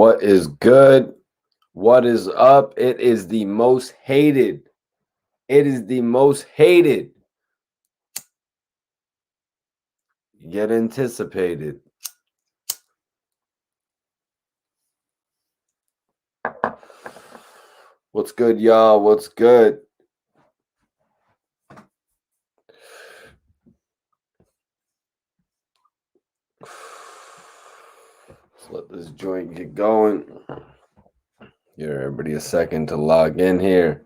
What is good? What is up? It is the most hated. It is the most hated yet anticipated. What's good, y'all? What's good? Let's let this joint get going. Give everybody a second to log in here.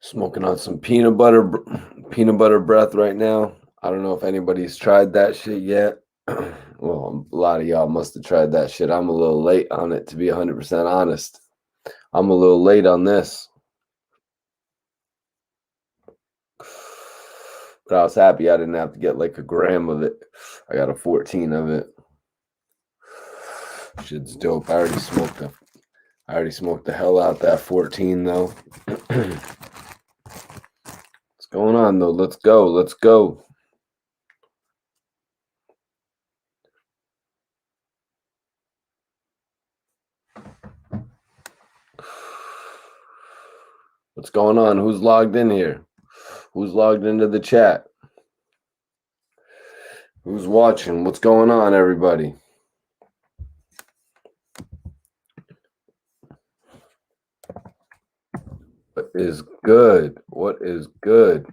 Smoking on some peanut butter breath right now. I don't know if anybody's tried that shit yet. Well, a lot of y'all must have tried that shit. I'm a little late on it, to be 100% honest. I'm a little late on this. But I was happy I didn't have to get like a gram of it. I got a 14 of it. Shit's dope. I already smoked the hell out that 14 though. What's going on though? Let's go. What's going on? Who's logged in here? Who's logged into the chat? Who's watching? What's going on, everybody? What is good? What is good?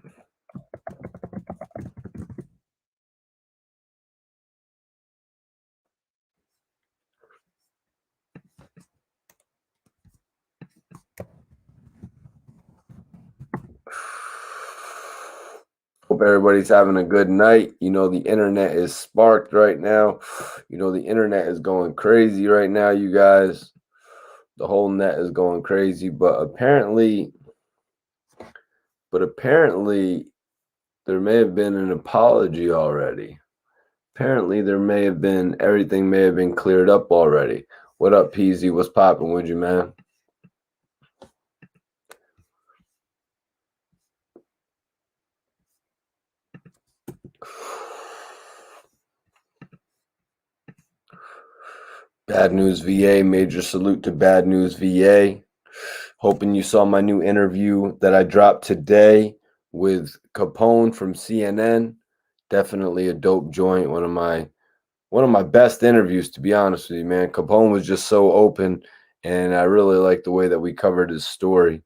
Hope everybody's having a good night. You know, the internet is sparked right now. You know, the internet is going crazy right now, you guys. The whole net is going crazy, but apparently there may have been an apology already. Apparently everything may have been cleared up already. What up, Peasy? What's popping with you, man? Bad News VA, major salute to Bad News VA. Hoping you saw my new interview that I dropped today with Capone from CNN. Definitely a dope joint. One of my best interviews, to be honest with you, man. Capone was just so open, and I really liked the way that we covered his story.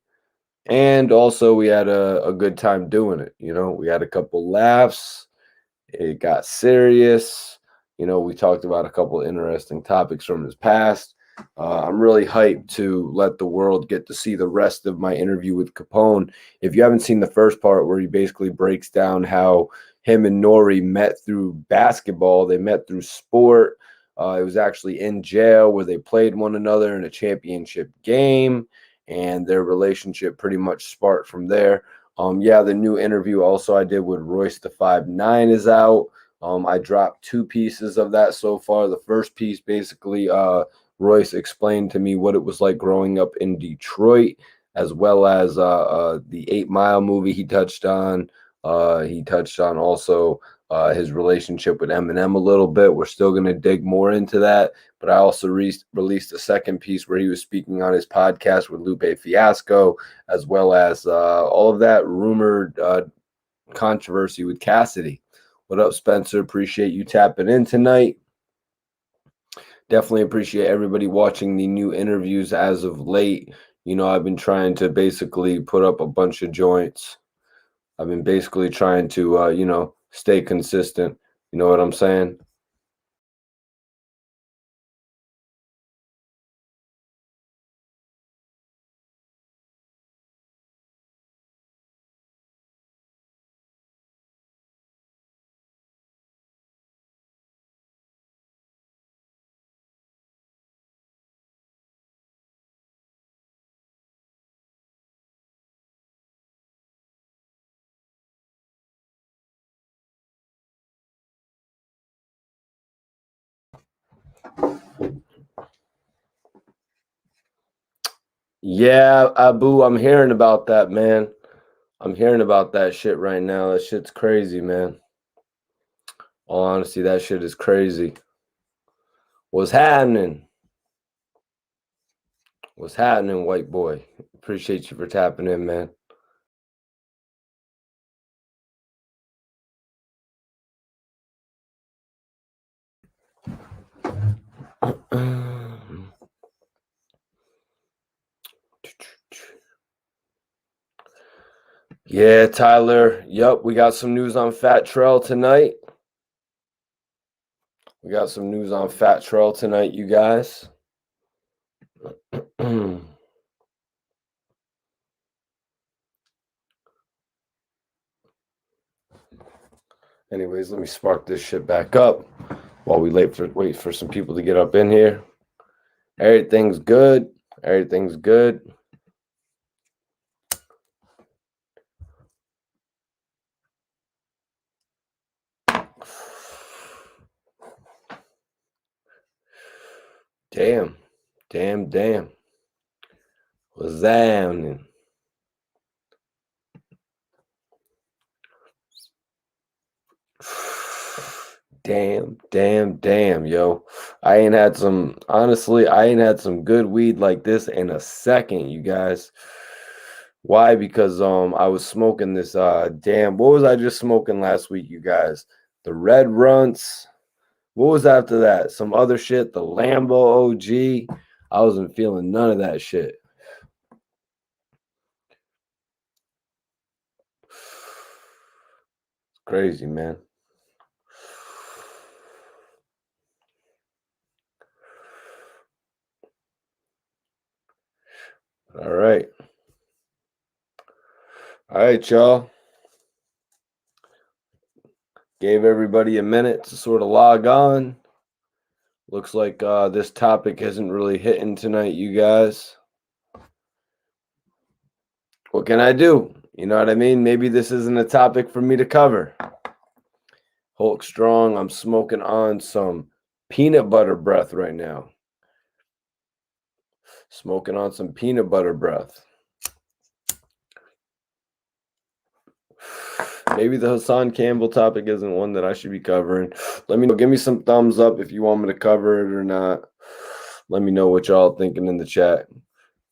And also, we had a good time doing it. You know, we had a couple laughs. It got serious. You know, we talked about a couple interesting topics from his past. I'm really hyped to let the world get to see the rest of my interview with Capone. If you haven't seen the first part where he basically breaks down how him and Nori met through basketball, they met through sport. It was actually in jail where they played one another in a championship game, and their relationship pretty much sparked from there. Yeah, the new interview also I did with Royce the 5'9" is out. I dropped 2 pieces of that so far. The first piece basically Royce explained to me what it was like growing up in Detroit, as well as the 8 Mile movie he touched on. He touched on also his relationship with Eminem a little bit. We're still going to dig more into that. But I also released a second piece where he was speaking on his podcast with Lupe Fiasco, as well as all of that rumored controversy with Cassidy. What up, Spencer? Appreciate you tapping in tonight. Definitely appreciate everybody watching the new interviews as of late. You know, I've been trying to basically put up a bunch of joints. I've been basically trying to, you know, stay consistent. You know what I'm saying? Yeah, Abu, I'm hearing about that, man. I'm hearing about that shit right now. That shit's crazy, man. All honesty, that shit is crazy. What's happening? What's happening, white boy? Appreciate you for tapping in, man. Yeah, Tyler. Yup, we got some news on Fat Trel tonight. We got some news on Fat Trel tonight, you guys. Anyways, let me spark this shit back up while we wait for some people to get up in here. Everything's good. Everything's good. Damn. What's happening? Damn, yo. Honestly, I ain't had some good weed like this in a second, you guys. Why? Because I was smoking this what was I just smoking last week, you guys? The Red Runts. What was after that? Some other shit, the Lambo OG. I wasn't feeling none of that shit. It's crazy, man. All right, y'all. Gave everybody a minute to sort of log on. Looks like this topic isn't really hitting tonight, you guys. What can I do? You know what I mean? Maybe this isn't a topic for me to cover. Hulk strong. I'm smoking on some peanut butter breath right now. Smoking on some peanut butter breath. Maybe the Hassan Campbell topic isn't one that I should be covering. Let me know. Give me some thumbs up if you want me to cover it or not. Let me know what y'all thinking in the chat.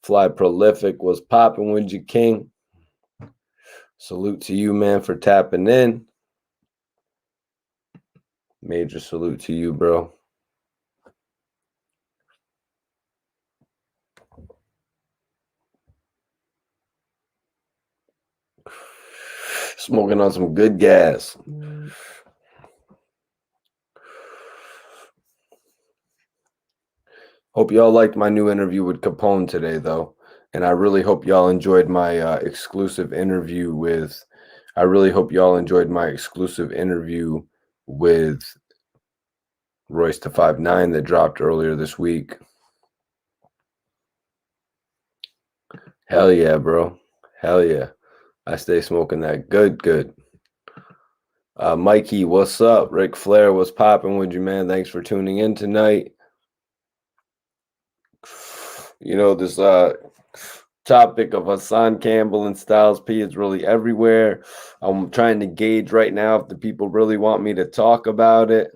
Fly Prolific was popping with you, King. Salute to you, man, for tapping in. Major salute to you, bro. Smoking on some good gas. Hope y'all liked my new interview with Capone today, though. And I really hope y'all enjoyed my exclusive interview with... Royce to 5'9" that dropped earlier this week. Hell yeah, bro. Hell yeah. I stay smoking that good. Mikey, what's up? Ric Flair, what's popping with you, man? Thanks for tuning in tonight. You know, this topic of Hassan Campbell and Styles P is really everywhere. I'm trying to gauge right now if the people really want me to talk about it.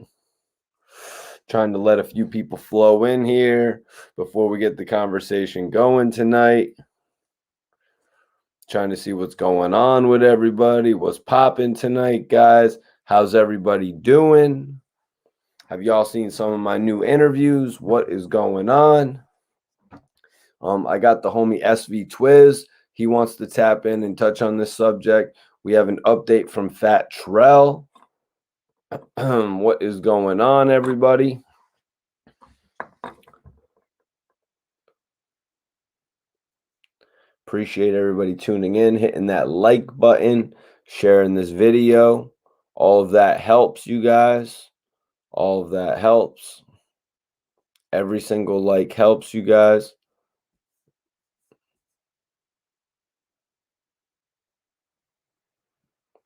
Trying to let a few people flow in here before we get the conversation going tonight. Trying to see what's going on with everybody. What's popping tonight, guys? How's everybody doing? Have y'all seen some of my new interviews? What is going on? I got the homie SV Twiz. He wants to tap in and touch on this subject. We have an update from Fat Trel. What is going on, everybody? Appreciate everybody tuning in, hitting that like button, sharing this video. All of that helps, you guys. All of that helps. Every single like helps, you guys.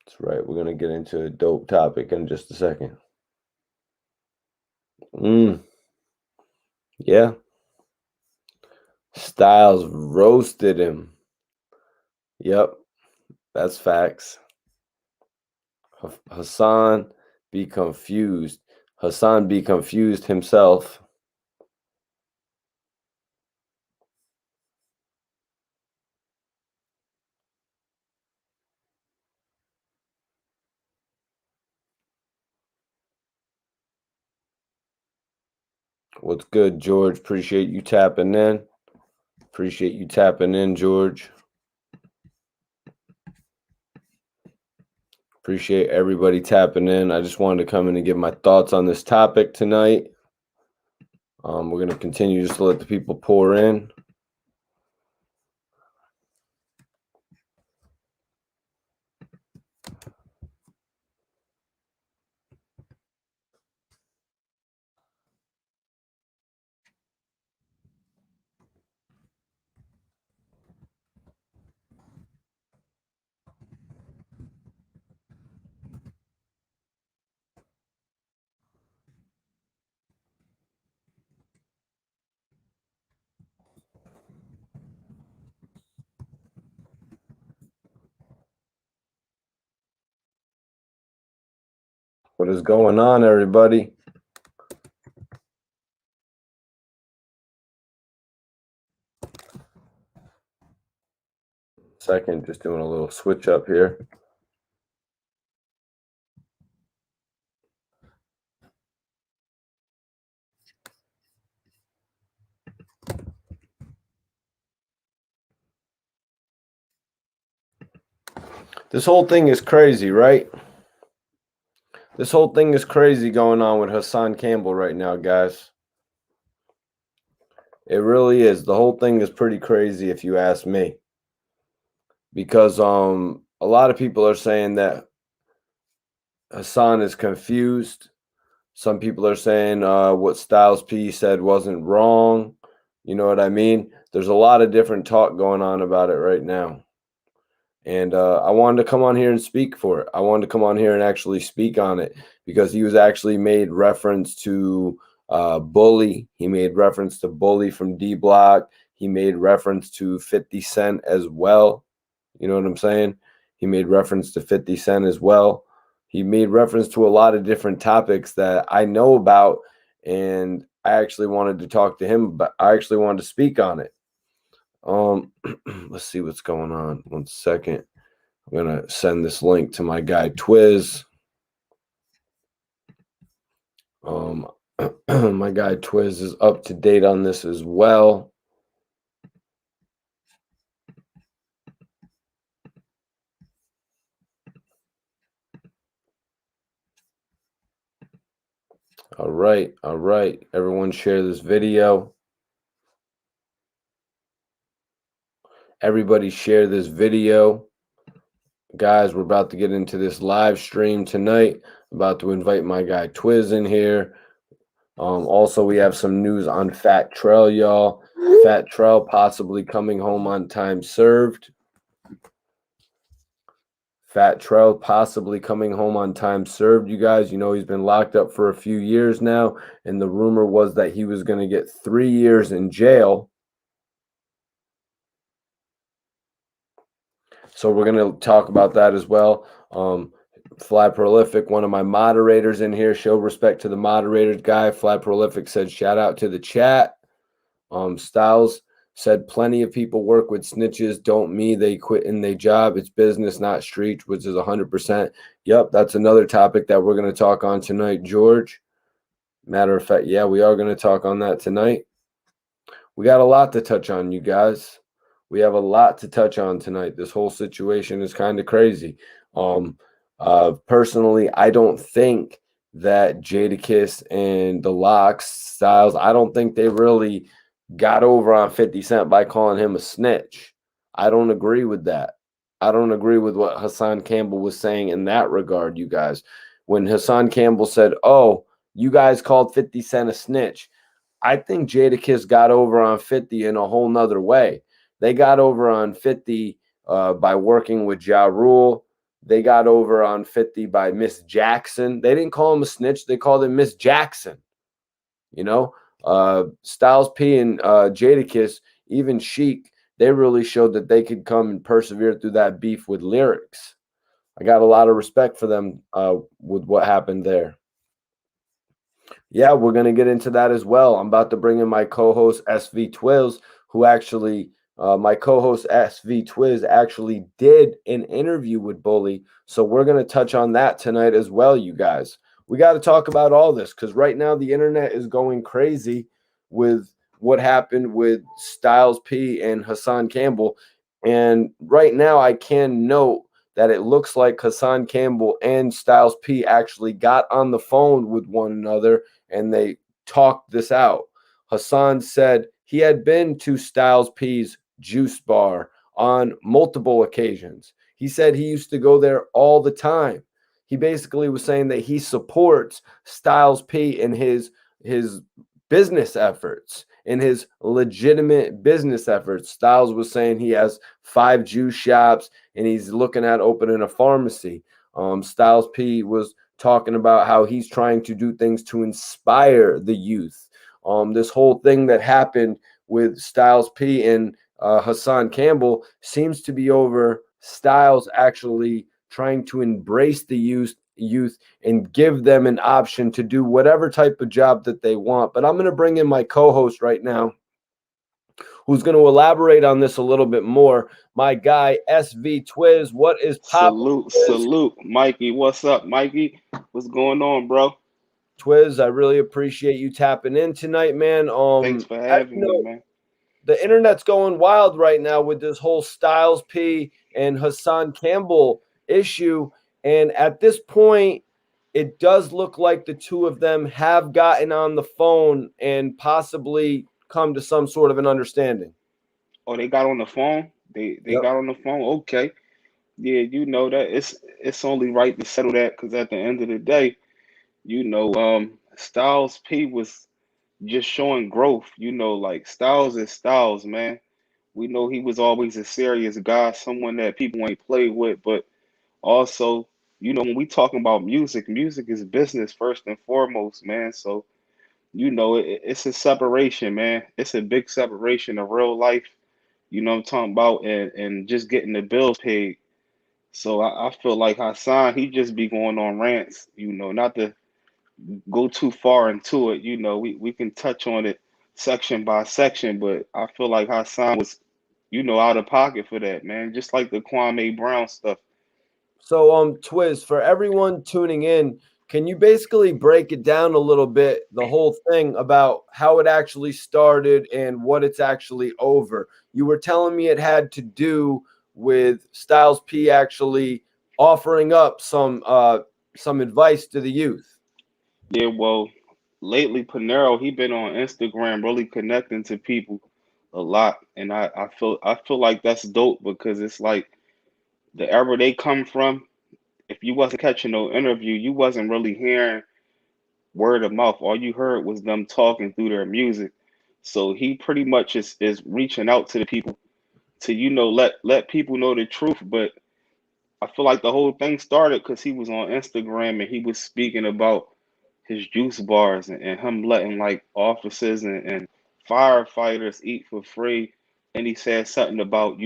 That's right. We're going to get into a dope topic in just a second. Yeah. Styles roasted him. Yep. That's facts. Hassan be confused. Hassan be confused himself. What's good, George? Appreciate you tapping in. Appreciate you tapping in, George. Appreciate everybody tapping in. I just wanted to come in and give my thoughts on this topic tonight. We're going to continue just to let the people pour in. What is going on, everybody? Second, just doing a little switch up here. This whole thing is crazy, right? This whole thing is crazy going on with Hassan Campbell right now, guys. It really is. The whole thing is pretty crazy if you ask me. Because a lot of people are saying that Hassan is confused. Some people are saying what Styles P said wasn't wrong. You know what I mean? There's a lot of different talk going on about it right now. And I wanted to come on here and speak for it. I wanted to come on here and actually speak on it because he was actually made reference to Bully. He made reference to Bully from D Block. He made reference to 50 Cent as well. You know what I'm saying? He made reference to 50 Cent as well. He made reference to a lot of different topics that I know about, and I actually wanted to talk to him, but I actually wanted to speak on it. Let's see what's going on. 1 second. I'm gonna send this link to my guy Twiz. My guy Twiz is up to date on this as well. All right. Everyone share this video. Everybody share this video. Guys, we're about to get into this live stream tonight. I'm about to invite my guy Twiz in here. Also, we have some news on Fat Trel, y'all. Fat Trel possibly coming home on time served. Fat Trel possibly coming home on time served, you guys. You know, he's been locked up for a few years now, and the rumor was that he was going to get 3 years in jail. So we're going to talk about that as well. Fly Prolific, one of my moderators in here, show respect to the moderators guy. Fly Prolific said, shout out to the chat. Styles said, plenty of people work with snitches. Don't me. They quit in their job. It's business, not street, which is 100%. Yep, that's another topic that we're going to talk on tonight, George. Matter of fact, yeah, we are going to talk on that tonight. We got a lot to touch on, you guys. We have a lot to touch on tonight. This whole situation is kind of crazy. Personally, I don't think that Jadakiss and the Locks, Styles, I don't think they really got over on 50 Cent by calling him a snitch. I don't agree with that. I don't agree with what Hassan Campbell was saying in that regard, you guys. When Hassan Campbell said, oh, you guys called 50 Cent a snitch, I think Jadakiss got over on 50 in a whole nother way. They got over on 50 by working with Ja Rule. They got over on 50 by Miss Jackson. They didn't call him a snitch. They called him Miss Jackson. You know, Styles P and Jadakiss, even Sheik, they really showed that they could come and persevere through that beef with lyrics. I got a lot of respect for them with what happened there. Yeah, we're going to get into that as well. I'm about to bring in my co-host SV Twiz, who actually, my co-host SV Twiz actually did an interview with Bully. So we're going to touch on that tonight as well, you guys. We got to talk about all this because right now the internet is going crazy with what happened with Styles P and Hassan Campbell. And right now I can note that it looks like Hassan Campbell and Styles P actually got on the phone with one another and they talked this out. Hassan said he had been to Styles P's juice bar on multiple occasions. He said he used to go there all the time. He basically was saying that he supports Styles P in his business efforts, in his legitimate business efforts. Styles was saying he has 5 juice shops and he's looking at opening a pharmacy. Styles P was talking about how he's trying to do things to inspire the youth. This whole thing that happened with Styles P and Hassan Campbell seems to be over Styles actually trying to embrace the youth and give them an option to do whatever type of job that they want. But I'm going to bring in my co-host right now, who's going to elaborate on this a little bit more. My guy, SV Twiz, what is poppin'? Salute, salute, Mikey. What's up, Mikey? What's going on, bro? Twiz, I really appreciate you tapping in tonight, man. Thanks for As you having me, know, man. the internet's going wild right now with this whole Styles P and Hassan Campbell issue. And at this point, it does look like the two of them have gotten on the phone and possibly come to some sort of an understanding. Oh, they got on the phone. They Yep. got on the phone. Okay, yeah, you know that it's only right to settle that because at the end of the day, Styles P was just showing growth. Like Styles is Styles, man. We know he was always a serious guy, someone that people ain't played with, but also, when we talking about music, music is business first and foremost, man. So, it's a separation, man. It's a big separation of real life, what I'm talking about, and just getting the bills paid. So I feel like Hassan, he just be going on rants, not to go too far into it. We can touch on it section by section, but I feel like Hassan was, out of pocket for that, man. Just like the Kwame Brown stuff. So, Twiz, for everyone tuning in, can you basically break it down a little bit, the whole thing about how it actually started and what it's actually over? You were telling me it had to do with Styles P actually offering up some advice to the youth. Yeah, well, lately Panero, he been on Instagram really connecting to people a lot. And I feel like that's dope because it's like the era they come from, if you wasn't catching no interview, you wasn't really hearing word of mouth. All you heard was them talking through their music. So he pretty much is reaching out to the people to, let people know the truth. But I feel like the whole thing started because he was on Instagram and he was speaking about his juice bars and him letting like officers and firefighters eat for free. And he said something about,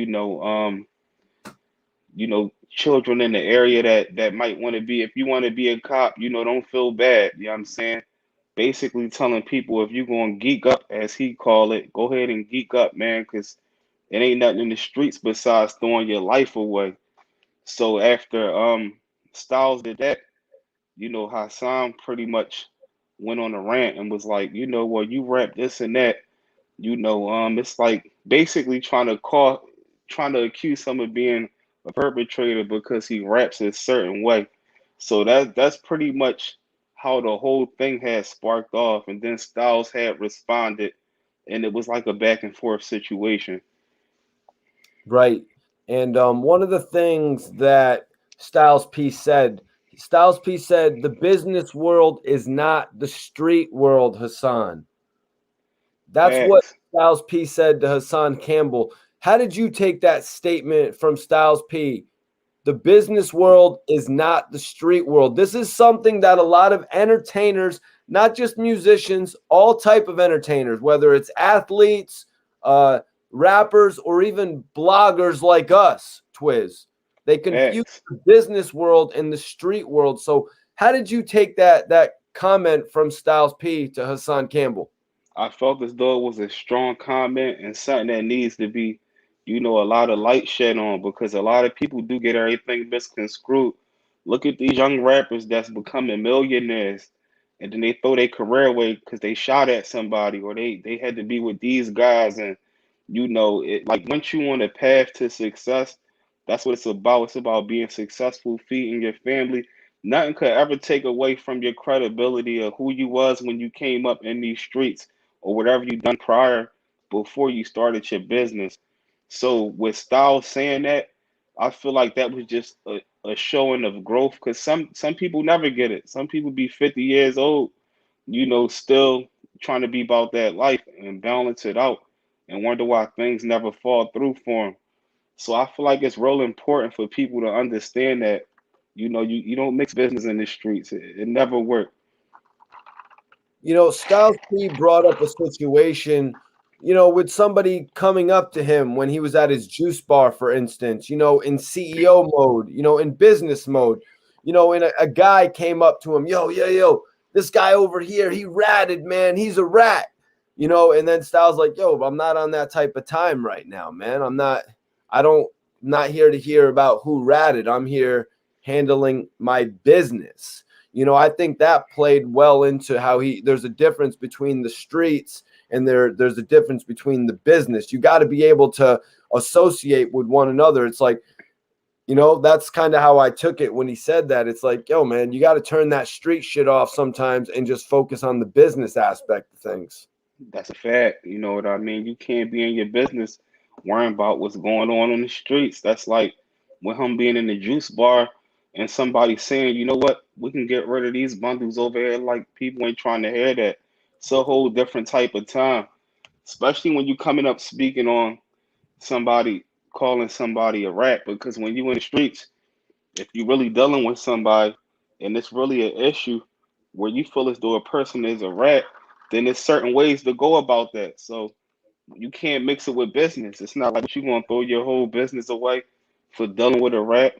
children in the area that might want to be, if you want to be a cop, don't feel bad. You know what I'm saying? Basically telling people if you're going to geek up, as he call it, go ahead and geek up, man, because it ain't nothing in the streets besides throwing your life away. So after Styles did that, Hassan pretty much went on a rant and was like, well, you rap this and that, it's like basically trying to accuse him of being a perpetrator because he raps a certain way. So that's pretty much how the whole thing had sparked off, and then Styles had responded, and it was like a back and forth situation. Right. And one of the things that Styles P said, the business world is not the street world, Hassan. That's what Facts. Styles P said to Hassan Campbell. How did you take that statement from Styles P? The business world is not the street world. This is something that a lot of entertainers, not just musicians, all type of entertainers, whether it's athletes, uh, rappers or even bloggers like us, Twiz. They confuse Facts. the business world and the street world. So how did you take that comment from Styles P to Hassan Campbell? I felt as though it was a strong comment and something that needs to be, a lot of light shed on because a lot of people do get everything misconstrued. Look at these young rappers that's becoming millionaires and then they throw their career away because they shot at somebody or they had to be with these guys. And it like once you on a path to success, that's what it's about. It's about being successful, feeding your family. Nothing could ever take away from your credibility of who you was when you came up in these streets or whatever you done prior before you started your business. So with Styles saying that, I feel like that was just a showing of growth because some people never get it. Some people be 50 years old, still trying to be about that life and balance it out and wonder why things never fall through for them. So I feel like it's real important for people to understand that, you don't mix business in the streets. It never worked. Styles P brought up a situation, with somebody coming up to him when he was at his juice bar, for instance, in CEO mode, in business mode, and a guy came up to him, yo, this guy over here, he ratted, man. He's a rat, and then Styles like, yo, I'm not on that type of time right now, man. Not here to hear about who ratted. I'm here handling my business. I think that played well into how there's a difference between the streets and there's a difference between the business. You got to be able to associate with one another. It's like, that's kind of how I took it when he said that. It's like, yo, man, you got to turn that street shit off sometimes and just focus on the business aspect of things. That's a fact. You know what I mean? You can't be in your business worrying about what's going on the streets. That's like with him being in the juice bar and somebody saying, you know what, we can get rid of these bundles over here. Like people ain't trying to hear that. It's a whole different type of time, especially when you coming up speaking on somebody calling somebody a rat. Because when you in the streets, if you really dealing with somebody and it's really an issue where you feel as though a person is a rat, then there's certain ways to go about that. So you can't mix it with business. It's not like you're gonna throw your whole business away for dealing with a rat.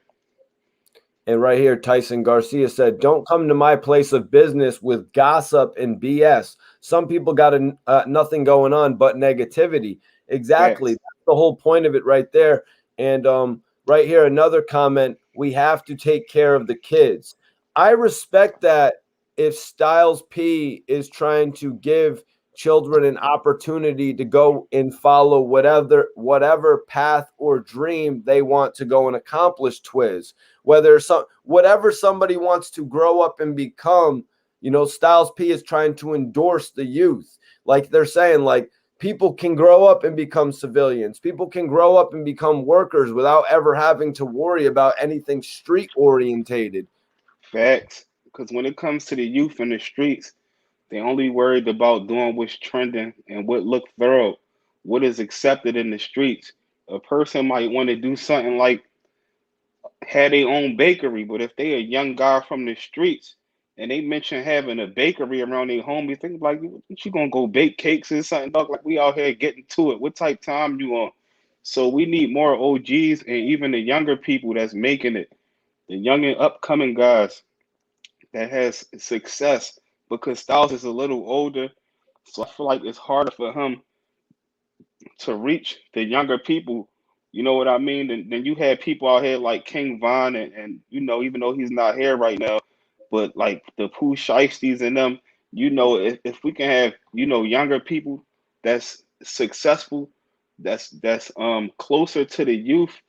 And right here, Tyson Garcia said, don't come to my place of business with gossip and BS. Some people got nothing going on but negativity. Exactly. Facts. That's the whole point of it right there. And right here, another comment, we have to take care of the kids. I respect that if Styles P is trying to give children an opportunity to go and follow whatever path or dream they want to go and accomplish, Twiz, whatever somebody wants to grow up and become. Styles P is trying to endorse the youth, like they're saying, like, people can grow up and become civilians, people can grow up and become workers without ever having to worry about anything street orientated. Facts. Because when it comes to the youth in the streets, they only worried about doing what's trending and what look thorough, what is accepted in the streets. A person might want to do something like had their own bakery, but if they a young guy from the streets and they mention having a bakery around their home, you think like, what you gonna go bake cakes or something, dog? Like we out here getting to it. What type time you on? So we need more OGs and even the younger people that's making it, the young and upcoming guys that has success because Styles is a little older. So I feel like it's harder for him to reach the younger people. You know what I mean? Then you had people out here like King Von and even though he's not here right now, but like the Pooh Shiesties and them, if we can have, younger people that's successful, that's closer to the youth,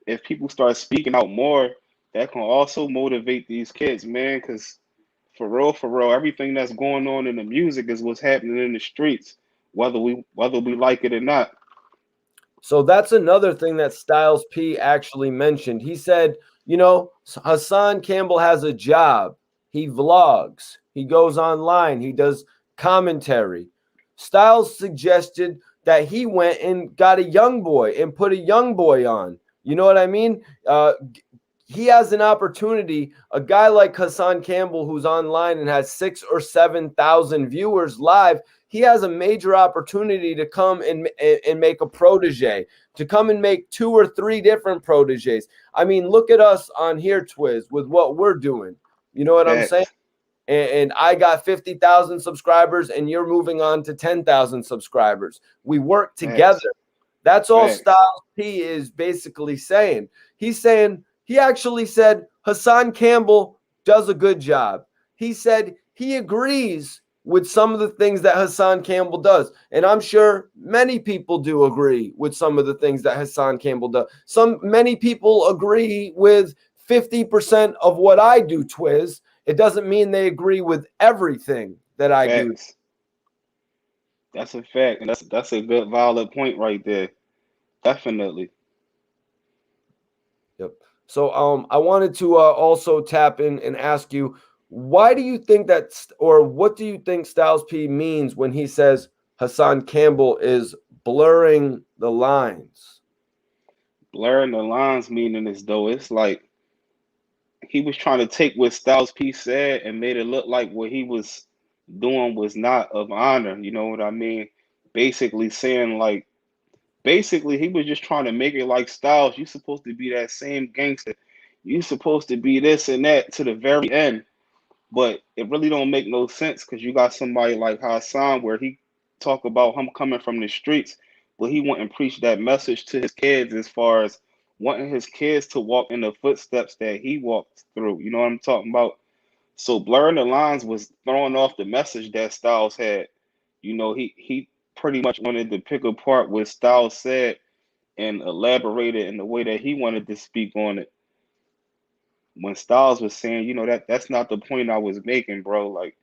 if people start speaking out more, that can also motivate these kids, man, because for real, everything that's going on in the music is what's happening in the streets, whether we like it or not. So that's another thing that Styles P actually mentioned. He said, Hassan Campbell has a job. He vlogs. He goes online. He does commentary. Styles suggested that he went and got a young boy and put a young boy on. You know what I mean? He has an opportunity. A guy like Hassan Campbell, who's online and has 6,000 or 7,000 viewers live, he has a major opportunity to come and make a protege, to come and make 2 or 3 different proteges. I mean, look at us on here, Twiz, with what we're doing. You know what I'm saying? Facts. And I got 50,000 subscribers and you're moving on to 10,000 subscribers. We work together. Facts. That's all Facts. Styles P is basically saying. He's saying, he actually said Hassan Campbell does a good job. He said he agrees with some of the things that Hassan Campbell does. And I'm sure many people do agree with some of the things that Hassan Campbell does. Many people agree with 50% of what I do, Twiz. It doesn't mean they agree with everything that I do. Facts. That's a fact, and that's a good valid point right there. Definitely. Yep. So I wanted to also tap in and ask you, why do you think that, or what do you think Styles P means when he says Hassan Campbell is blurring the lines? Blurring the lines meaning as though it's like he was trying to take what Styles P said and made it look like what he was doing was not of honor. You know what I mean? Basically saying like, basically he was just trying to make it like Styles, you supposed to be that same gangster. You supposed to be this and that to the very end. But it really don't make no sense because you got somebody like Hassan where he talk about him coming from the streets, but he wouldn't preach that message to his kids as far as wanting his kids to walk in the footsteps that he walked through. You know what I'm talking about? So blurring the lines was throwing off the message that Styles had. You know, he pretty much wanted to pick apart what Styles said and elaborate it in the way that he wanted to speak on it. When Styles was saying, you know, that's not the point I was making, bro. Like,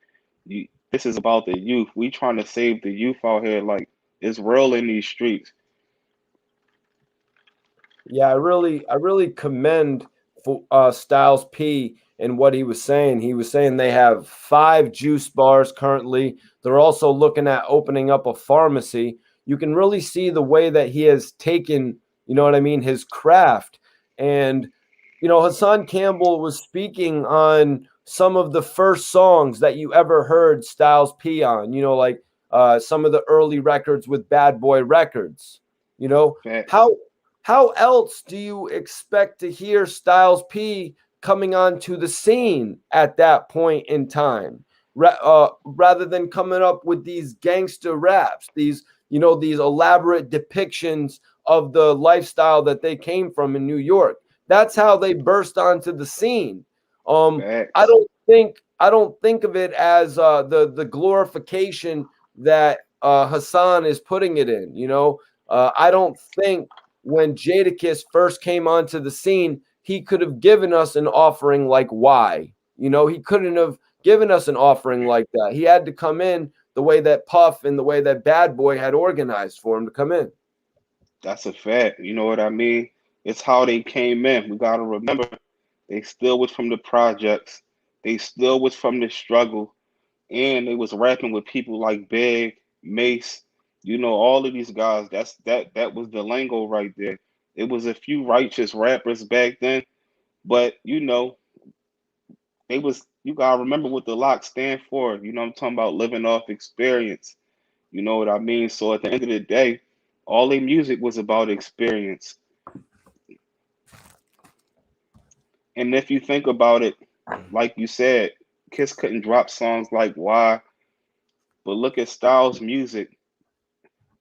this is about the youth. We trying to save the youth out here. Like, it's real in these streets. Yeah, I really commend Styles P and what he was saying. He was saying they have 5 juice bars currently. They're also looking at opening up a pharmacy. You can really see the way that he has taken, you know what I mean, his craft. And Hassan Campbell was speaking on some of the first songs that you ever heard Styles P on. Like some of the early records with Bad Boy Records. You know Facts. how else do you expect to hear Styles P coming onto the scene at that point in time, rather than coming up with these gangster raps, these elaborate depictions of the lifestyle that they came from in New York? That's how they burst onto the scene. I Facts. don't think of it as the glorification that Hassan is putting it in. I don't think when Jadakiss first came onto the scene, he could have given us an offering like Why. He couldn't have given us an offering like that. He had to come in the way that Puff and the way that Bad Boy had organized for him to come in. That's a fact. You know what I mean? It's how they came in. We gotta remember they still was from the projects. They still was from the struggle. And they was rapping with people like Big, Mace, all of these guys. That was the lingo right there. It was a few righteous rappers back then, but they was you gotta remember what the lock stand for. I'm talking about living off experience. You know what I mean? So at the end of the day, all their music was about experience. And if you think about it, like you said, Kiss couldn't drop songs like Why, but look at Styles' music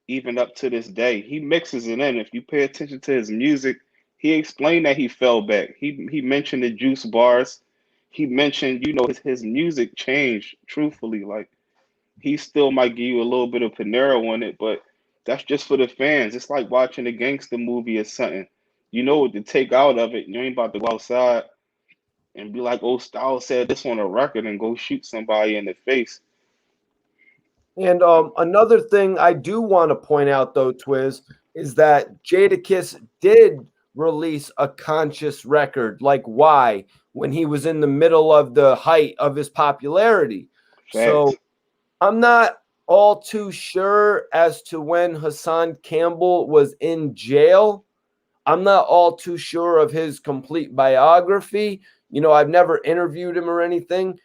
even up to this day. He mixes it in. If you pay attention to his music, he explained that he fell back. He mentioned the juice bars. He mentioned, his music changed, truthfully. Like he still might give you a little bit of Panero on it, but that's just for the fans. It's like watching a gangster movie or something. You know what to take out of it. You ain't about to go outside and be like, oh, Styles said this on a record and go shoot somebody in the face. And another thing I do want to point out, though, Twiz, is that Jadakiss did release a conscious record like Why when he was in the middle of the height of his popularity. So Facts. I'm not all too sure as to when Hassan Campbell was in jail. I'm not all too sure of his complete biography. I've never interviewed him or anything,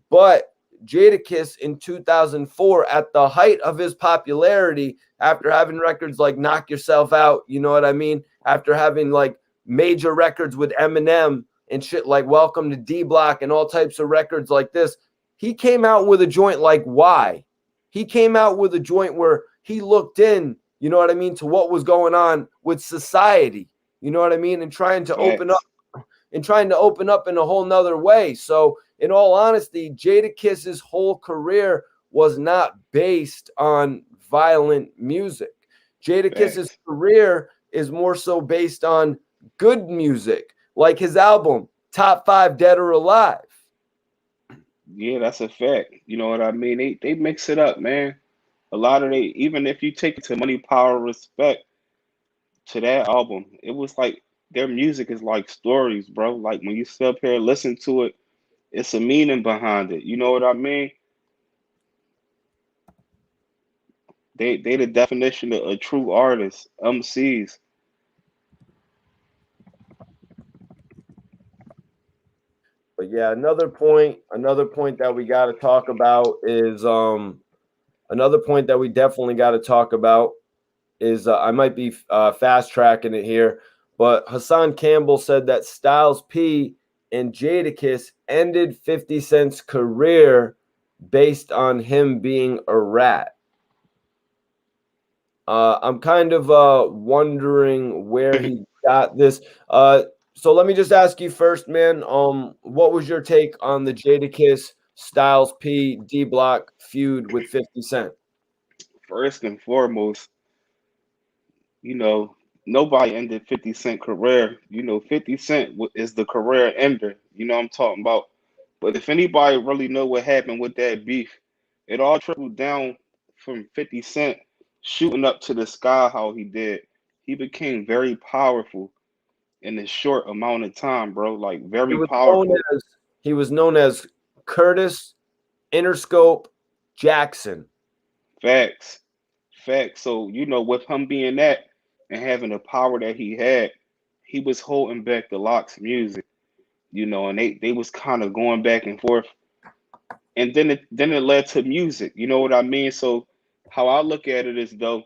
but Jadakiss in 2004 at the height of his popularity, after having records like Knock Yourself Out, you know what I mean? After having like major records with Eminem and shit like Welcome to D Block and all types of records like this, he came out with a joint like Why. He came out with a joint where he looked in, you know what I mean, to what was going on with society, you know what I mean, and trying to open up Facts. in a whole nother way. So, in all honesty, Jadakiss's whole career was not based on violent music. Jadakiss's Facts. career is more so based on good music, like his album Top 5 Dead or Alive. Yeah, that's a fact. You know what I mean? They mix it up, man. A lot of they, even if you take it to Money, Power, Respect, to that album, it was like their music is like stories, bro. Like when you sit up here and listen to it, it's a meaning behind it. You know what I mean? They the definition of a true artist, MCs. But yeah, another point that we got to talk about is another point that we definitely got to talk about is I might be fast tracking it here, but Hassan Campbell said that Styles P and Jadakiss ended 50 Cent's career based on him being a rat. I'm kind of wondering where he got this. So let me just ask you first, man. What was your take on the Jadakiss Styles P D Block feud with 50 Cent? First and foremost, you know, nobody ended 50 Cent career. You know, 50 Cent is the career ender. You know what I'm talking about? But if anybody really know what happened with that beef, it all trickled down from 50 Cent shooting up to the sky how he did. He became very powerful in a short amount of time, bro. Like He very was known powerful. as he was known as Curtis Interscope Jackson. Facts. Facts. So, you know, with him being that and having the power that he had, he was holding back the Locks music, you know, and they was kind of going back and forth. And then it led to music, you know what I mean? So how I look at it is though,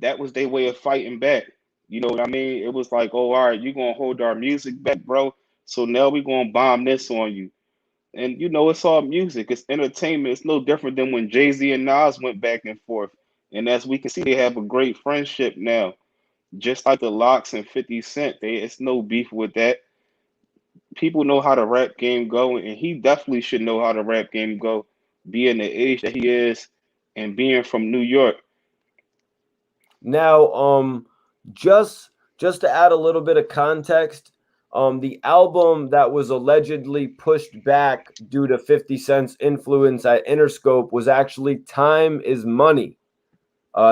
that was their way of fighting back. You know what I mean? It was like, oh, all right, you gonna hold our music back, bro. So now we gonna bomb this on you. And you know, it's all music, it's entertainment. It's no different than when Jay-Z and Nas went back and forth. And as we can see, they have a great friendship now. Just like the Locks and 50 Cent. It's no beef with that. People know how the rap game go, and he definitely should know how the rap game go, being the age that he is and being from New York. Now, just to add a little bit of context, the album that was allegedly pushed back due to 50 Cent's influence at Interscope was actually Time Is Money.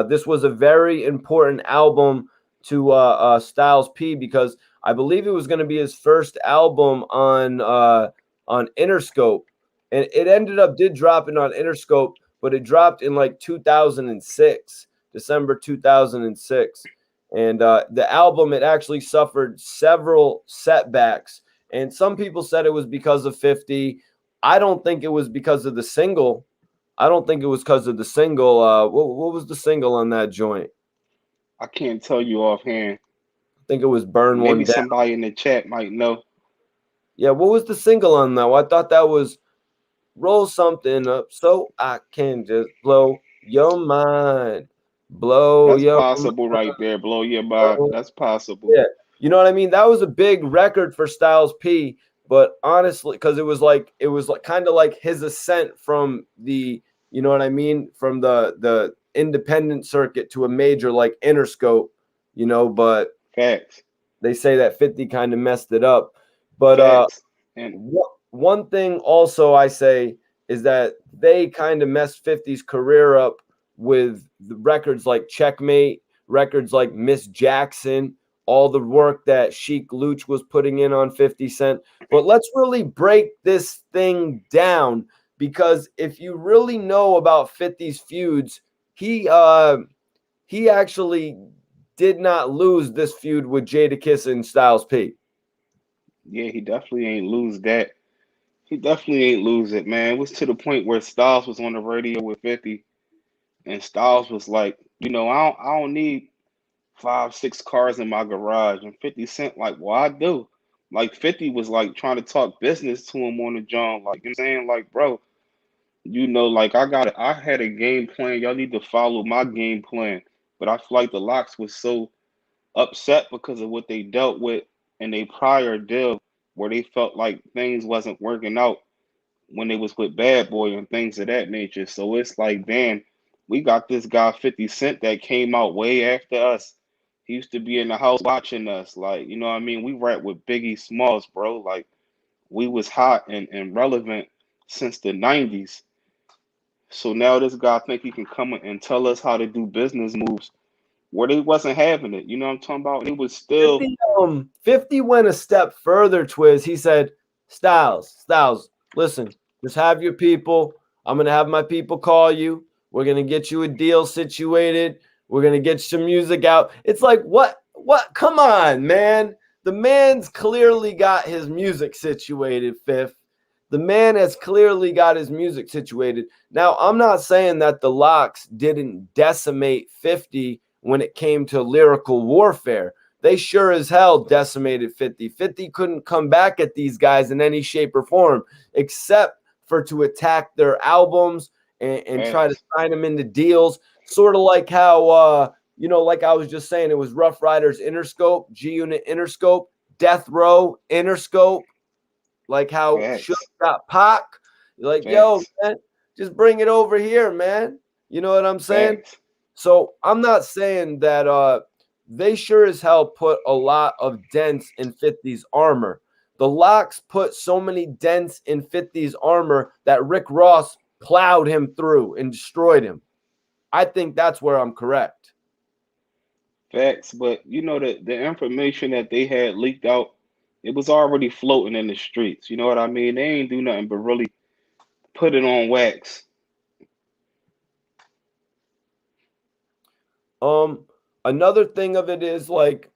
This was a very important album to Styles P because I believe it was going to be his first album on Interscope, and it ended up did dropping on Interscope, but it dropped in like 2006, December 2006, and the album it actually suffered several setbacks, and some people said it was because of 50. I don't think it was because of the single. I don't think it was because of the single. What was the single on that joint? I can't tell you offhand. I think it was Burn Maybe One Down. somebody in the chat might know. Yeah, what was the single on that? I thought that was Roll Something Up So I Can Just Blow Your Mind. Blow That's your possible right there. Blow your mind. mind. That's possible. Yeah. You know what I mean? That was a big record for Styles P, but honestly, because it was like kind of like his ascent from the, you know what I mean, from the independent circuit to a major like Interscope, but Facts. they say that 50 kind of messed it up. But Facts. And one thing also I say is that they kind of messed 50's career up with the records like Checkmate, records like Miss Jackson, all the work that Sheik Luch was putting in on 50 Cent. But let's really break this thing down because if you really know about 50's feuds, he actually did not lose this feud with Jadakiss and Styles P. yeah, he definitely ain't lose that. He definitely ain't lose it, man. It was to the point where Styles was on the radio with 50, and Styles was like, I don't need 5, 6 cars in my garage. And 50 Cent, like, well, I do. Like 50 was like trying to talk business to him on the joint. Like, you know what I'm saying? Like, bro, like I had a game plan. Y'all need to follow my game plan. But I feel like the Locks was so upset because of what they dealt with in a prior deal where they felt like things wasn't working out when they was with Bad Boy and things of that nature. So it's like, damn, we got this guy 50 Cent that came out way after us. He used to be in the house watching us. Like, you know what I mean? We rap with Biggie Smalls, bro. Like we was hot and relevant since the 90s. So now this guy think he can come and tell us how to do business moves where they wasn't having it. You know what I'm talking about? It was still 50 went a step further, Twiz. He said, Styles, listen, just have your people. I'm going to have my people call you. We're going to get you a deal situated. We're going to get some music out. It's like, what? Come on, man. The man's clearly got his music situated, Fifth. The man has clearly got his music situated. Now, I'm not saying that the Locks didn't decimate 50 when it came to lyrical warfare. They sure as hell decimated 50. 50 couldn't come back at these guys in any shape or form except for to attack their albums and try to facts. sign them into deals. Sort of like how, like I was just saying, it was Rough Riders Interscope, G Unit Interscope, Death Row Interscope, like how Shook Facts. got Pac. Like, yo, Facts. man, just bring it over here, man. You know what I'm saying? Facts. So I'm not saying that they sure as hell put a lot of dents in 50's armor. The Locks put so many dents in 50's armor that Rick Ross plowed him through and destroyed him. I think that's where I'm correct. Facts. But the information that they had leaked out, it was already floating in the streets. You know what I mean? They ain't do nothing but really put it on wax. Um, Another thing of it is like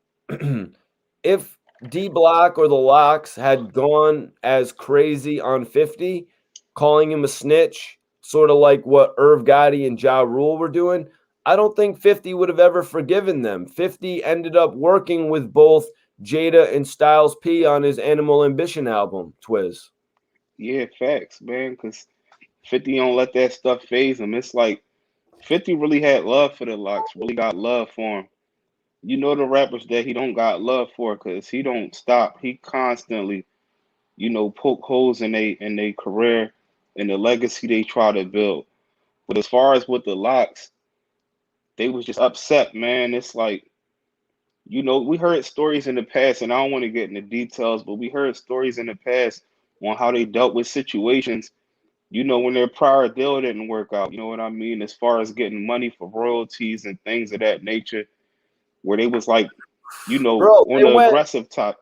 if D Block or the Locks had gone as crazy on 50, calling him a snitch, sort of like what Irv Gotti and Ja Rule were doing, I don't think 50 would have ever forgiven them. 50 ended up working with both Jada and Styles P on his Animal Ambition album, Twiz. Yeah, facts, man. Because 50 don't let that stuff phase him. It's like 50 really had love for the Locks, really got love for him. You know the rappers that he don't got love for because he don't stop. He constantly, poke holes in they career and the legacy they try to build. But as far as with the Locks, they was just upset, man. It's like, we heard stories in the past, and I don't want to get into details, but we heard stories in the past on how they dealt with situations, when their prior deal didn't work out. You know what I mean? As far as getting money for royalties and things of that nature, where they was like, Bro, on the aggressive they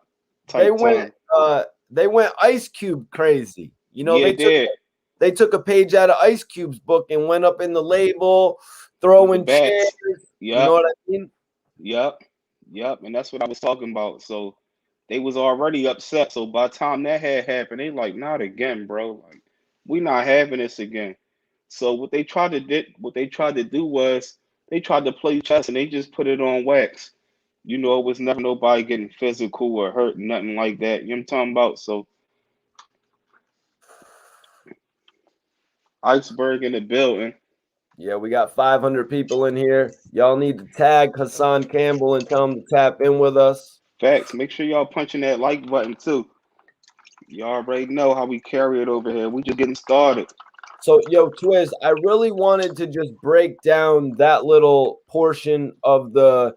type went time. they went Ice Cube crazy. Yeah, did. They took a page out of Ice Cube's book and went up in the label, With the throwing bats. chairs. You know Yep, what I mean? yep, yep. And that's what I was talking about. So they was already upset. So by the time that had happened, they like, not again, bro. Like, we not having this again. So what they tried to do was they tried to play chess and they just put it on wax. It was never nobody getting physical or hurt, nothing like that. You know what I'm talking about? So iceberg in the building. Yeah, we got 500 people in here. Y'all need to tag Hassan Campbell and tell him to tap in with us. Facts. Make sure y'all punching that like button too. Y'all already know how we carry it over here. We just getting started. So, yo, Twiz, I really wanted to just break down that little portion of the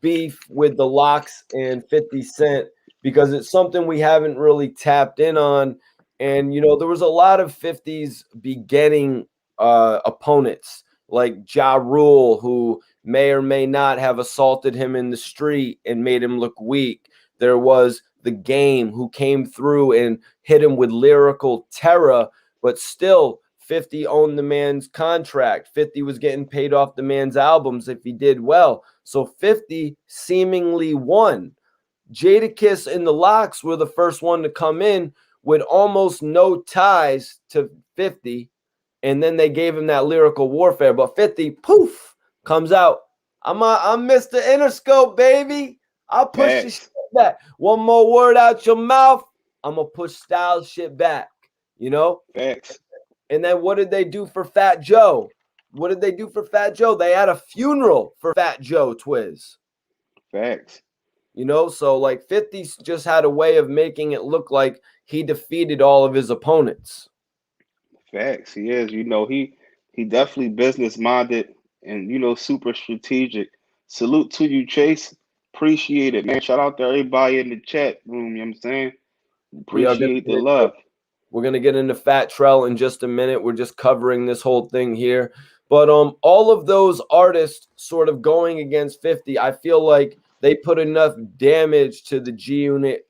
beef with the Locks and 50 Cent because it's something we haven't really tapped in on. And, there was a lot of 50's beginning opponents like Ja Rule, who may or may not have assaulted him in the street and made him look weak. There was The Game, who came through and hit him with lyrical terror, but still 50 owned the man's contract. 50 was getting paid off the man's albums if he did well. So 50 seemingly won. Jadakiss and the Locks were the first one to come in with almost no ties to 50. And then they gave him that lyrical warfare. But 50, poof, comes out. I'm Mr. Interscope, baby. I'll push the shit Facts. back. One more word out your mouth, I'm gonna push Styles shit back. You know? Facts. And then what did they do for Fat Joe? What did they do for Fat Joe? They had a funeral for Fat Joe, Twiz. Facts. You know, so like 50 just had a way of making it look like he defeated all of his opponents. Facts. He is. He definitely business minded and super strategic. Salute to you, Chase. Appreciate it, man. Shout out to everybody in the chat room, you know what I'm saying? We are gonna Appreciate the get into love. We're gonna get into Fat Trel in just a minute. We're just covering this whole thing here. But all of those artists sort of going against 50, I feel like they put enough damage to the G Unit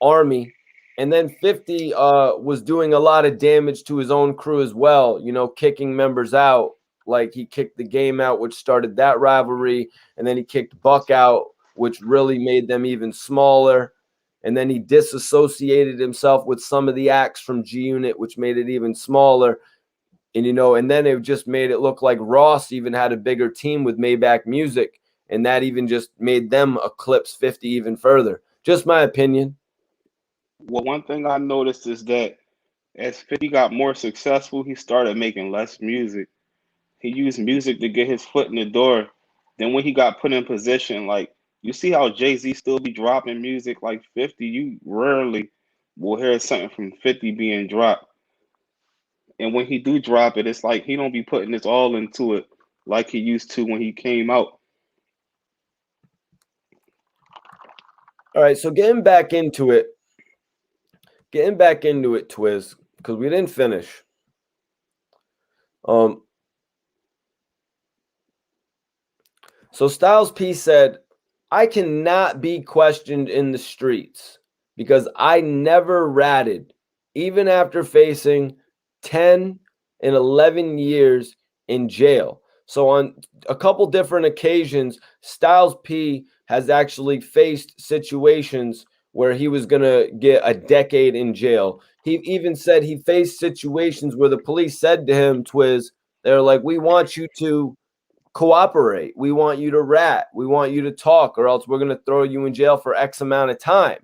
army. And then 50 was doing a lot of damage to his own crew as well, you know, kicking members out. Like he kicked the game out, which started that rivalry. And then he kicked Buck out, which really made them even smaller. And then he disassociated himself with some of the acts from G Unit, which made it even smaller. And, you know, and then it just made it look like Ross even had a bigger team with Maybach Music. And that even just made them eclipse 50 even further. Just my opinion. Well, one thing I noticed is that as 50 got more successful, he started making less music. He used music to get his foot in the door. Then when he got put in position, like you see how Jay-Z still be dropping music like 50, you rarely will hear something from 50 being dropped. And when he do drop it, it's like he don't be putting his all into it like he used to when he came out. All right, so getting back into it, Twiz, because we didn't finish. So Styles P said, I cannot be questioned in the streets because I never ratted, even after facing 10 and 11 years in jail. So on a couple different occasions, Styles P has actually faced situations where he was going to get a decade in jail. He even said he faced situations where the police said to him, Twiz, they're like, we want you to cooperate. We want you to rat. We want you to talk, or else we're going to throw you in jail for X amount of time.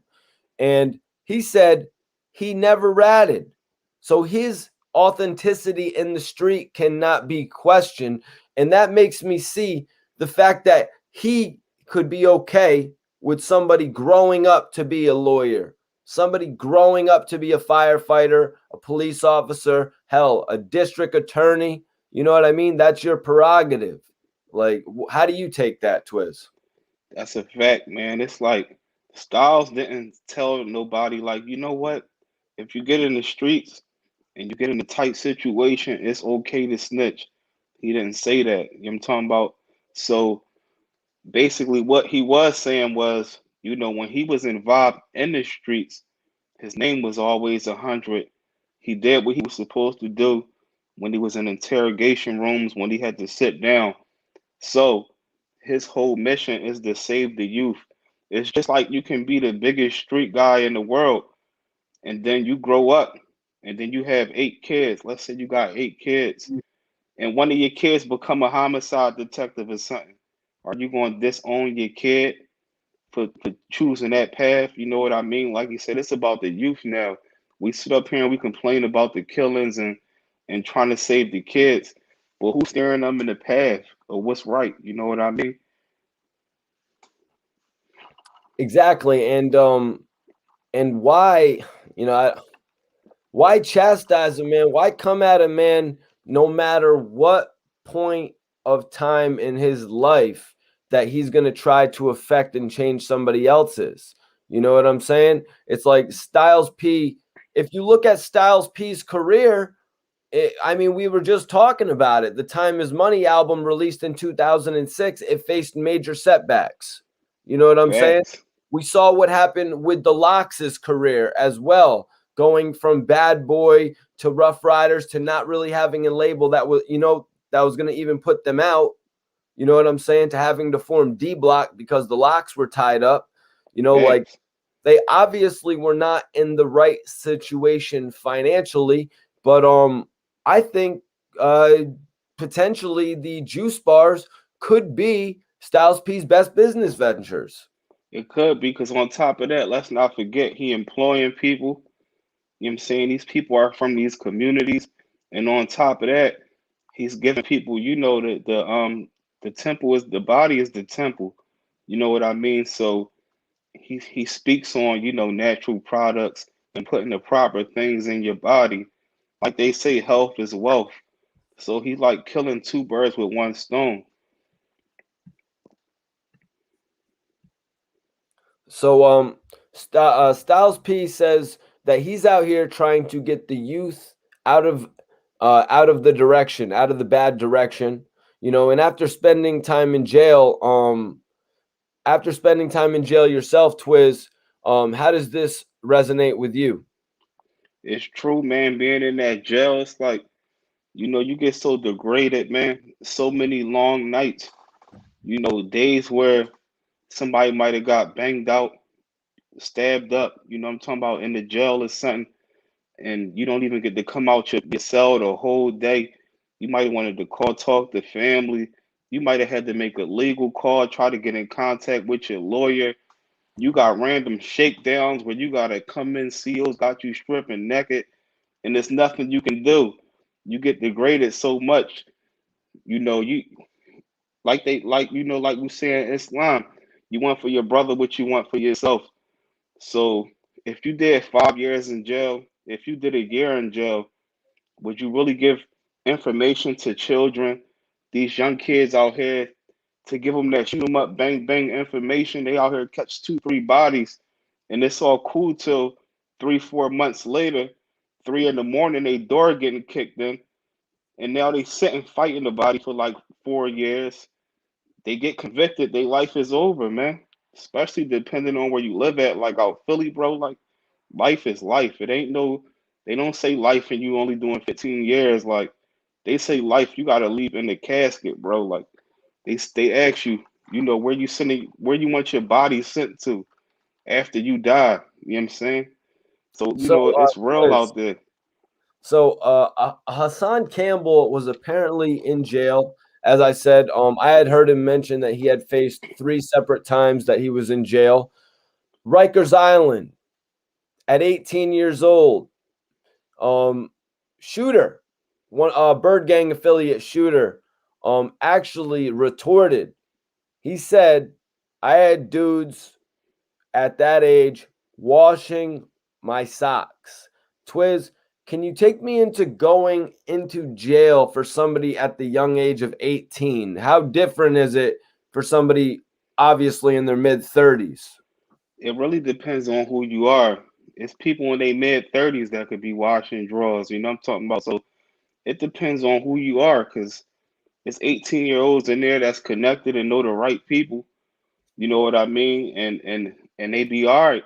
And he said he never ratted. So his authenticity in the street cannot be questioned. And that makes me see the fact that he could be okay with somebody growing up to be a lawyer, somebody growing up to be a firefighter, a police officer, hell, a district attorney. You know what I mean? That's your prerogative. Like, how do you take that, Twiz? That's a fact, man. It's like Styles didn't tell nobody, like, you know what? If you get in the streets and you get in a tight situation, it's okay to snitch. He didn't say that. You know what I'm talking about? So basically, what he was saying was, when he was involved in the streets, his name was always 100. He did what he was supposed to do when he was in interrogation rooms, when he had to sit down. So his whole mission is to save the youth. It's just like you can be the biggest street guy in the world, and then you grow up, and then you have 8 kids. Let's say you got 8 kids, and one of your kids become a homicide detective or something. Are you going to disown your kid for choosing that path? You know what I mean? Like you said, it's about the youth now. We sit up here and we complain about the killings and trying to save the kids, but who's steering them in the path of what's right? You know what I mean? Exactly. And why, you know, why chastise a man? Why come at a man no matter what point of time in his life that he's going to try to affect and change somebody else's? You know what I'm saying? It's like Styles P. If you look at Styles P's career, I mean, we were just talking about it. The Time Is Money album released in 2006, it faced major setbacks. You know what I'm saying? Facts. We saw what happened with the Lox's career as well, going from Bad Boy to Rough Riders to not really having a label that was, that was going to even put them out. You know what I'm saying? To having to form D Block because the Locks were tied up. You know, like Facts. they obviously were not in the right situation financially, but I think potentially the juice bars could be Styles P's best business ventures. It could be because on top of that, let's not forget he employing people. You know what I'm saying? These people are from these communities. And on top of that, he's giving people, the temple is the body is the temple. You know what I mean? So he speaks on, natural products and putting the proper things in your body. Like they say, health is wealth. So he's like killing two birds with one stone. So Styles P says that he's out here trying to get the youth out of out of the direction, out of the bad direction, and after spending time in jail yourself, Twiz, how does this resonate with you? It's true, man. Being in that jail, it's like, you get so degraded, man. So many long nights, days where somebody might have got banged out, stabbed up, I'm talking about in the jail or something, and you don't even get to come out your cell the whole day. You might have wanted to call, talk to family. You might have had to make a legal call, try to get in contact with your lawyer. You got random shakedowns where you gotta come in, COs got you stripping naked, and there's nothing you can do. You get degraded so much, you like we say in Islam, you want for your brother what you want for yourself. So if you did 5 years in jail, if you did a year in jail, would you really give information to children, these young kids out here, to give them that shoot 'em up, bang bang information? They out here catch two, three bodies, and it's all cool till 3, 4 months later, 3 in the morning, they door getting kicked in, and now they sit and fight in the body for like 4 years. They get convicted, their life is over, man. Especially depending on where you live at, like out Philly, bro. Like life is life. It ain't no. They don't say life and you only doing 15 years. Like they say life, you gotta leave in the casket, bro. Like they ask you, where you want your body sent to after you die. You know what I'm saying? So So, it's real Twiz, out there. Hassan Campbell was apparently in jail. As I said, I had heard him mention that he had faced three separate times that he was in jail. Rikers Island at 18 years old. Um, Shooter, one Bird Gang affiliate Shooter, actually retorted. He said, "I had dudes at that age washing my socks." Twiz, can you take me into going into jail for somebody at the young age of 18? How different is it for somebody obviously in their mid 30s? It really depends on who you are. It's people in their mid 30s that could be washing drawers. You know what I'm talking about? So it depends on who you are, because it's 18-year-olds in there that's connected and know the right people. You know what I mean? And they be all right.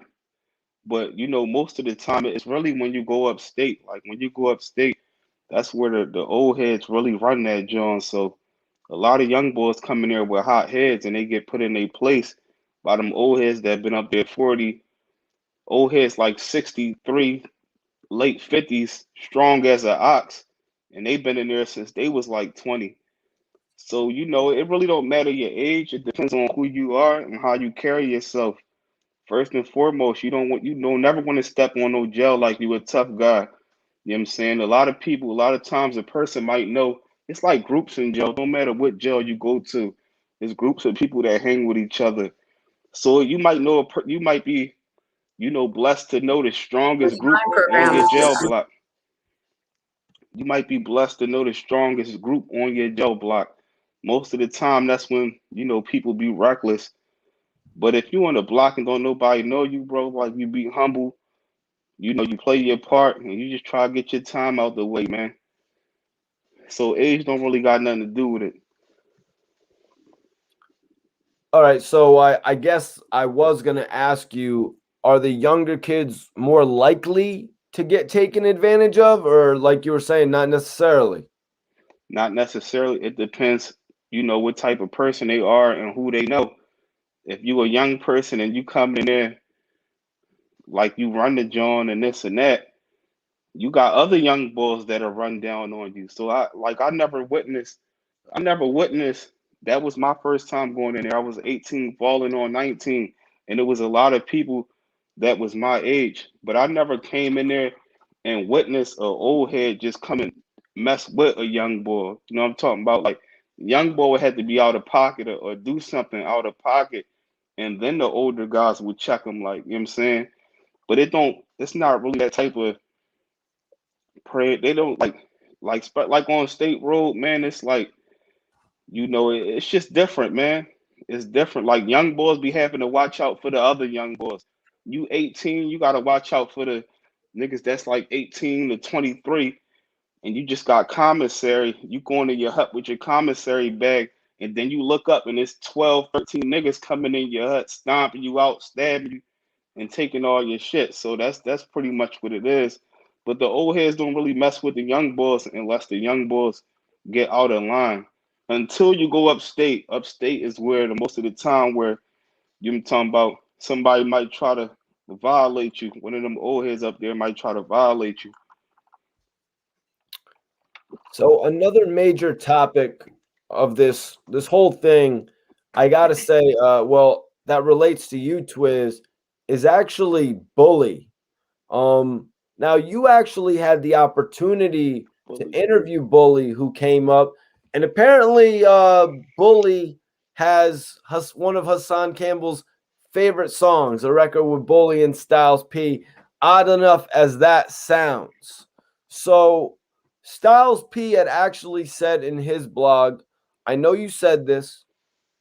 But most of the time it's really when you go upstate. Like when you go upstate, that's where the old heads really run that joint. So a lot of young boys come in there with hot heads and they get put in their place by them old heads that been up there 40, old heads like 63, late 50s, strong as an ox, and they've been in there since they was like 20. So it really don't matter your age. It depends on who you are and how you carry yourself. First and foremost, you don't never want to step on no gel like you a tough guy. You know what I'm saying? A lot of times a person might know. It's like groups in jail. Don't matter what jail you go to. There's groups of people that hang with each other. So you might know you might be, blessed to know the strongest group on your jail block. You might be blessed to know the strongest group on your jail block. Most of the time, that's when people be reckless. But if you on the block and don't nobody know you, bro, like you be humble, you play your part and you just try to get your time out the way, man. So age don't really got nothing to do with it. All right, so I guess I was going to ask you, are the younger kids more likely to get taken advantage of, or like you were saying, not necessarily? Not necessarily. It depends, what type of person they are and who they know. If you a young person and you come in there like you run the joint and this and that, you got other young bulls that'll run down on you. So I never witnessed. That was my first time going in there. I was 18, falling on 19, and it was a lot of people that was my age. But I never came in there and witnessed a old head just come and mess with a young boy. You know what I'm talking about? Like young boy had to be out of pocket or do something out of pocket, and then the older guys would check him. Like you know what I'm saying. But it don't. It's not really that type of prayer. They don't like on State Road, man. It's like it's just different, man. It's different. Like young boys be having to watch out for the other young boys. You 18, you gotta watch out for the niggas that's like 18 to 23, and you just got commissary. You going to your hut with your commissary bag, and then you look up and it's 12, 13 niggas coming in your hut, stomping you out, stabbing you, and taking all your shit. So that's pretty much what it is. But the old heads don't really mess with the young boys unless the young boys get out of line. Until you go upstate, upstate is where the most of the time where you're talking about somebody might try to violate you. One of them old heads up there might try to violate you. So another major topic of this whole thing, I gotta say, well, that relates to you, Twiz, is actually Bully. Um, Now you actually had the opportunity to Bully. interview Bully, who came up, and apparently, Bully has one of Hassan Campbell's favorite songs, a record with Bully and Styles P. Odd enough as that sounds. So Styles P had actually said in his blog, I know you said this.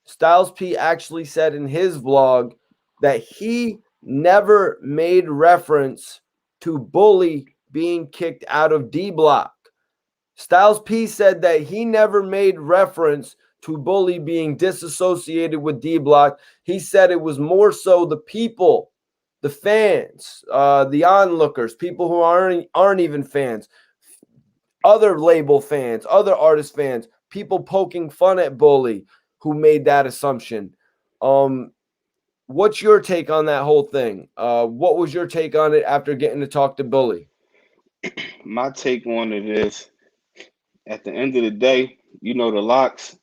Styles P actually said in his vlog that he never made reference to Bully being kicked out of D Block. Styles P said that he never made reference to Bully being disassociated with D Block. He said it was more so the people, the fans, the onlookers, people who aren't even fans, other label fans, other artist fans, people poking fun at Bully who made that assumption. Um, what's your take on that whole thing? What was your take on it after getting to talk to Bully? My take on it is at the end of the day, the locks,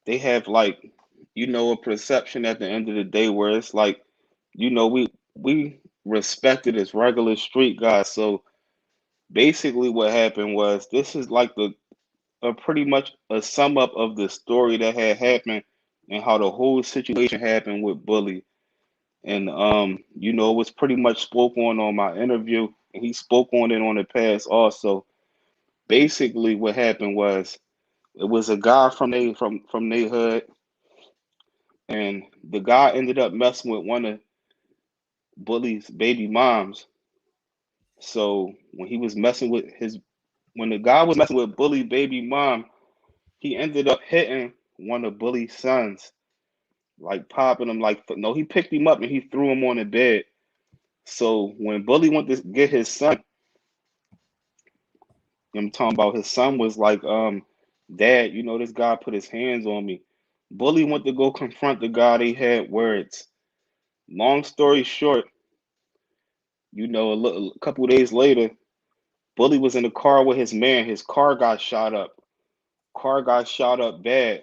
they have like, a perception at the end of the day where it's like, we respect it as regular street guys. So basically what happened was this is like the a pretty much a sum up of the story that had happened and how the whole situation happened with Bully. And it was pretty much spoke on my interview, and he spoke on it on the past also. Basically, what happened was it was a guy from they hood, and the guy ended up messing with one of Bully's baby moms. So when the guy was messing with Bully baby mom, he ended up hitting one of Bully's sons, like popping him. Like no, he picked him up and he threw him on the bed. So when Bully went to get his son, I'm talking about his son was like, Dad, this guy put his hands on me. Bully went to go confront the guy. They had words. Long story short, a couple of days later, Bully was in the car with his man. His car got shot up. Car got shot up bad.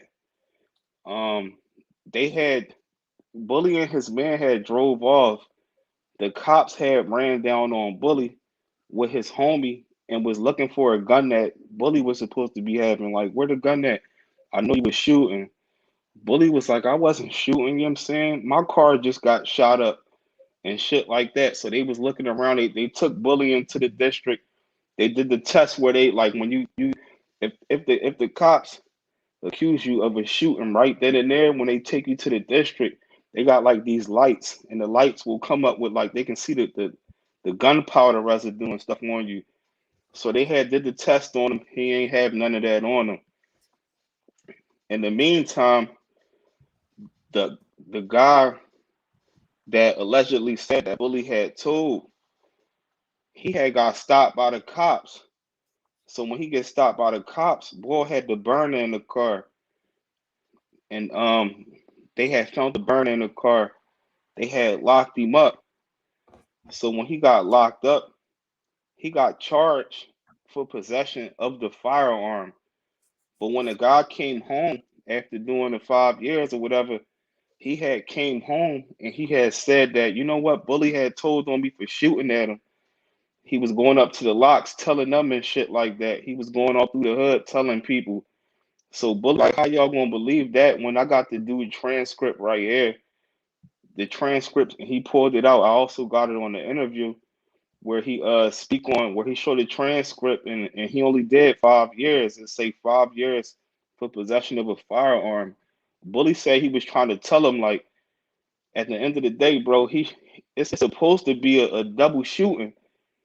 They had Bully and his man had drove off. The cops had ran down on Bully with his homie and was looking for a gun that Bully was supposed to be having. Like, where the gun at? I know he was shooting. Bully was like, I wasn't shooting, you know what I'm saying? My car just got shot up and shit like that. So they was looking around. They took Bully into the district. They did the test where they like when you if the cops accuse you of a shooting right then and there, when they take you to the district, they got like these lights, and the lights will come up with like they can see the gunpowder residue and stuff on you. So they had did the test on him. He ain't have none of that on him. In the meantime, the the guy that allegedly said that Bully had told, he had got stopped by the cops. So when he gets stopped by the cops, boy had the burner in the car, and they had found the burner in the car. They had locked him up. So when he got locked up, he got charged for possession of the firearm. But when the guy came home after doing the 5 years or whatever, he had came home and he had said that, you know what, Bully had told on me for shooting at him. He was going up to the locks telling them and shit like that. He was going all through the hood telling people. So Bully, like, how y'all gonna believe that when I got the dude transcript right here? The transcript, he pulled it out. I also got it on the interview where he speak on where he showed the transcript, and he only did 5 years. It say 5 years for possession of a firearm. Bully said he was trying to tell him, like, at the end of the day, bro, it's supposed to be a double shooting.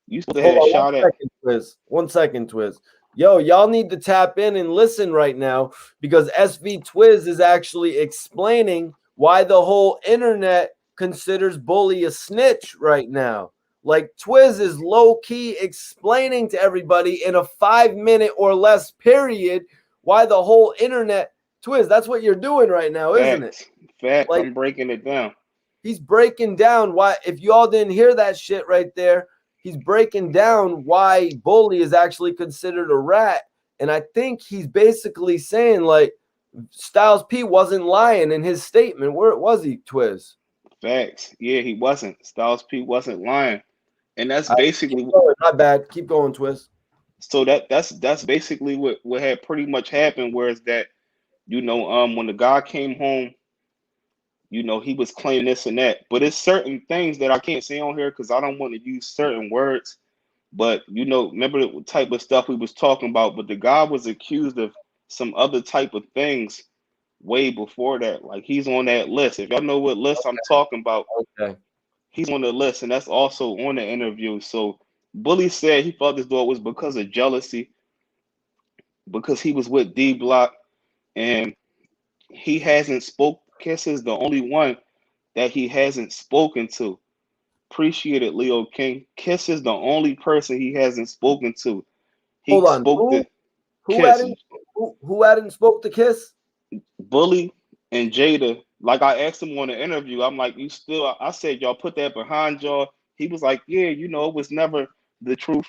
You supposed to Hold have on shot at. 1 second, Twiz. 1 second, Twiz. Yo, y'all need to tap in and listen right now because SV Twiz is actually explaining why the whole internet considers Bully a snitch right now. Like Twiz is low key explaining to everybody in a 5 minute or less period why the whole internet. Twiz, that's what you're doing right now, isn't it? Facts, facts. Like I'm breaking it down. he's breaking down why, if you all didn't hear that shit right there, he's breaking down why Bully is actually considered a rat. And I think he's basically saying, like, Styles P wasn't lying in his statement. Where was he, Twiz? Facts. Yeah, he wasn't. Styles P wasn't lying, and that's Keep basically going. My bad. Keep going, Twiz. so that's basically what had pretty much happened. Whereas that, when the guy came home, he was claiming this and that. But it's certain things that I can't say on here because I don't want to use certain words. But remember the type of stuff we was talking about. But the guy was accused of some other type of things way before that. Like he's on that list. If y'all know what list I'm talking about, Okay. he's on the list, and that's also on the interview. So Bully said he felt this though it was because of jealousy, because he was with D Block, and he hasn't spoke. Kiss is the only one that he hasn't spoken to. Appreciate it, Leo King. Kiss is the only person he hasn't spoken to. He Hold on. spoke to Who Kiss, hadn't who hadn't spoke to Kiss? Bully, and Jada. Like I asked him on the interview, I'm like, you still? I said, y'all put that behind y'all. He was like, yeah, it was never the truth.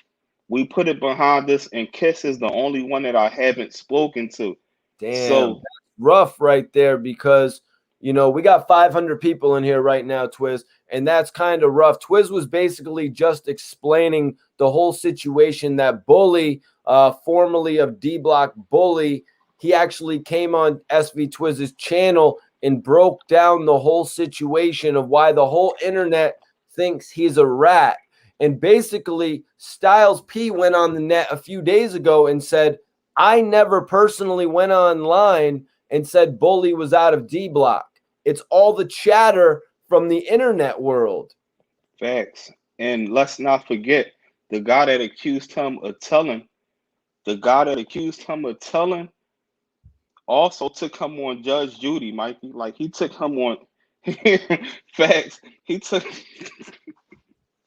We put it behind us, and Kiss is the only one that I haven't spoken to. Damn, So that's rough right there because we got 500 people in here right now, Twiz, and that's kind of rough. Twiz was basically just explaining the whole situation that Bully, formerly of D Block Bully, he actually came on SV Twiz's channel and broke down the whole situation of why the whole internet thinks he's a rat. And basically, Styles P went on the net a few days ago and said, I never personally went online and said Bully was out of D Block. It's all the chatter from the internet world. facts. And let's not forget the guy that accused him of telling. The guy that accused him of telling also took him on Judge Judy, Mikey. Like he took him on facts. He took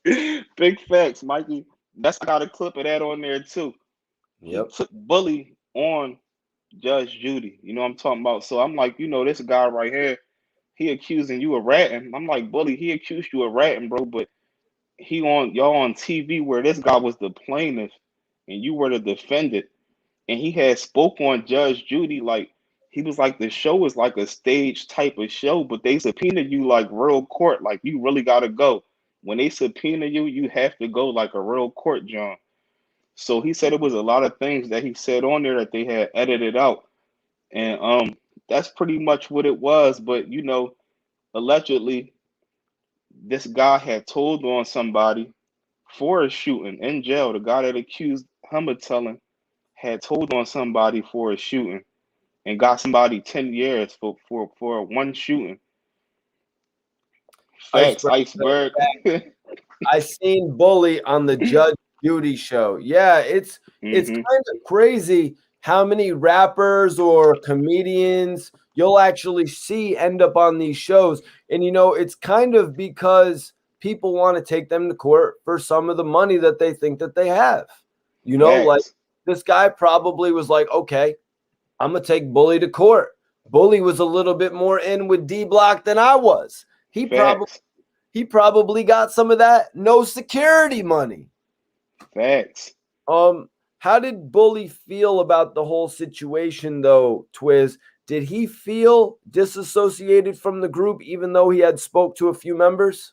big facts, Mikey. That's got a clip of that on there too. He Yep. took Bully on Judge Judy. You know what I'm talking about? So I'm like, this guy right here, he accusing you of ratting. I'm like, Bully, he accused you of ratting, bro, but y'all on TV where this guy was the plaintiff and you were the defendant. And he had spoke on Judge Judy like he was like the show is like a stage type of show, but they subpoena you like real court, like you really gotta go. When they subpoena you, you have to go like a real court, John. So he said it was a lot of things that he said on there that they had edited out. And that's pretty much what it was. But allegedly this guy had told on somebody for a shooting in jail. The guy that accused him of telling had told on somebody for a shooting and got somebody 10 years for one shooting. Facts, Iceberg. iceberg. I seen Bully on the Judge Judy show. Yeah, it's hmm kind of crazy how many rappers or comedians you'll actually see end up on these shows. And it's kind of because people want to take them to court for some of the money that they think that they have. Like Facts, this guy probably was like, okay, I'm gonna take Bully to court. Bully was a little bit more in with D Block than I was. He probably facts. he probably got some of that no security money. Facts. How did Bully feel about the whole situation though, Twiz? Did he feel disassociated from the group even though he had spoke to a few members?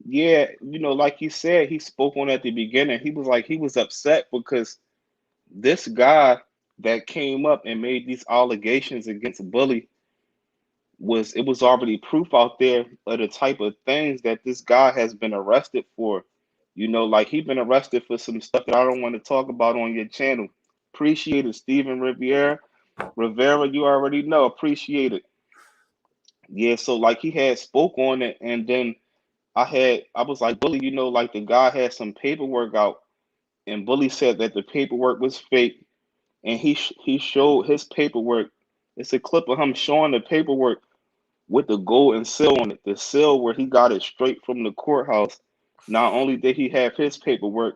Yeah, like he said, he spoke on at the beginning. He was like he was upset because this guy that came up and made these allegations against Bully was already proof out there of the type of things that this guy has been arrested for. Like he been arrested for some stuff that I don't want to talk about on your channel. Appreciate it, Steven Rivera, you already know. Appreciate it. Yeah, so like he had spoke on it, and then I was like, Bully, like the guy had some paperwork out, and Bully said that the paperwork was fake, and he showed his paperwork. It's a clip of him showing the paperwork with the gold and seal on it, the seal where he got it straight from the courthouse. Not only did he have his paperwork,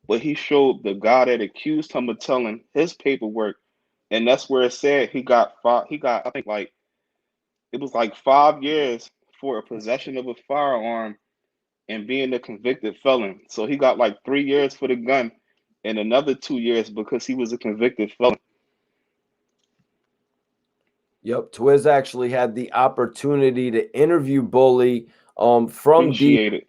but he showed the guy that accused him of telling his paperwork, and that's where it said he got five. He got, I think, like it was like 5 years for a possession of a firearm and being a convicted felon. So he got like 3 years for the gun and another 2 years because he was a convicted felon. Yep, Twiz actually had the opportunity to interview Bully from D, Appreciate it.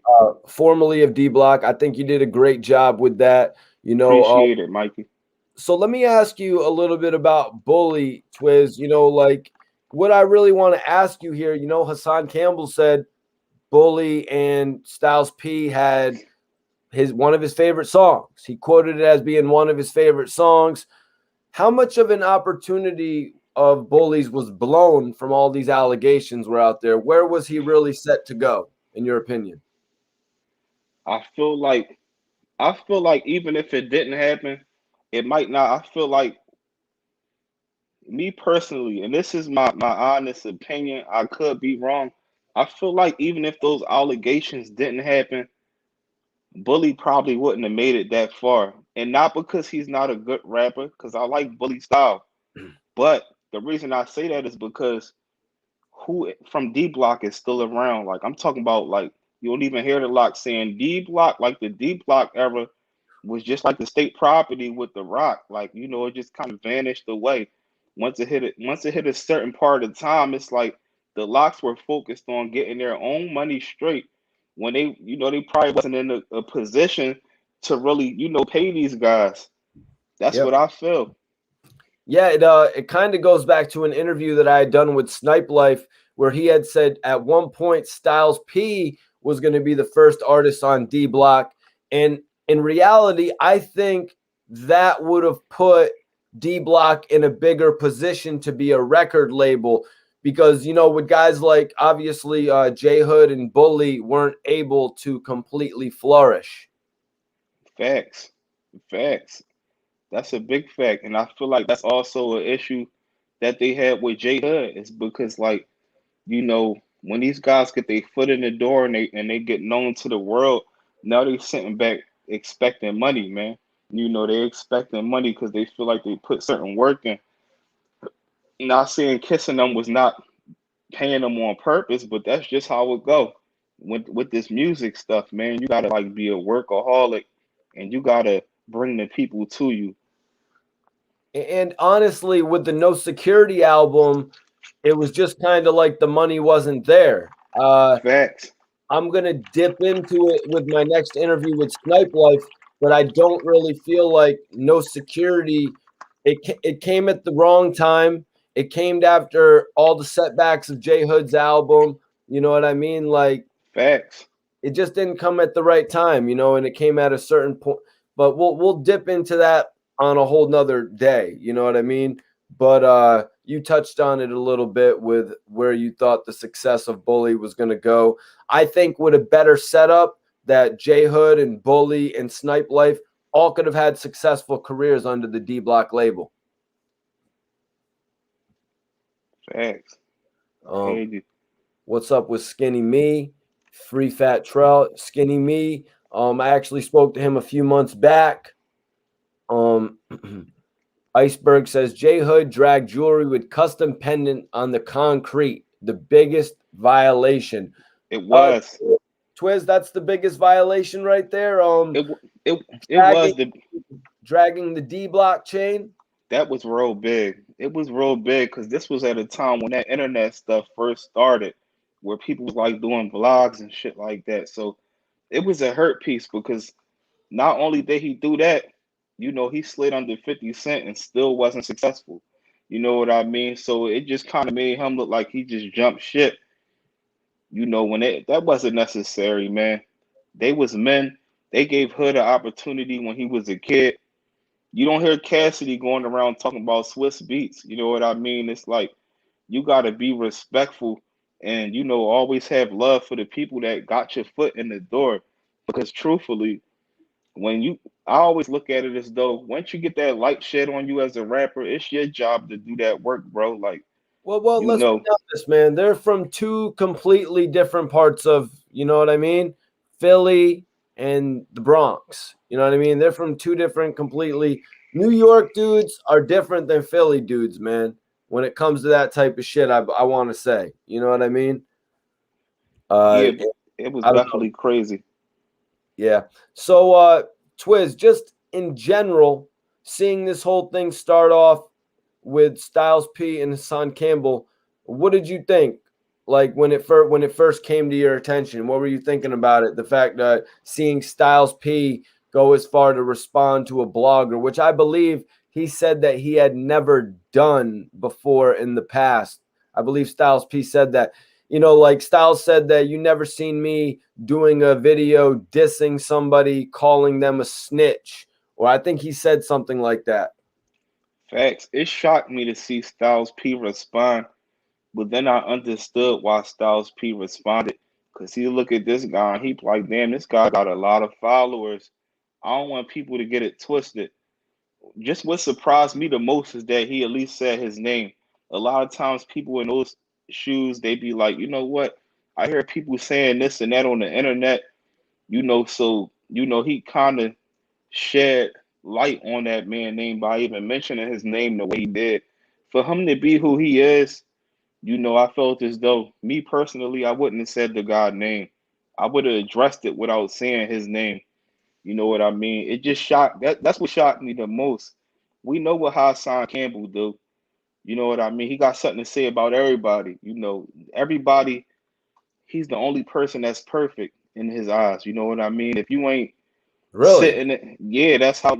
formerly of D Block. I think you did a great job with that. Appreciate it, Mikey. So let me ask you a little bit about Bully, Twiz. Like what I really want to ask you here. Hassan Campbell said Bully and Styles P had one of his favorite songs. He quoted it as being one of his favorite songs. How much of an opportunity of Bully's was blown from all these allegations were out there? Where was he really set to go, in your opinion? I feel like even if it didn't happen, it might not. I feel like me personally, and this is my honest opinion, I could be wrong. I feel like even if those allegations didn't happen, Bully probably wouldn't have made it that far. And not because he's not a good rapper, because I like Bully style. But the reason I say that is because who from D Block is still around. Like I'm talking about, like you don't even hear the lock saying D Block. Like the D Block era was just like the state property with the Rock. Like it just kind of vanished away. Once it hit a certain part of time, it's like the locks were focused on getting their own money straight. When they probably wasn't in a position to really pay these guys. That's Yep. what I feel. Yeah, it kind of goes back to an interview that I had done with Snipe Life, where he had said at one point Styles P was going to be the first artist on D Block, and in reality, I think that would have put D Block in a bigger position to be a record label because with guys like obviously J Hood and Bully weren't able to completely flourish. Facts, facts. That's a big fact, and I feel like that's also an issue that they had with J Hood is because like when these guys get their foot in the door and they get known to the world, now they sitting back expecting money, man. They expecting money because they feel like they put certain work in. Not saying kissing them was not paying them on purpose, but that's just how it go. With this music stuff, man, you gotta like be a workaholic and you gotta bring the people to you. And honestly, with the No Security album, it was just kind of like the money wasn't there. Facts. I'm going to dip into it with my next interview with Snipe Life, but I don't really feel like No Security. It came at the wrong time. It came after all the setbacks of J Hood's album. You know what I mean? Like Facts. it just didn't come at the right time, and it came at a certain point. But we'll dip into that on a whole nother day. You know what I mean? But you touched on it a little bit with where you thought the success of Bully was going to go. I think with a better setup, that J Hood and Bully and Snipe Life all could have had successful careers under the D Block label. Facts. What's up with Skinny Me? Free Fat Trel, Skinny Me. I actually spoke to him a few months back. Iceberg says J Hood dragged jewelry with custom pendant on the concrete. The biggest violation. It was. Twiz, that's the biggest violation right there. It it was Dragging, the dragging the D block chain. that was real big. It was real big because this was at a time when that internet stuff first started, where people was like doing vlogs and shit like that. So it was a hurt piece because not only did he do that, he slid under 50 Cent and still wasn't successful. You know what I mean? So it just kind of made him look like he just jumped ship. When that wasn't necessary, man. They was men. They gave Hood an opportunity when he was a kid. You don't hear Cassidy going around talking about Swiss beats. You know what I mean? It's like you got to be respectful and always have love for the people that got your foot in the door. Because truthfully, when you I always look at it as though once you get that light shed on you as a rapper, it's your job to do that work, bro. Like, Well, you let's be know, honest, man. They're from two completely different parts of, you know what I mean? Philly and the Bronx. You know what I mean? They're from two different completely. New York dudes are different than Philly dudes, man. When it comes to that type of shit, I want to say, you know what I mean? Uh, yeah, it was I don't know. definitely crazy. Yeah. So, Twiz, just in general, seeing this whole thing start off with Styles P and Hassan Campbell, what did you think? Like when it first came to your attention, what were you thinking about it? The fact that seeing Styles P go as far to respond to a blogger, which I believe he said that he had never done before in the past. I believe Styles P said that. Like Styles said that you never seen me doing a video dissing somebody, calling them a snitch, or I think he said something like that. Facts. It shocked me to see Styles P respond, but then I understood why Styles P responded. Cause he look at this guy and he like, damn, this guy got a lot of followers. I don't want people to get it twisted. Just what surprised me the most is that he at least said his name. A lot of times people in those shoes, they be like, you know what? I hear people saying this and that on the internet, so he kind of shed light on that man name by even mentioning his name the way he did. For him to be who he is, I felt as though me personally, I wouldn't have said the God name. I would have addressed it without saying his name. You know what I mean? It just shocked that's what shocked me the most. We know what Hassan Campbell do. You know what I mean? He got something to say about everybody. Everybody, he's the only person that's perfect in his eyes. You know what I mean? If you ain't Really? sitting it, yeah, that's how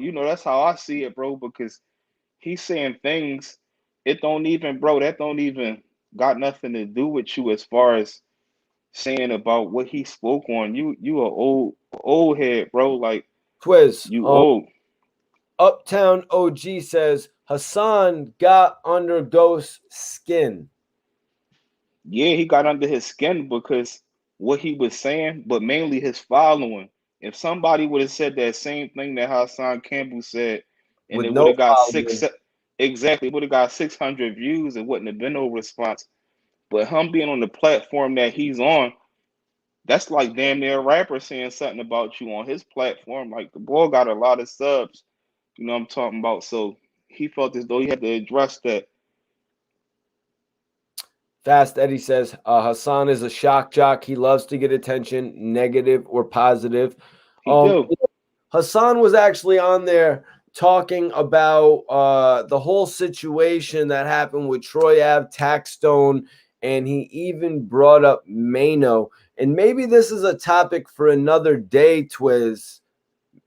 I see it, bro, because he's saying things, it don't even, bro, that don't even got nothing to do with you as far as saying about what he spoke on. You a old head, bro. Like Twiz, you old. Uptown OG says Hassan got under Ghost's skin. Yeah, he got under his skin because what he was saying, but mainly his following. If somebody would have said that same thing that Hassan Campbell said, and With it would no have got following. exactly, would have got 600 views, it wouldn't have been no response. But him being on the platform that he's on, that's like damn near a rapper saying something about you on his platform. Like the boy got a lot of subs, you know what I'm talking about. So he felt as though he had to address that. Fast Eddie says Hassan is a shock jock. He loves to get attention, negative or positive. He do. Hassan was actually on there talking about the whole situation that happened with Troy Ave, Taxstone, and he even brought up Mano. And maybe this is a topic for another day, Twiz,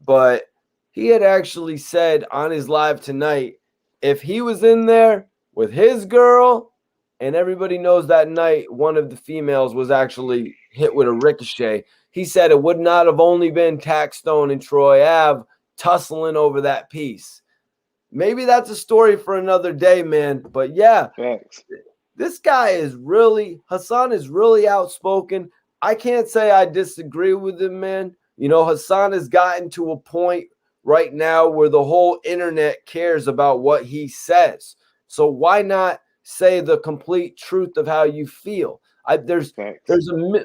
but he had actually said on his live tonight if he was in there with his girl, and everybody knows that night one of the females was actually hit with a ricochet. He said it would not have only been Taxstone and Troy Ave tussling over that piece. Maybe that's a story for another day, man. But yeah, Facts. this guy Hassan is really outspoken. I can't say I disagree with him, man. Hassan has gotten to a point right now where the whole internet cares about what he says. So why not say the complete truth of how you feel? There's Facts.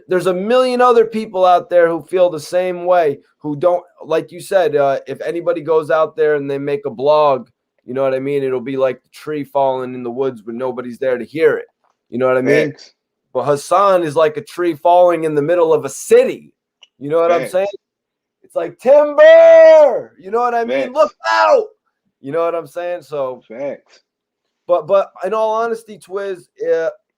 there's a million other people out there who feel the same way, who don't, like you said, if anybody goes out there and they make a blog, you know what I mean? It'll be like the tree falling in the woods when nobody's there to hear it. You know what I mean? Facts. But Hassan is like a tree falling in the middle of a city. You know what I'm saying? Facts. It's like timber. You know what I mean? Look Facts. out. You know what I'm saying? So, Facts. but in all honesty, Twiz,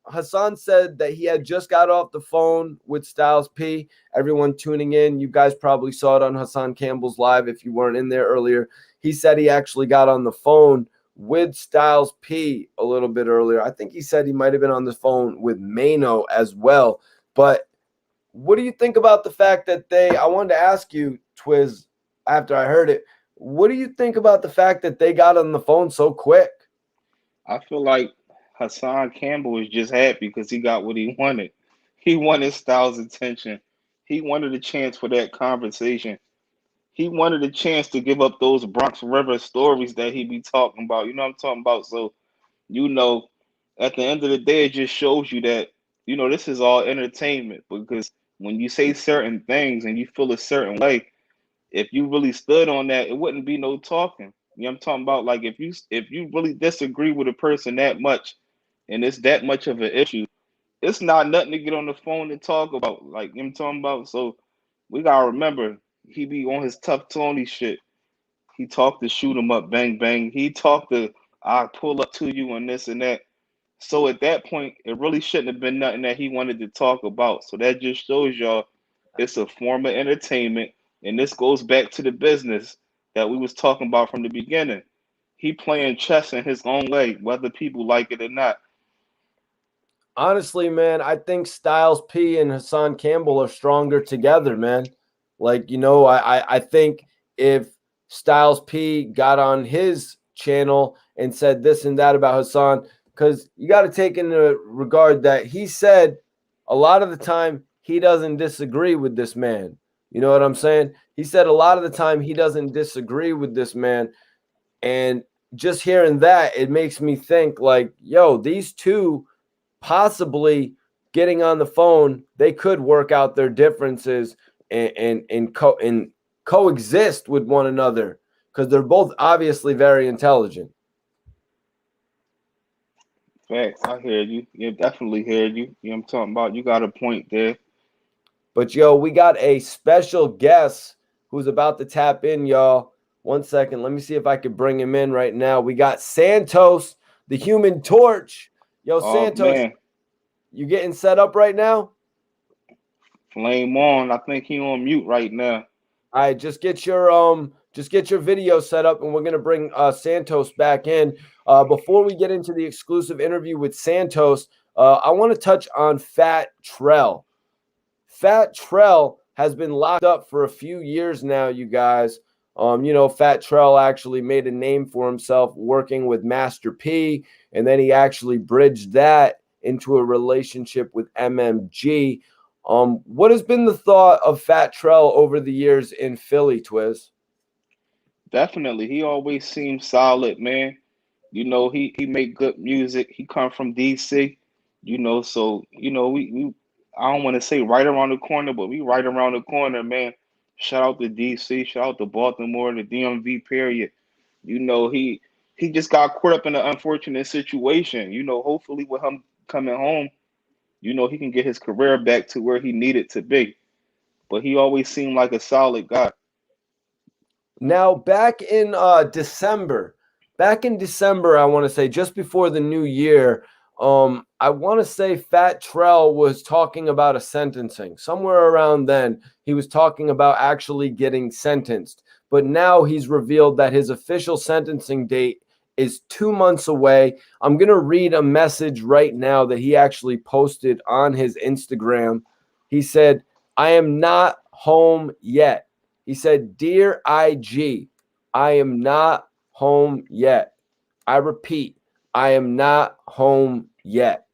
Hassan said that he had just got off the phone with Styles P. Everyone tuning in, you guys probably saw it on Hassan Campbell's live if you weren't in there earlier. He said he actually got on the phone with Styles P a little bit earlier. I think he said he might have been on the phone with Mano as well. But what do you think about the fact that I wanted to ask you, Twiz, after I heard it, what do you think about the fact that they got on the phone so quick? I feel like Hassan Campbell was just happy because he got what he wanted. He wanted Styles' attention. He wanted a chance for that conversation. He wanted a chance to give up those Bronx River stories that he be talking about. You know what I'm talking about? So, you know, at the end of the day, it just shows you that, this is all entertainment because when you say certain things and you feel a certain way, if you really stood on that, it wouldn't be no talking. You know what I'm talking about? Like if you really disagree with a person that much and it's that much of an issue, it's not nothing to get on the phone and talk about. Like you know what I'm talking about. So we gotta remember he be on his tough Tony shit. He talked to shoot him up, bang bang. He talked to I pull up to you and this and that. So at that point, it really shouldn't have been nothing that he wanted to talk about. So that just shows y'all it's a form of entertainment, and this goes back to the business that we was talking about from the beginning. He playing chess in his own way, whether people like it or not. Honestly, man, I think Styles P and Hassan Campbell are stronger together, man. Like, I think if Styles P got on his channel and said this and that about Hassan, because you got to take into regard that he said a lot of the time he doesn't disagree with this man. You know what I'm saying? He said a lot of the time he doesn't disagree with this man. And just hearing that, it makes me think like, yo, these two possibly getting on the phone, they could work out their differences and coexist with one another because they're both obviously very intelligent. Facts, I hear you. Yeah, definitely hear you. You know what I'm talking about? You got a point there. But yo, we got a special guest who's about to tap in, y'all. 1 second, let me see if I could bring him in right now. We got Santos, the Human Torch. Yo, Oh Santos, man, you getting set up right now? flame on. I think he on mute right now. All right, just get your video set up, and we're gonna bring Santos back in. Before we get into the exclusive interview with Santos, I want to touch on Fat Trel. Fat Trel has been locked up for a few years now, you guys. Fat Trel actually made a name for himself working with Master P, and then he actually bridged that into a relationship with MMG. What has been the thought of Fat Trel over the years in Philly, Twiz? Definitely, he always seems solid, man. He make good music. He come from DC, so we I don't want to say right around the corner, but we right around the corner, man. Shout out to DC, shout out to Baltimore, the DMV period. He just got caught up in an unfortunate situation. Hopefully with him coming home, he can get his career back to where he needed to be. But he always seemed like a solid guy. Now, back in December, I want to say just before the new year, I want to say Fat Trel was talking about a sentencing. Somewhere around then, he was talking about actually getting sentenced. But now he's revealed that his official sentencing date is 2 months away. I'm going to read a message right now that he actually posted on his Instagram. He said, I am not home yet. He said, Dear IG, I am not home yet. I repeat, I am not home yet.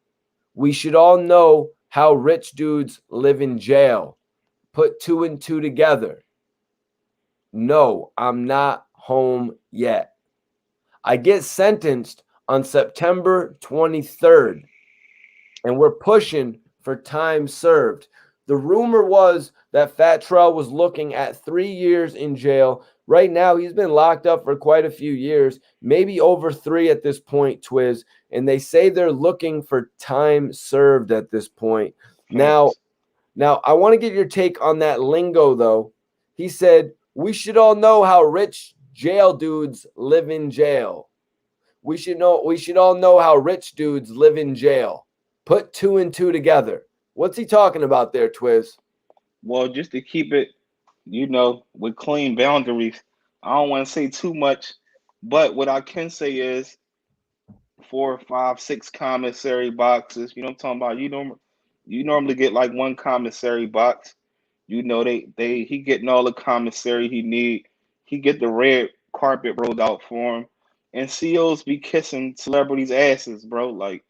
We should all know how rich dudes live in jail. Put two and two together. No, I'm not home yet. I get sentenced on September 23rd, and we're pushing for time served. The rumor was that Fat Trel was looking at 3 years in jail. Right now, he's been locked up for quite a few years, maybe over 3 at this point, Twiz. And they say they're looking for time served at this point. Now, Facts. Now, I want to get your take on that lingo, though. He said, we should all know how rich jail dudes live in jail. We should all know how rich dudes live in jail. Put two and two together. What's he talking about there, Twiz? Well, just to keep it, with clean boundaries, I don't want to say too much, but what I can say is 4, 5, 6 commissary boxes. You know what I'm talking about? You normally get like one commissary box. He getting all the commissary he need. He get the red carpet rolled out for him, and COs be kissing celebrities' asses, bro. Like,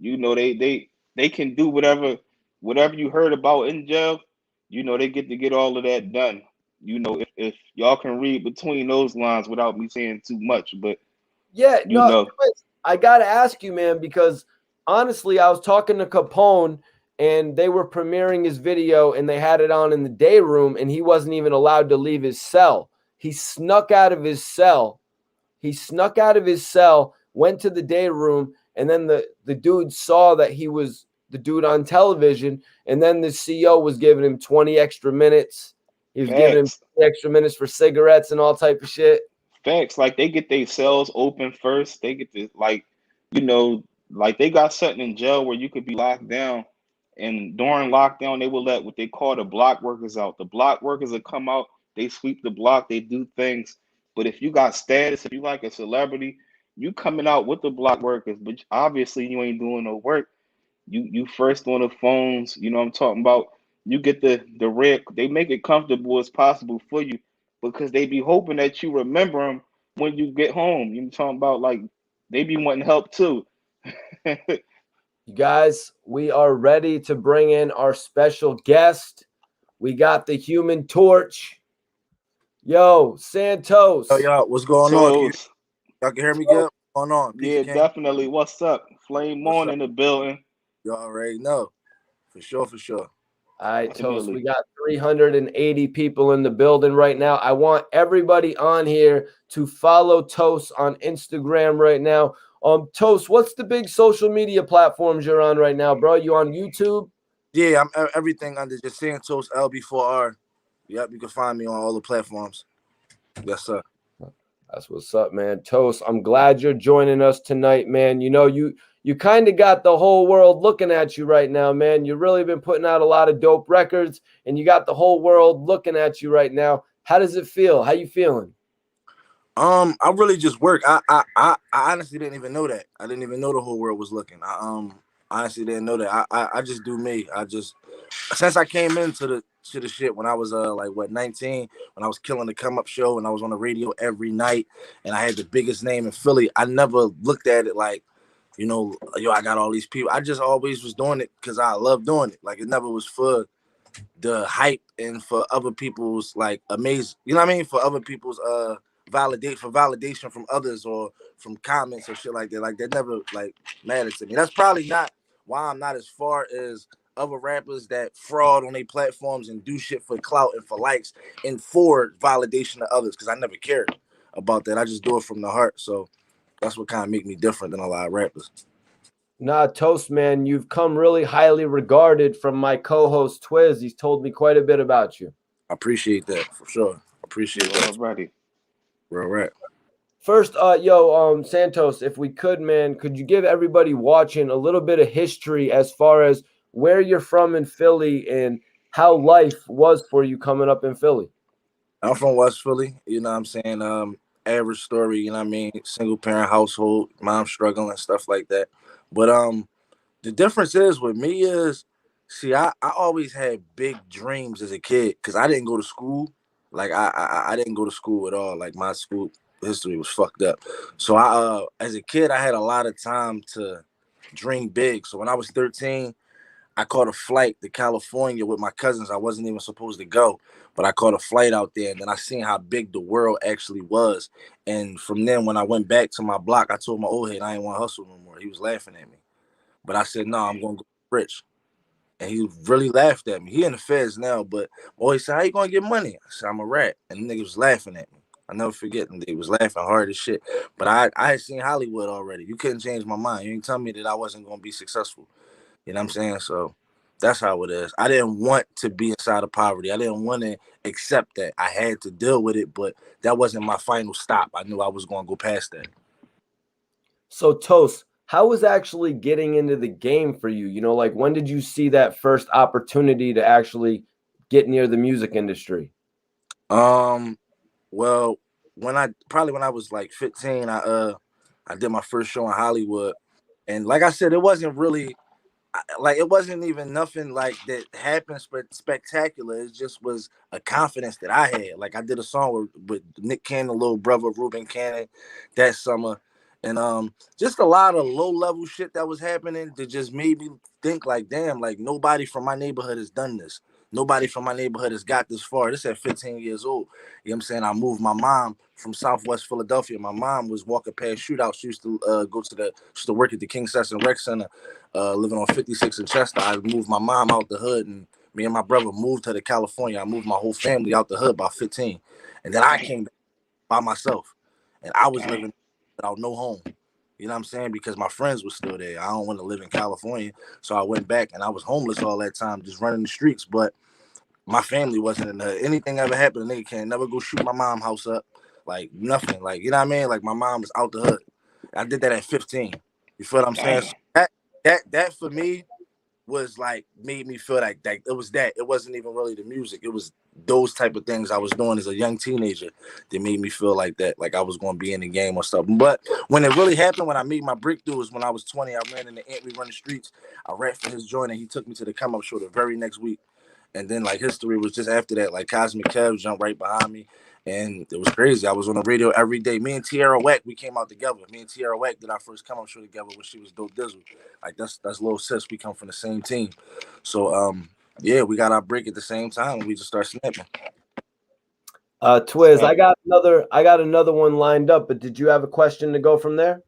they can do whatever you heard about in jail. They get to get all of that done. If y'all can read between those lines without me saying too much, but Yeah, you no, know, I got to ask you, man, because honestly, I was talking to Capone and they were premiering his video and they had it on in the day room and he wasn't even allowed to leave his cell. He snuck out of his cell. He snuck out of his cell, went to the day room, and then the dude saw that he was the dude on television, and then the CEO was giving him 20 extra minutes. He was giving him facts. 20 extra minutes for cigarettes and all type of shit. Facts. Like they get their cells open first. They get to you know, like they got something in jail where you could be locked down. And during lockdown, they will let what they call the block workers out. The block workers will come out, they sweep the block, they do things. But if you got status, if you like a celebrity, you coming out with the block workers, but obviously you ain't doing no work. You first on the phones, you know what I'm talking about. You get the red. They make it comfortable as possible for you because they be hoping that you remember them when you get home. You know what I'm talking about, like they be wanting help too. You guys, we are ready to bring in our special guest. We got the Human Torch. Yo, Yo, Santos. y'all, what's going on? Toes, Y'all can hear me good? What's going on? Peace, yeah, King. definitely. What's up? Flame What's on up? in the building. You already know. For sure, for sure. All right, Toast. We Definitely. got 380 people in the building right now. I want everybody on here to follow Toast on Instagram right now. Toast, what's the big social media platforms you're on right now, bro? You on YouTube? Yeah, I'm everything under just Santos LB4R. Yep, you can find me on all the platforms. Yes, sir. That's what's up, man. Toast, I'm glad you're joining us tonight, man. You know, you kind of got the whole world looking at you right now, man. You've really been putting out a lot of dope records, and you got the whole world looking at you right now. How does it feel? How you feeling? I really just work. I honestly didn't even know that. I didn't even know the whole world was looking. I honestly didn't know that. I just do me. I just since I came into the shit when I was like what 19, when I was killing the come up show and I was on the radio every night and I had the biggest name in Philly, I never looked at it like, yo, I got all these people. I just always was doing it because I love doing it. Like it never was for the hype and for other people's like amazing, you know what I mean? For other people's validation from others or from comments or shit like that. Like that never like mattered to me. That's probably not why I'm not as far as other rappers that fraud on their platforms and do shit for clout and for likes and for validation of others, because I never cared about that. I just do it from the heart. So that's what kind of make me different than a lot of rappers. Nah, Toast, man, you've come really highly regarded from my co-host Twiz. He's told me quite a bit about you. I appreciate that for sure. You Appreciate that. already. Real rap. First, Santos, if we could, man, could you give everybody watching a little bit of history as far as where you're from in Philly and how life was for you coming up in Philly? I'm from West Philly, you know what I'm saying? Average story, you know what I mean? Single parent household, mom struggling, stuff like that. But the difference is with me is, see, I always had big dreams as a kid because I didn't go to school. Like I didn't go to school at all. Like my school history was fucked up. So I as a kid I had a lot of time to dream big. So when I was 13, I caught a flight to California with my cousins. I wasn't even supposed to go, but I caught a flight out there, and then I seen how big the world actually was. And from then, when I went back to my block, I told my old head I didn't want to hustle no more. He was laughing at me, but I said, "No, I'm gonna go rich." And he really laughed at me. He in the feds now, but always said, "How you gonna get money?" I said, "I'm a rat," and the nigga was laughing at me. I never forget them. They was laughing hard as shit. But I had seen Hollywood already. You couldn't change my mind. You didn't tell me that I wasn't gonna be successful. You know what I'm saying? So That's how it is. I didn't want to be inside of poverty. I didn't want to accept that. I had to deal with it, but that wasn't my final stop. I knew I was going to go past that. So Toast, how was actually getting into the game for you? You know, like when did you see that first opportunity to actually get near the music industry? Um, well, when I was like 15, I did my first show in Hollywood, and like I said, it wasn't really like it wasn't even nothing like that happened spectacular. It just was a confidence that I had. Like I did a song with Nick Cannon, little brother Ruben Cannon, that summer, and just a lot of low level shit that was happening that just made me think like, damn, like nobody from my neighborhood has done this. Nobody from my neighborhood has got this far. This at 15 years old. You know what I'm saying? I moved my mom from Southwest Philadelphia. My mom was walking past shootouts. She used to she used to work at the King Sesson Rec Center, living on 56 in Chester. I moved my mom out the hood, and me and my brother moved to California. I moved my whole family out the hood by 15, and then I came back by myself, and I was living without no home. You know what I'm saying? Because my friends were still there. I don't want to live in California, so I went back, and I was homeless all that time, just running the streets. But my family wasn't in the hood. Anything ever happened, a nigga can't never go shoot my mom house up, like nothing. Like you know what I mean? Like my mom was out the hood. I did that at 15. You feel what I'm saying? Damn. So that for me was like made me feel like it was that. It wasn't even really the music. It was those type of things I was doing as a young teenager that made me feel like that, like I was going to be in the game or something. But when it really happened, when I made my breakthrough, was when I was 20. I ran in the Ant We Run the Streets. I rapped for his joint, and he took me to the come up show the very next week. And then like history was just after that. Like Cosmic Kev jumped right behind me. And it was crazy. I was on the radio every day. Me and Tierra Whack, we came out together. Me and Tierra Whack did our first come up show together when she was Dope Dizzle. Like that's little sis. We come from the same team. So yeah, we got our break at the same time. We just start snapping. Twiz, I got another one lined up, but did you have a question to go from there?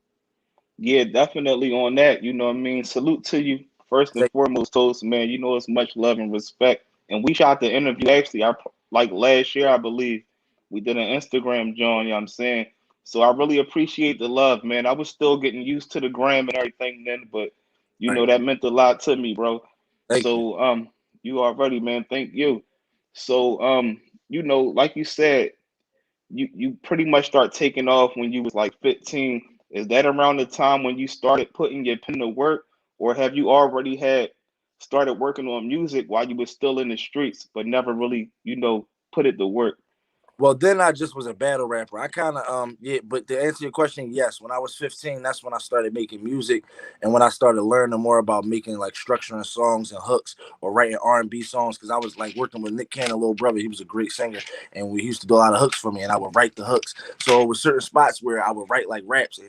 Yeah, definitely on that. You know what I mean? Salute to you first and Thank foremost, Toast, man. You know it's much love and respect. And we shot the interview actually, I like last year, I believe. We did an Instagram, John, you know what I'm saying? So I really appreciate the love, man. I was still getting used to the gram and everything then, but you right. know that meant a lot to me, bro. Thank you. So you already, man. Thank you. So you know, like you said, you pretty much start taking off when you was like 15. Is that around the time when you started putting your pen to work, or have you already had started working on music while you were still in the streets, but never really, put it to work? Well, then I just was a battle rapper. I kind of yeah, but to answer your question, yes. When I was 15, that's when I started making music, and when I started learning more about making like structuring songs and hooks or writing R&B songs, because I was like working with Nick Cannon, little brother. He was a great singer, and we used to do a lot of hooks for me, and I would write the hooks. So it was certain spots where I would write like raps,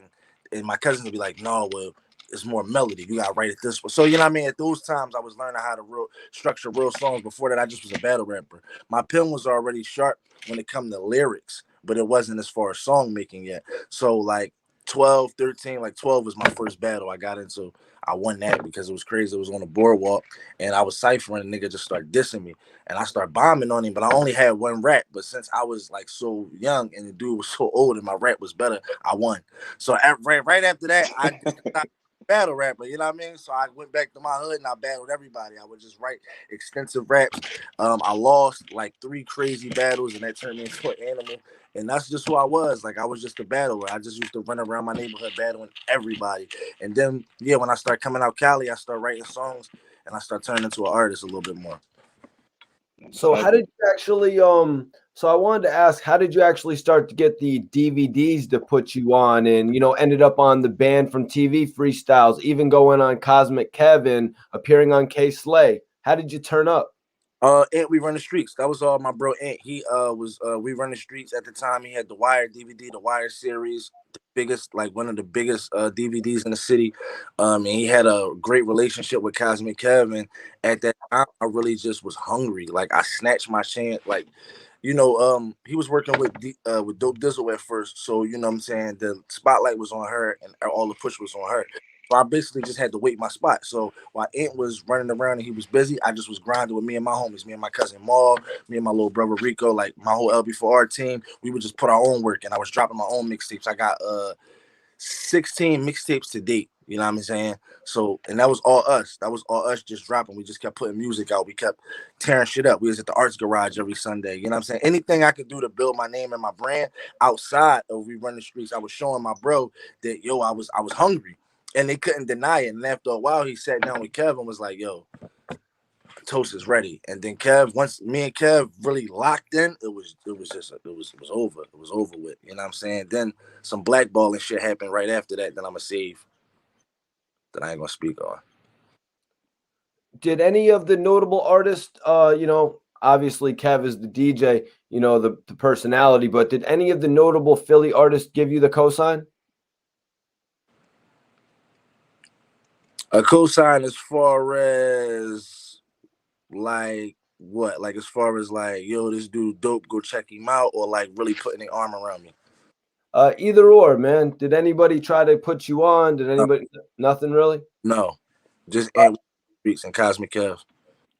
and my cousins would be like, "No, well, it's more melody. You gotta write it this way." So you know what I mean? At those times, I was learning how to structure real songs. Before that, I just was a battle rapper. My pen was already sharp when it come to lyrics, but it wasn't as far as song making yet. So like 12, 13, like 12 was my first battle I got into. I won that because it was crazy. It was on the boardwalk, and I was ciphering, and nigga just started dissing me, and I started bombing on him. But I only had one rap. But since I was like so young and the dude was so old and my rap was better, I won. So right after that, I decided battle rapper, you know what I mean? So I went back to my hood and I battled everybody. I would just write extensive raps. I lost like 3 crazy battles, and that turned me into an animal. And that's just who I was. Like I was just a battler. I just used to run around my neighborhood battling everybody. And then yeah, when I started coming out Cali, I started writing songs and I started turning into an artist a little bit more. So how did Heavy. you actually so I wanted to ask, how did you actually start to get the DVDs to put you on, and ended up on the Band from TV freestyles, even going on Cosmic Kevin, appearing on K Slay? How did you turn up? Ant We Run the Streets. That was all my bro Ant. He was We Run the Streets at the time. He had the Wire DVD, the Wire series, the biggest, like one of the biggest DVDs in the city. And he had a great relationship with Cosmic Kevin. At that time, I really just was hungry. Like I snatched my chance. Like he was working with Dope Dizzle at first, so you know what I'm saying the spotlight was on her and all the push was on her. So I basically just had to wait my spot. So while Ant was running around and he was busy, I just was grinding with me and my homies, me and my cousin Maul, me and my little brother Rico, like my whole LB4R team. We would just put our own work, and I was dropping my own mixtapes. I got 16 mixtapes to date. You know what I'm saying? So, and that was all us. That was all us just dropping. We just kept putting music out. We kept tearing shit up. We was at the Arts Garage every Sunday. You know what I'm saying? Anything I could do to build my name and my brand outside of We Run the Streets, I was showing my bro that yo, I was hungry. And they couldn't deny it. And after a while, he sat down with Kev and was like, yo, Toast is ready. And then Kev, once me and Kev really locked in, it was over. It was over with. You know what I'm saying? Then some blackballing shit happened right after that. Then I'ma save that I ain't gonna speak on. Did any of the notable artists, obviously Kev is the DJ, the personality, but did any of the notable Philly artists give you the cosign? A cosign as far as like what? Like as far as like, yo, this dude dope, go check him out, or like really putting their arm around me. Either or, man. Did anybody try to put you on? Did No, anybody? Nothing really. no. Just Uh, Ant Streets and Cosmic Kev.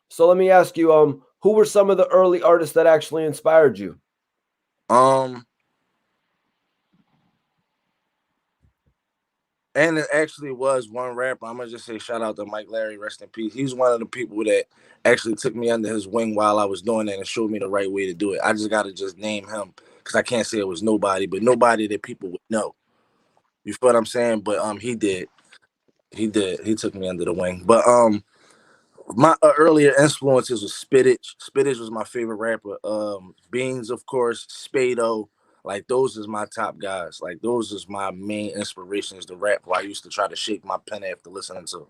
so let me ask you, who were some of the early artists that actually inspired you? Um, and it actually was one rapper. I'm gonna just say shout out to Mike Larry, rest in peace. He's one of the people that actually took me under his wing while I was doing that and showed me the right way to do it. I just gotta just name him because I can't say it was nobody, but nobody that people would know. You feel what I'm saying? But he did. He did. He took me under the wing. But my earlier influences was Spittage. Spittage was my favorite rapper. Beans, of course, Spado. Like those is my top guys. Like those is my main inspirations to rap. Who I used to try to shake my pen after listening to.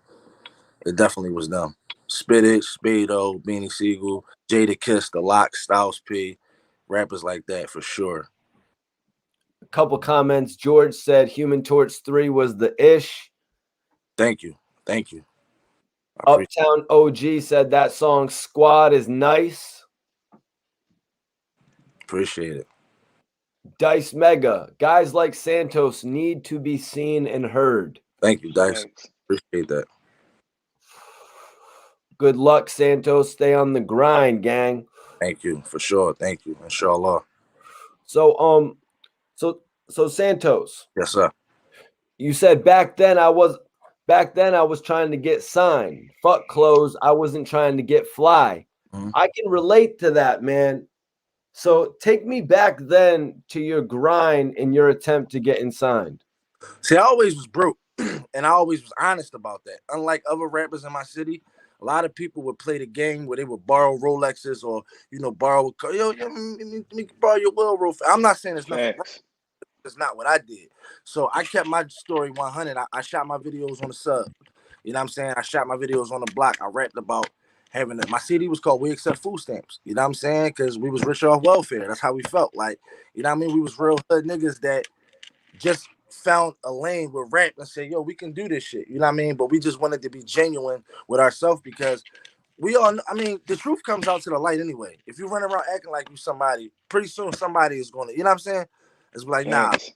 It definitely was them. Spittage, Spado, Beanie Siegel, Jada Kiss, The Lock, Styles P, rappers like that for sure. A couple comments. George said Human Torch 3 was the ish. Thank you. Thank you. Uptown OG said that song Squad is nice. Appreciate it. Dice Mega. Guys like Santos need to be seen and heard. Thank you, Dice. Thanks. Appreciate that. Good luck, Santos. Stay on the grind, gang. Thank you for sure. Thank you. Inshallah. So so Santos, Yes, sir. you said back then I was trying to get signed. Fuck clothes. I wasn't trying to get fly. Mhm. I can relate to that, man. So take me back then to your grind and your attempt to get signed. See, I always was broke, and I always was honest about that. Unlike other rappers in my city, a lot of people would play the game where they would borrow Rolexes or borrow let me borrow your will real fast. I'm not saying there's nothing wrong. Facts. It's not what I did. So I kept my story 100. I shot my videos on the sub. You know what I'm saying? I shot my videos on the block. I rapped about having it. My CD was called We Accept Food Stamps. You know what I'm saying? Because we was rich off welfare. That's how we felt. Like, you know what I mean? We was real hood niggas that just found a lane with rap and say, yo, we can do this shit. You know what I mean? But we just wanted to be genuine with ourselves because we all, I mean, the truth comes out to the light anyway. If you run around acting like you somebody, pretty soon somebody is going to, you know what I'm saying? It's like, nah. Facts.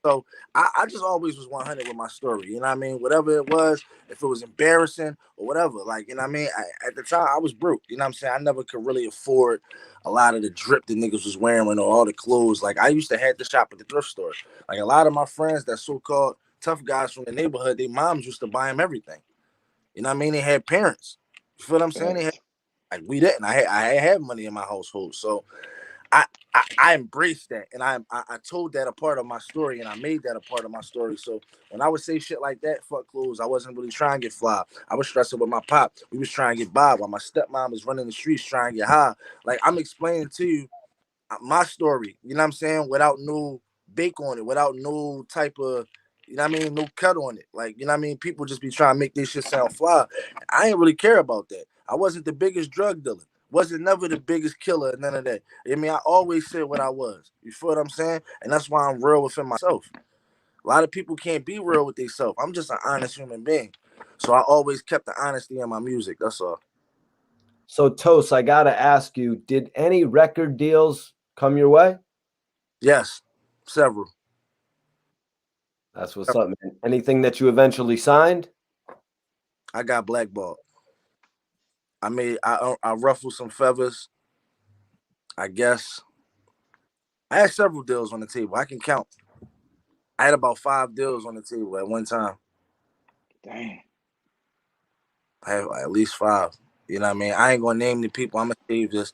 So I just always was 100 with my story. You know what I mean? Whatever it was, if it was embarrassing or whatever, like, you know what I mean? At the time, I was broke. You know what I'm saying? I never could really afford a lot of the drip that niggas was wearing or all the clothes. Like, I used to have to shop at the thrift store. Like, a lot of my friends that so-called tough guys from the neighborhood, their moms used to buy them everything. You know what I mean? They had parents. You feel what I'm saying? They had, Facts. like, we didn't. I had money in my household. So, I embraced that, and I told that a part of my story, and I made that a part of my story. So when I would say shit like that, fuck clothes, I wasn't really trying to get fly. I was stressing with my pop. We was trying to get by while my stepmom was running the streets trying to get high. Like I'm explaining to you my story, you know what I'm saying, without no bake on it, without no type of, you know what I mean, no cut on it. Like, you know what I mean? People just be trying to make this shit sound fly. I ain't really care about that. I wasn't the biggest drug dealer. Wasn't never the biggest killer, none of that. I mean, I always said what I was. You feel what I'm saying? And that's why I'm real within myself. A lot of people can't be real with themselves. I'm just an honest human being. So I always kept the honesty in my music. That's all. So Toast, I gotta ask you, did any record deals come your way? Yes, several. That's what's up, man. Anything that you eventually signed? I got blackballed. I ruffled some feathers. I guess I had several deals on the table. I can count. I had about 5 deals on the table at one time. Dang. I have at least 5. You know what I mean? I ain't gonna name the people. I'm gonna save this.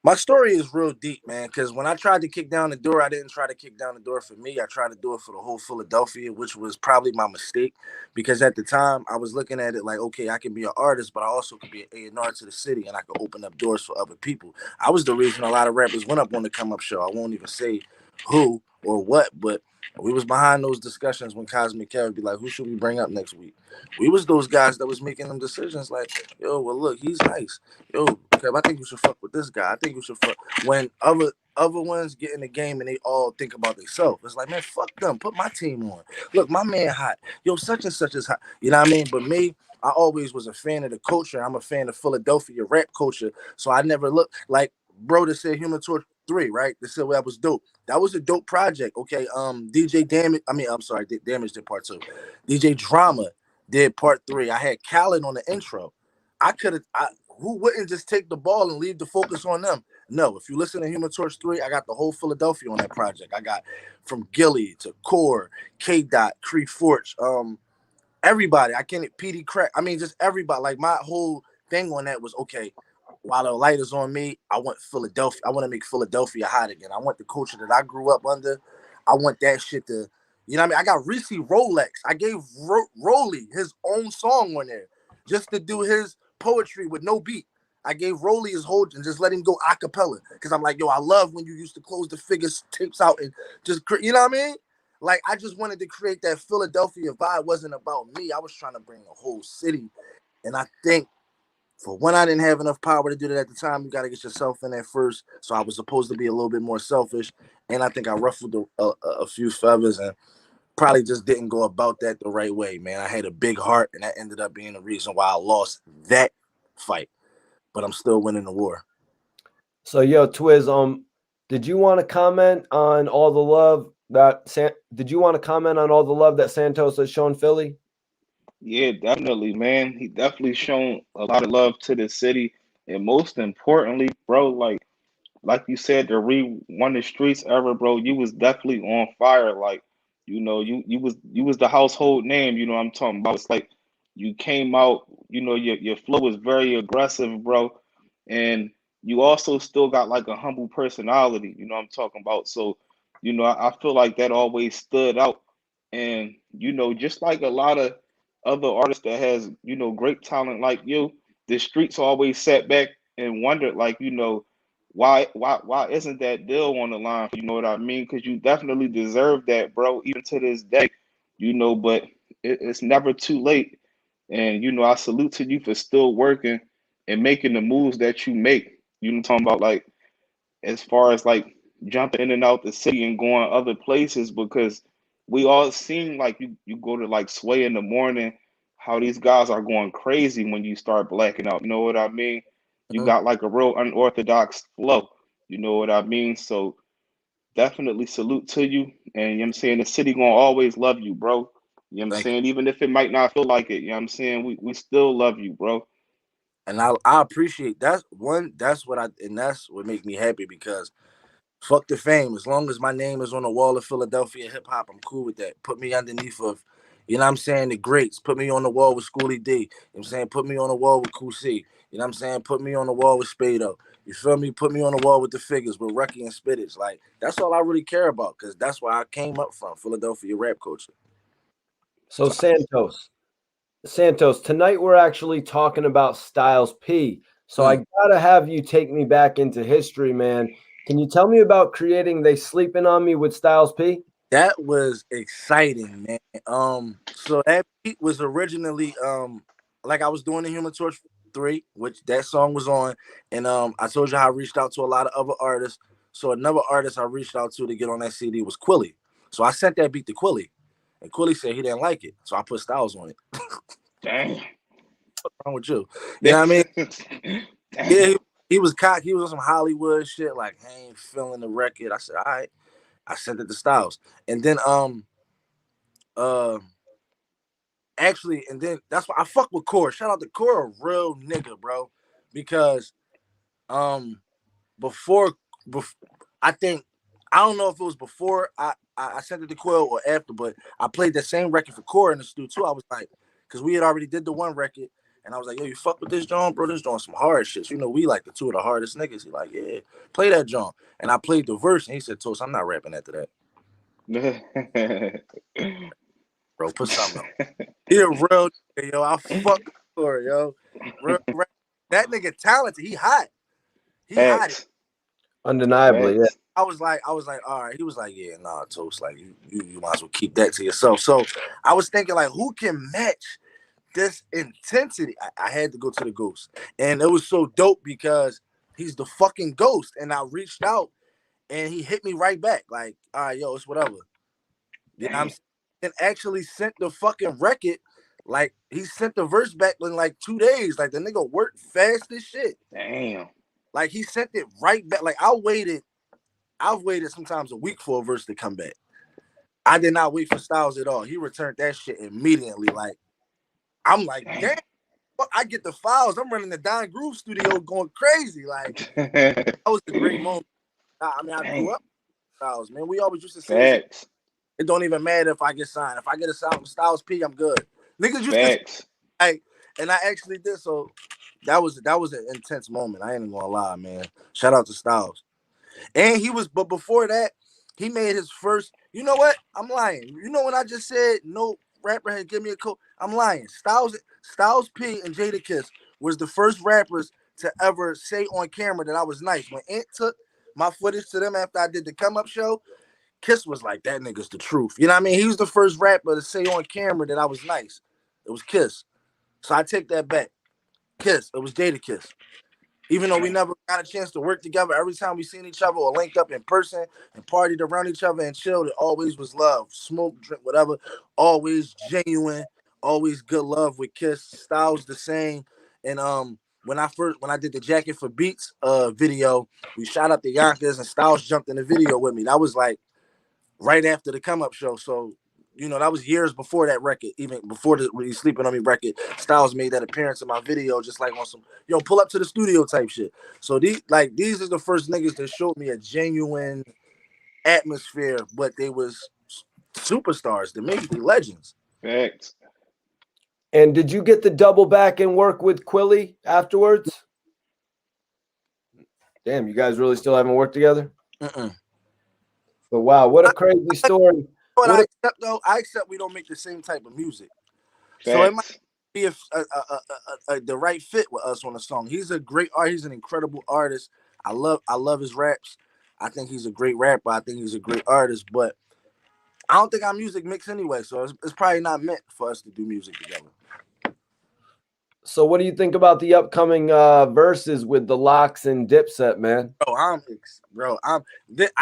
My story is real deep, man, because when I tried to kick down the door, I didn't try to kick down the door for me. I tried to do it for the whole Philadelphia, which was probably my mistake because at the time I was looking at it like, okay, I can be an artist, but I also could be an A&R to the city and I could open up doors for other people. I was the reason a lot of rappers went up on the come up show. I won't even say who or what, but we was behind those discussions when Cosmic Kev would be like, who should we bring up next week? We was those guys that was making them decisions like, yo, well, look, he's nice. Yo, Kev, I think you should fuck with this guy. I think you should fuck. When other ones get in the game and they all think about themselves, it's like, man, fuck them. Put my team on. Look, my man hot. Yo, such and such is hot. You know what I mean? But me, I always was a fan of the culture. I'm a fan of Philadelphia rap culture. So I never looked like bro that said Human Torch 3, right? They said well, that was dope. That was a dope project. Okay. DJ Damage. I mean, I'm sorry, Damage did part 2. DJ Drama did part 3. I had Khaled on the intro. I could have. Who wouldn't just take the ball and leave the focus on them? No, if you listen to Human Torch 3, I got the whole Philadelphia on that project. I got from Gilly to Core, K Dot, Cree Forge, everybody. I can't PD Crack. I mean, just everybody. Like my whole thing on that was okay. While the light is on me, I want Philadelphia. I want to make Philadelphia hot again. I want the culture that I grew up under. I want that shit to, you know what I mean? I got Reese Rolex. I gave Rolly his own song on there just to do his poetry with no beat. I gave Rolly his whole and just let him go a cappella because I'm like, yo, I love when you used to close the figures tapes out and just, you know what I mean? Like, I just wanted to create that Philadelphia vibe. It wasn't about me. I was trying to bring the whole city. And I think for one, I didn't have enough power to do that at the time. You got to get yourself in there first. So I was supposed to be a little bit more selfish. And I think I ruffled a few feathers and probably just didn't go about that the right way, man. I had a big heart, and that ended up being the reason why I lost that fight. But I'm still winning the war. So, yo, Twiz, did you want to comment on all the love that Santos has shown Philly? Yeah, definitely, man. He definitely shown a lot of love to the city, and most importantly, bro, like you said, the one of the streets ever, bro. You was definitely on fire. Like, you was the household name. You know what I'm talking about? It's like you came out. You know, your flow was very aggressive, bro, and you also still got like a humble personality. You know what I'm talking about? So, I feel like that always stood out. And just like a lot of other artists that has great talent like you, the streets always sat back and wondered, like, why isn't that deal on the line? You know what I mean? Because you definitely deserve that, bro, even to this day. But it's never too late. And I salute to you for still working and making the moves that you make. I'm talking about, like, as far as like jumping in and out the city and going other places, because we all seen, like, you go to like Sway in the morning, how these guys are going crazy when you start blacking out. You know what I mean? You Mhm. got like a real unorthodox flow. You know what I mean? So definitely salute to you. And you know what I'm saying, the city gonna always love you, bro. You know what I'm Thank you. saying? Even if it might not feel like it, you know what I'm saying? We still love you, bro. And I appreciate that. That's what make me happy because fuck the fame. As long as my name is on the wall of Philadelphia hip hop, I'm cool with that. Put me underneath of, you know what I'm saying, the greats. Put me on the wall with Schoolie D. You know what I'm saying? Put me on the wall with Cool C. You know what I'm saying? Put me on the wall with Spado. You feel me? Put me on the wall with the figures, with Rucky and Spittage. Like, that's all I really care about because that's where I came up from, Philadelphia rap culture. So, So, Santos, tonight we're actually talking about Styles P. So I gotta have you take me back into history, man. Can you tell me about creating They Sleeping on Me with Styles P? that was exciting, man. So that beat was originally like I was doing the Human Torch 3, which that song was on, and I told you how I reached out to a lot of other artists. So another artist I reached out to get on that CD was Quilly. So I sent that beat to Quilly, and Quilly said he didn't like it, so I put Styles on it. Damn. What's wrong with you? You know what I mean? Yeah, Damn. he was cocky. He was on some Hollywood shit. Like, I ain't feeling the record. I said, all right. I sent it to Styles, and then uh actually, and then that's why I fuck with Core. Shout out to Core, a real nigga, bro. Because um before I think I don't know if it was before I sent it to Quill or after, but I played the same record for Core in the studio too. I was like, because we had already did the one record, and I was like, yo, you fuck with this John, bro? This John some hard shit. You know, we like the two of the hardest niggas. He like, yeah, play that John. And I played the verse, and he said, Toast, I'm not rapping after that. Bro, put something up. He a real nigga, yo. I fuck with Core, yo. Real rap. That nigga talented. He hot. He hot. Facts. Undeniably, yeah. Facts. I was like, all right. He was like, yeah, nah, Toast, like you might as well keep that to yourself. So I was thinking, like, who can match this intensity? I had to go to the Ghost, and it was so dope because he's the fucking Ghost, and I reached out, and he hit me right back, like, all right, yo, it's whatever. You know what I'm saying? And actually sent the fucking record. Like, he sent the verse back in like 2 days. Like, the nigga worked fast as shit. Damn. Like, he sent it right back. Like, I've waited sometimes a week for a verse to come back. I did not wait for Styles at all. He returned that shit immediately. Like, I'm like, damn, I get the files. I'm running the Don Groove studio going crazy. Like, that was a great moment. I mean, I grew up with Styles, man. We always used to say Facts. it don't even matter if I get signed. If I get a sign with Styles P, I'm good. Niggas used Facts. to like, and I actually did. So that was an intense moment. I ain't even gonna lie, man. Shout out to Styles. And but before that, he made his first. You know what? I'm lying. You know when I just said no rapper had give me a code? I'm lying. Styles P and Jadakiss was the first rappers to ever say on camera that I was nice. When Ant took my footage to them after I did the come up show, Kiss was like, that nigga's the truth. You know what I mean? He was the first rapper to say on camera that I was nice. It was Kiss. So I take that back. Kiss. It was Jadakiss. Even though we never got a chance to work together, every time we seen each other or linked up in person and partied around each other and chilled, it always was love. Smoke, drink, whatever. Always genuine. Always good love with Kiss. Styles the same. And when I did the Jacket for Beats video, we shot up the Yonkers and Styles jumped in the video with me. That was like right after the come up show. So, you know, that was years before that record, even before the When You Sleeping on Me record. Styles made that appearance in my video, just like on some, pull up to the studio type shit. So these are the first niggas that showed me a genuine atmosphere, but they was superstars to me, they legends. Facts. And did you get the double back and work with Quilly afterwards? Damn, you guys really still haven't worked together? But wow, what a crazy story. But I accept though. I accept we don't make the same type of music, so it might be the right fit with us on a song. He's a great artist. He's an incredible artist. I love his raps. I think he's a great rapper. I think he's a great artist. But I don't think our music mix anyway, so it's probably not meant for us to do music together. So what do you think about the upcoming verses with the Locks and Dipset, man? I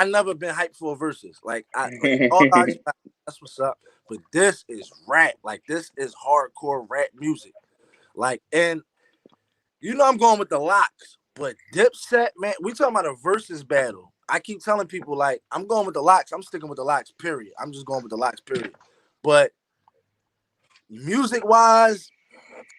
never been hyped for verses. Like that's what's up. But this is rap. Like this is hardcore rap music. Like, and you know I'm going with the Locks, but Dipset, man, we talking about a versus battle. I keep telling people like I'm going with the Locks. I'm sticking with the Locks. Period. I'm just going with the Locks. Period. But music wise,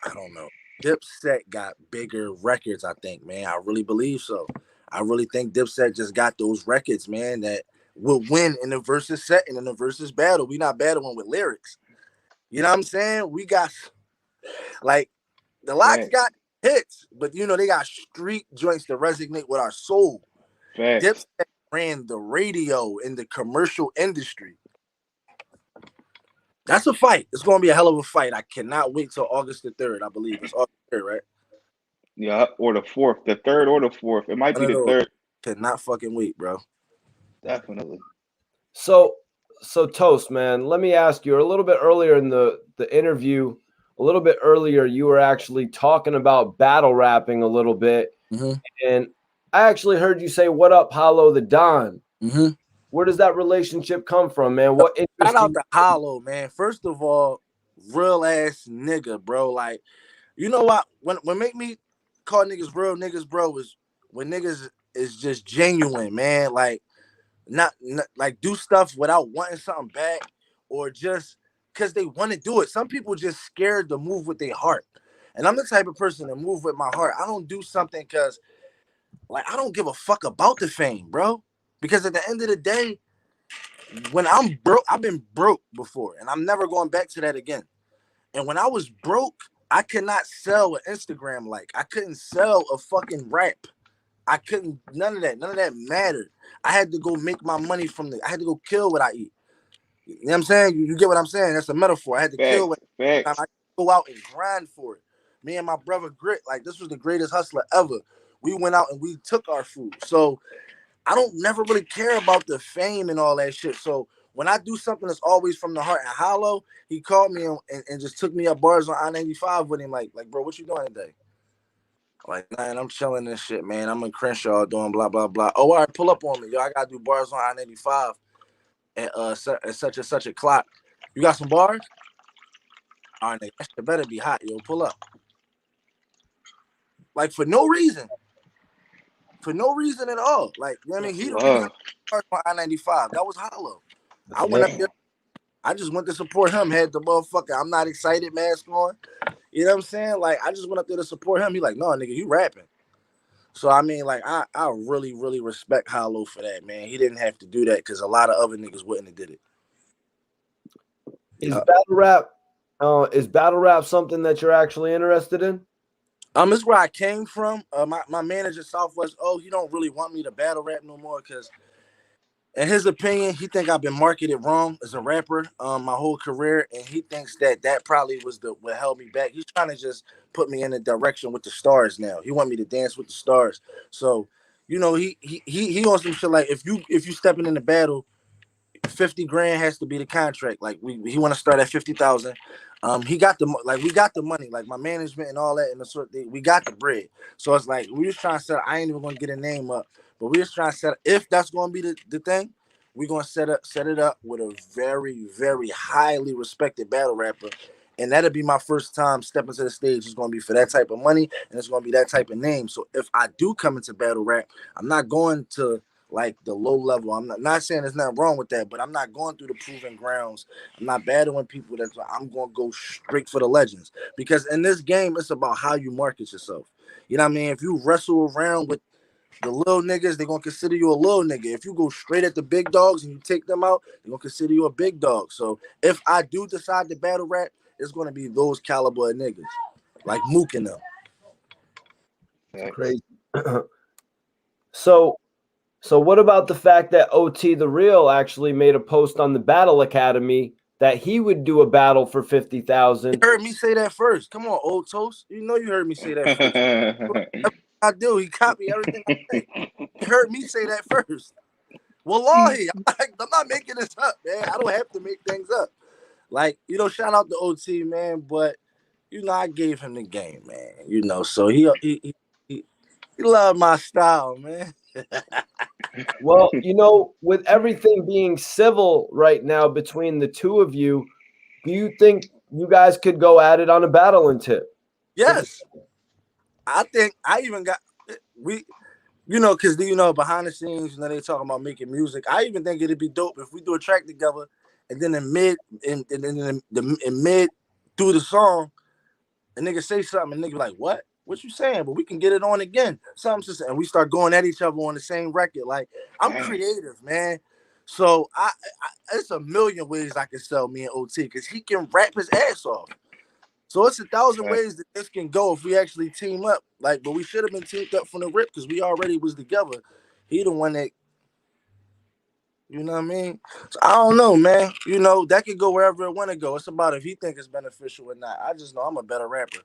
I don't know. Dipset got bigger records, I think, man. I really believe so. I really think Dipset just got those records, man, that will win in the versus set and in the versus battle. We not battling with lyrics. You know what I'm saying? We got, like, the Locks got hits, but, you know, they got street joints to resonate with our soul. Dipset ran the radio in the commercial industry. That's a fight. It's going to be a hell of a fight. I cannot wait till August the 3rd, I believe. It's August 3rd, right? Yeah, or the 4th. The 3rd or the 4th. It might be the 3rd. Cannot fucking wait, bro. Definitely. So Toast, man, let me ask you, a little bit earlier in the interview, a little bit earlier, you were actually talking about battle rapping a little bit. And I actually heard you say, "What up, Hollow the Don?" Where does that relationship come from, man? What shout out to Hollow, man. First of all, real ass nigga, bro. Like, you know what? When make me call niggas real niggas, bro, is when niggas is just genuine, man. Like, not like do stuff without wanting something back or just because they want to do it. Some people just scared to move with their heart. And I'm the type of person to move with my heart. I don't do something because, like, I don't give a fuck about the fame, bro. Because at the end of the day, when I'm broke, I've been broke before, and I'm never going back to that again. And when I was broke, I could not sell an Instagram like. I couldn't sell a fucking rap. I couldn't, none of that mattered. I had to go make my money I had to go kill what I eat. You know what I'm saying? You get what I'm saying? That's a metaphor. I had to kill what I go out and grind for it. Me and my brother Grit, like this was the greatest hustler ever. We went out and we took our food. So I don't never really care about the fame and all that shit. So when I do something that's always from the heart and hollow, he called me and just took me up bars on I-95 with him. Like, bro, what you doing today? Like, man, I'm chilling this shit, man. I'm in Crenshaw doing blah, blah, blah. Oh, all right, pull up on me. Yo, I got to do bars on I-95 at such and such a clock. You got some bars? All right, nigga, that shit better be hot, yo. Pull up. Like, for no reason. For no reason at all. Like, you know what I mean? He don't even bars on I-95. That was hollow. I went up there. I just went to support him. Had the motherfucker, I'm not excited mask on. You know what I'm saying? Like, I just went up there to support him. He like, no, nigga, you rapping. So, I mean, like, I really, really respect Hollow for that, man. He didn't have to do that because a lot of other niggas wouldn't have did it. Is battle rap something that you're actually interested in? It's where I came from. My manager, Southwest, he don't really want me to battle rap no more because in his opinion, he think I've been marketed wrong as a rapper my whole career, and he thinks that probably was what held me back. He's trying to just put me in the direction with the stars now. He want me to dance with the stars. So, you know, he on some shit like if you stepping in the battle, 50 grand has to be the contract. Like he want to start at 50,000. We got the money, like my management and all that, and the sort of thing. We got the bread. So it's like we just trying to set. I ain't even gonna get a name up, but we just trying to set. If that's gonna be the thing, we're gonna set it up with a very, very highly respected battle rapper. And that'll be my first time stepping to the stage. It's gonna be for that type of money, and it's gonna be that type of name. So if I do come into battle rap, I'm not going to like the low level. I'm not saying there's nothing wrong with that, but I'm not going through the proving grounds. I'm not battling people. I'm going to go straight for the legends, because in this game, it's about how you market yourself. You know what I mean? If you wrestle around with the little niggas, they're going to consider you a little nigga. If you go straight at the big dogs and you take them out, they're going to consider you a big dog. So if I do decide to battle rap, it's going to be those caliber of niggas, like Mook and them. Crazy. So what about the fact that OT the Real actually made a post on the Battle Academy that he would do a battle for 50,000? You heard me say that first. Come on, old toast. You know you heard me say that first. Everything I do, he copied everything I say. You heard me say that first. Wallahi, I'm not making this up, man. I don't have to make things up. Like, you know, shout out to OT, man, but you know, I gave him the game, man. You know, so he loved my style, man. Well, you know, with everything being civil right now between the two of you, do you think you guys could go at it on a battling tip? Yes. I think I even got because behind the scenes, they talking about making music. I even think it'd be dope if we do a track together, and then in mid through the song, a nigga say something, and nigga be like, "What? What you saying?" But we can get it on again. And we start going at each other on the same record. Like, I'm creative, man. So I it's a million ways I can sell me and OT, because he can rap his ass off. So it's 1,000 ways that this can go if we actually team up. Like, but we should have been teamed up from the rip because we already was together. He the one that, you know what I mean? So I don't know, man. You know, that could go wherever it want to go. It's about if he think it's beneficial or not. I just know I'm a better rapper.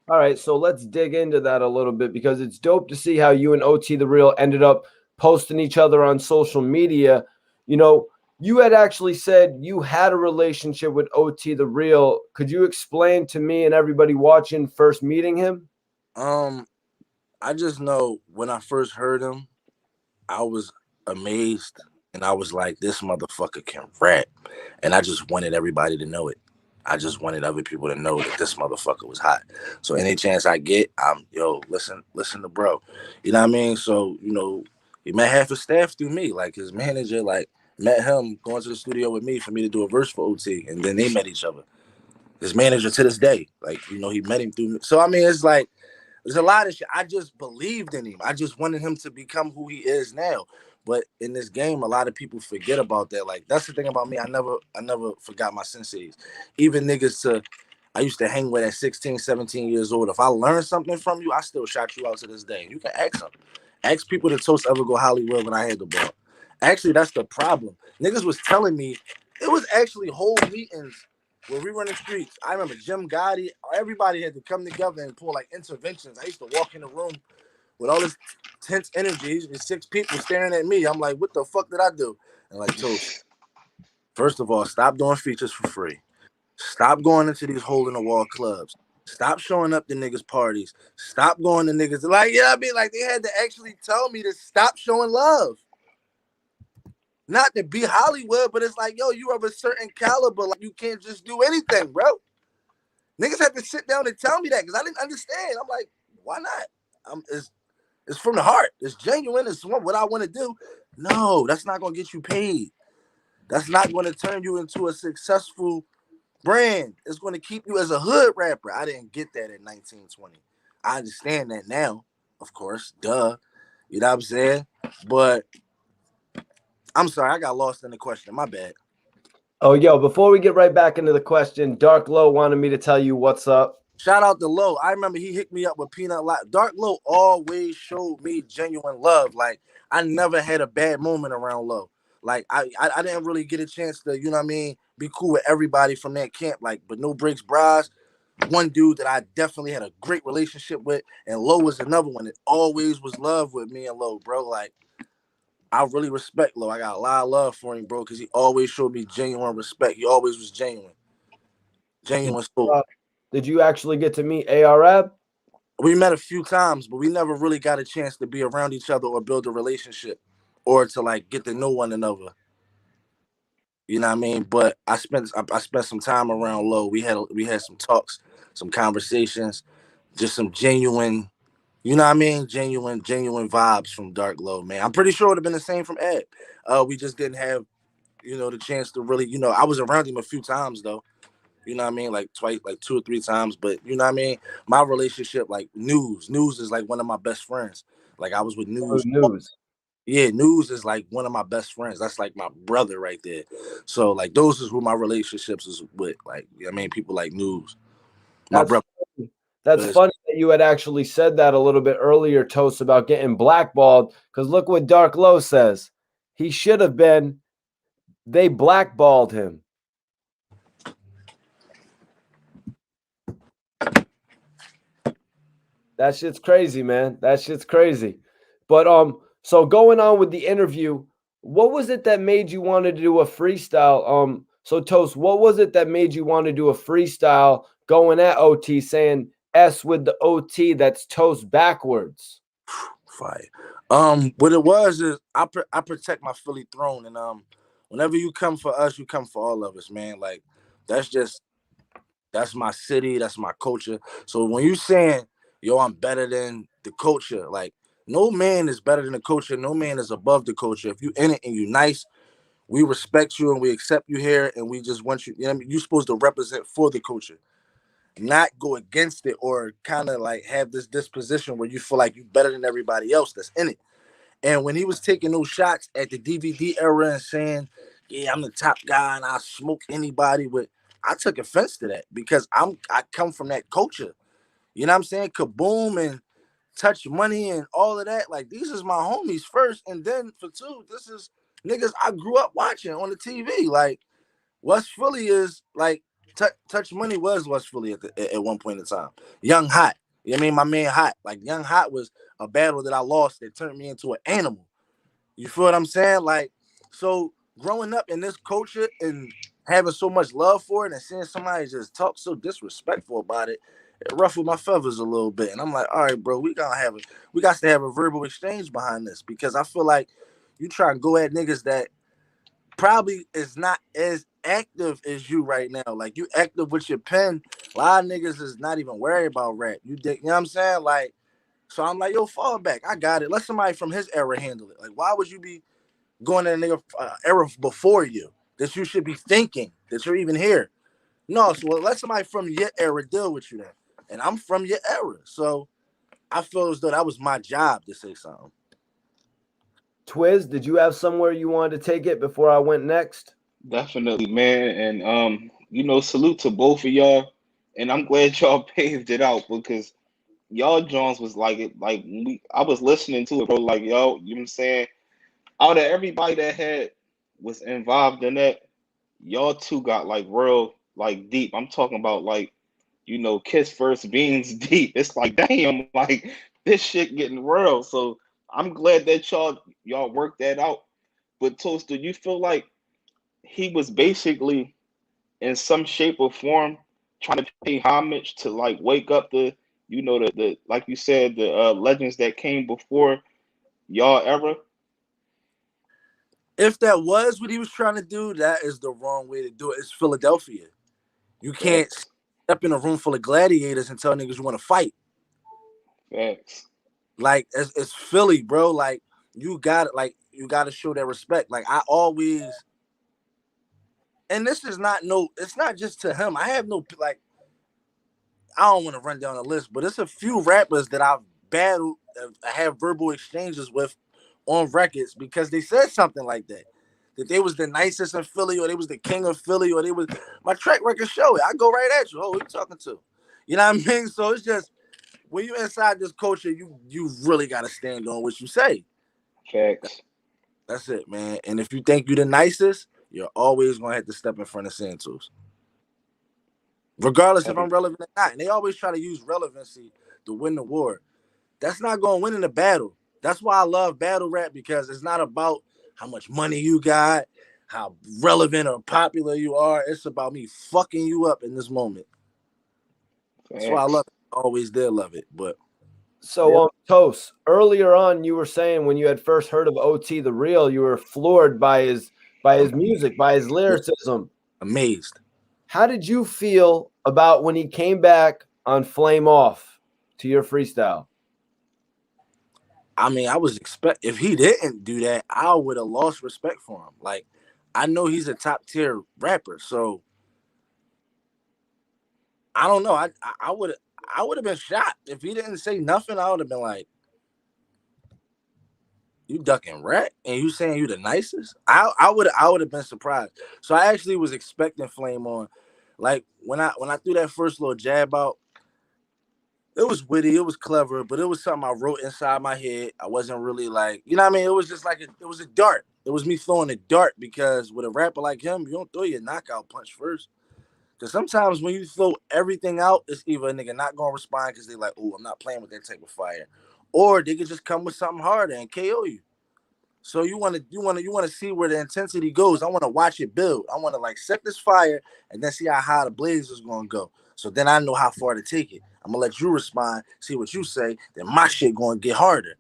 All right, so let's dig into that a little bit, because it's dope to see how you and OT the Real ended up posting each other on social media. You know, you had actually said you had a relationship with OT the Real. Could you explain to me and everybody watching first meeting him? I just know when I first heard him, I was amazed, and I was like, this motherfucker can rap. And I just wanted everybody to know it. I just wanted other people to know that this motherfucker was hot. So any chance I get, listen to bro. You know what I mean? So, you know, he met half his staff through me. Like, his manager, met him going to the studio with me for me to do a verse for OT. And then they met each other. His manager to this day, he met him through me. So, I mean, it's like, there's a lot of shit. I just believed in him. I just wanted him to become who he is now. But in this game, a lot of people forget about that. Like that's the thing about me. I never forgot my senseis. Even niggas I used to hang with at 16, 17 years old. If I learned something from you, I still shout you out to this day. You can ask them. Ask people that Toast ever go Hollywood when I had the ball. Actually, that's the problem. Niggas was telling me it was actually whole meetings where we run the streets. I remember Jim Gotti, everybody had to come together and pull like interventions. I used to walk in the room with all this tense energy and 6 people staring at me. I'm like, what the fuck did I do? And like, Toast, first of all, stop doing features for free. Stop going into these hole in the wall clubs. Stop showing up to niggas' parties. Stop going to niggas. Like, yeah, I mean, like they had to actually tell me to stop showing love. Not to be Hollywood, but it's like, yo, you of a certain caliber. Like, you can't just do anything, bro. Niggas had to sit down and tell me that because I didn't understand. I'm like, why not? It's from the heart. It's genuine. It's what I want to do. No, that's not going to get you paid. That's not going to turn you into a successful brand. It's going to keep you as a hood rapper. I didn't get that in 1920. I understand that now, of course. Duh. You know what I'm saying? But I'm sorry, I got lost in the question. My bad. Oh, yo, before we get right back into the question, Dark Low wanted me to tell you what's up. Shout out to Low. I remember he hit me up with Peanut Lot. Dark Low always showed me genuine love. Like, I never had a bad moment around Low. Like, I didn't really get a chance to, you know what I mean, be cool with everybody from that camp. Like, but no breaks, bras. One dude that I definitely had a great relationship with, and Low was another one that always was love with me and Low, bro. Like, I really respect Low. I got a lot of love for him, bro, because he always showed me genuine respect. He always was genuine. Genuine soul. Did you actually get to meet Arab? We met a few times, but we never really got a chance to be around each other or build a relationship or to like get to know one another. You know what I mean? But I spent some time around Low. We had some talks, some conversations, just some genuine, you know what I mean? Genuine vibes from Dark Low, man. I'm pretty sure it would have been the same from Ed. We just didn't have, the chance to really, I was around him a few times though. You know what I mean? Like twice, like 2 or 3 times. But you know what I mean? My relationship, like News is like one of my best friends. Like I was with News. News. Yeah, News is like one of my best friends. That's like my brother right there. So like those is who my relationships is with. Like, I mean, people like News. My brother. That's funny that you had actually said that a little bit earlier, Toast, about getting blackballed. Because look what Dark Low says. He should have been. They blackballed him. That shit's crazy, man. That shit's crazy. But so going on with the interview, what was it that made you want to do a freestyle? So Toast, what was it that made you want to do a freestyle going at OT saying S with the OT that's Toast backwards? Fire. What it was is I protect my Philly throne, and whenever you come for us, you come for all of us, man. Like that's my city, that's my culture. So when you saying, yo, I'm better than the culture, like no man is better than the culture, no man is above the culture. If you in it and you nice, we respect you and we accept you here, and we just want you, you know what I mean? You're supposed to represent for the culture, not go against it or kind of like have this disposition where you feel like you're better than everybody else that's in it. And when he was taking those shots at the DVD era and saying, yeah, I'm the top guy and I smoke anybody with, I took offense to that because I come from that culture. You know what I'm saying? Kaboom and Touch Money and all of that. Like, these is my homies first. And then for two, this is niggas I grew up watching on the TV. Like, West Philly is like, Touch Money was West Philly at one point in time. Young Hot. You know what I mean? My man Hot. Like, Young Hot was a battle that I lost that turned me into an animal. You feel what I'm saying? Like, so growing up in this culture and having so much love for it and seeing somebody just talk so disrespectful about it, it ruffled my feathers a little bit. And I'm like, all right, bro, we got to have a verbal exchange behind this, because I feel like you try and go at niggas that probably is not as active as you right now. Like, you active with your pen. A lot of niggas is not even worried about rap. You know what I'm saying? Like, so I'm like, yo, fall back. I got it. Let somebody from his era handle it. Like, why would you be going to a nigga era before you that you should be thinking that you're even here? No, so let somebody from your era deal with you then. And I'm from your era. So I feel as though that was my job to say something. Twiz, did you have somewhere you wanted to take it before I went next? Definitely, man. And salute to both of y'all. And I'm glad y'all paved it out because y'all Jones was like it like I was listening to it, bro. Like y'all, you know what I'm saying? Out of everybody that had was involved in that, y'all two got like real like deep. I'm talking about like, kiss first beans deep. It's like damn, like this shit getting real. So I'm glad that y'all worked that out. But Toaster, you feel like he was basically in some shape or form trying to pay homage to like wake up the like you said, the legends that came before y'all ever. If that was what he was trying to do, that is the wrong way to do it. It's Philadelphia. You can't Facts. step in a room full of gladiators and tell niggas you want to fight. Facts. Like it's Philly, bro. Like you got to show that respect. Like I always, and this is not it's not just to him. I have no like. I don't want to run down the list, but it's a few rappers that I've battled, I have verbal exchanges with on records because they said something like that. That they was the nicest in Philly, or they was the king of Philly, or they was my track record show it. I go right at you. Oh, who you talking to? You know what I mean? So it's just when you inside this culture, you really gotta stand on what you say. Facts. That's it, man. And if you think you're the nicest, you're always gonna have to step in front of Santos. Regardless if I'm relevant or not. And they always try to use relevancy to win the war. That's not gonna win in the battle. That's why I love battle rap, because it's not about how much money you got, how relevant or popular you are. It's about me fucking you up in this moment. That's why I love Facts. it. I always did love it. But So, Toast, earlier on, you were saying when you had first heard of OT the Real, you were floored by his music, by his lyricism. Amazed. How did you feel about when he came back on Flame Off to your freestyle? I mean, I was if he didn't do that, I would have lost respect for him. Like, I know he's a top tier rapper, so I don't know. I would have been shocked if he didn't say nothing. I would have been like, "You ducking rat and you saying you the nicest?" I would have been surprised. So I actually was expecting Flame on, like when I threw that first little jab out. It was witty, it was clever, but it was something I wrote inside my head. I wasn't really like, you know what I mean? It was just like it was a dart. It was me throwing a dart, because with a rapper like him, you don't throw your knockout punch first. Because sometimes when you throw everything out, it's either a nigga not gonna respond because they like, oh, I'm not playing with that type of fire, or they could just come with something harder and KO you. So you wanna see where the intensity goes. I want to watch it build. I want to like set this fire and then see how high the blaze is gonna go. So then I know how far to take it. I'm gonna let you respond, see what you say. Then my shit gonna get harder.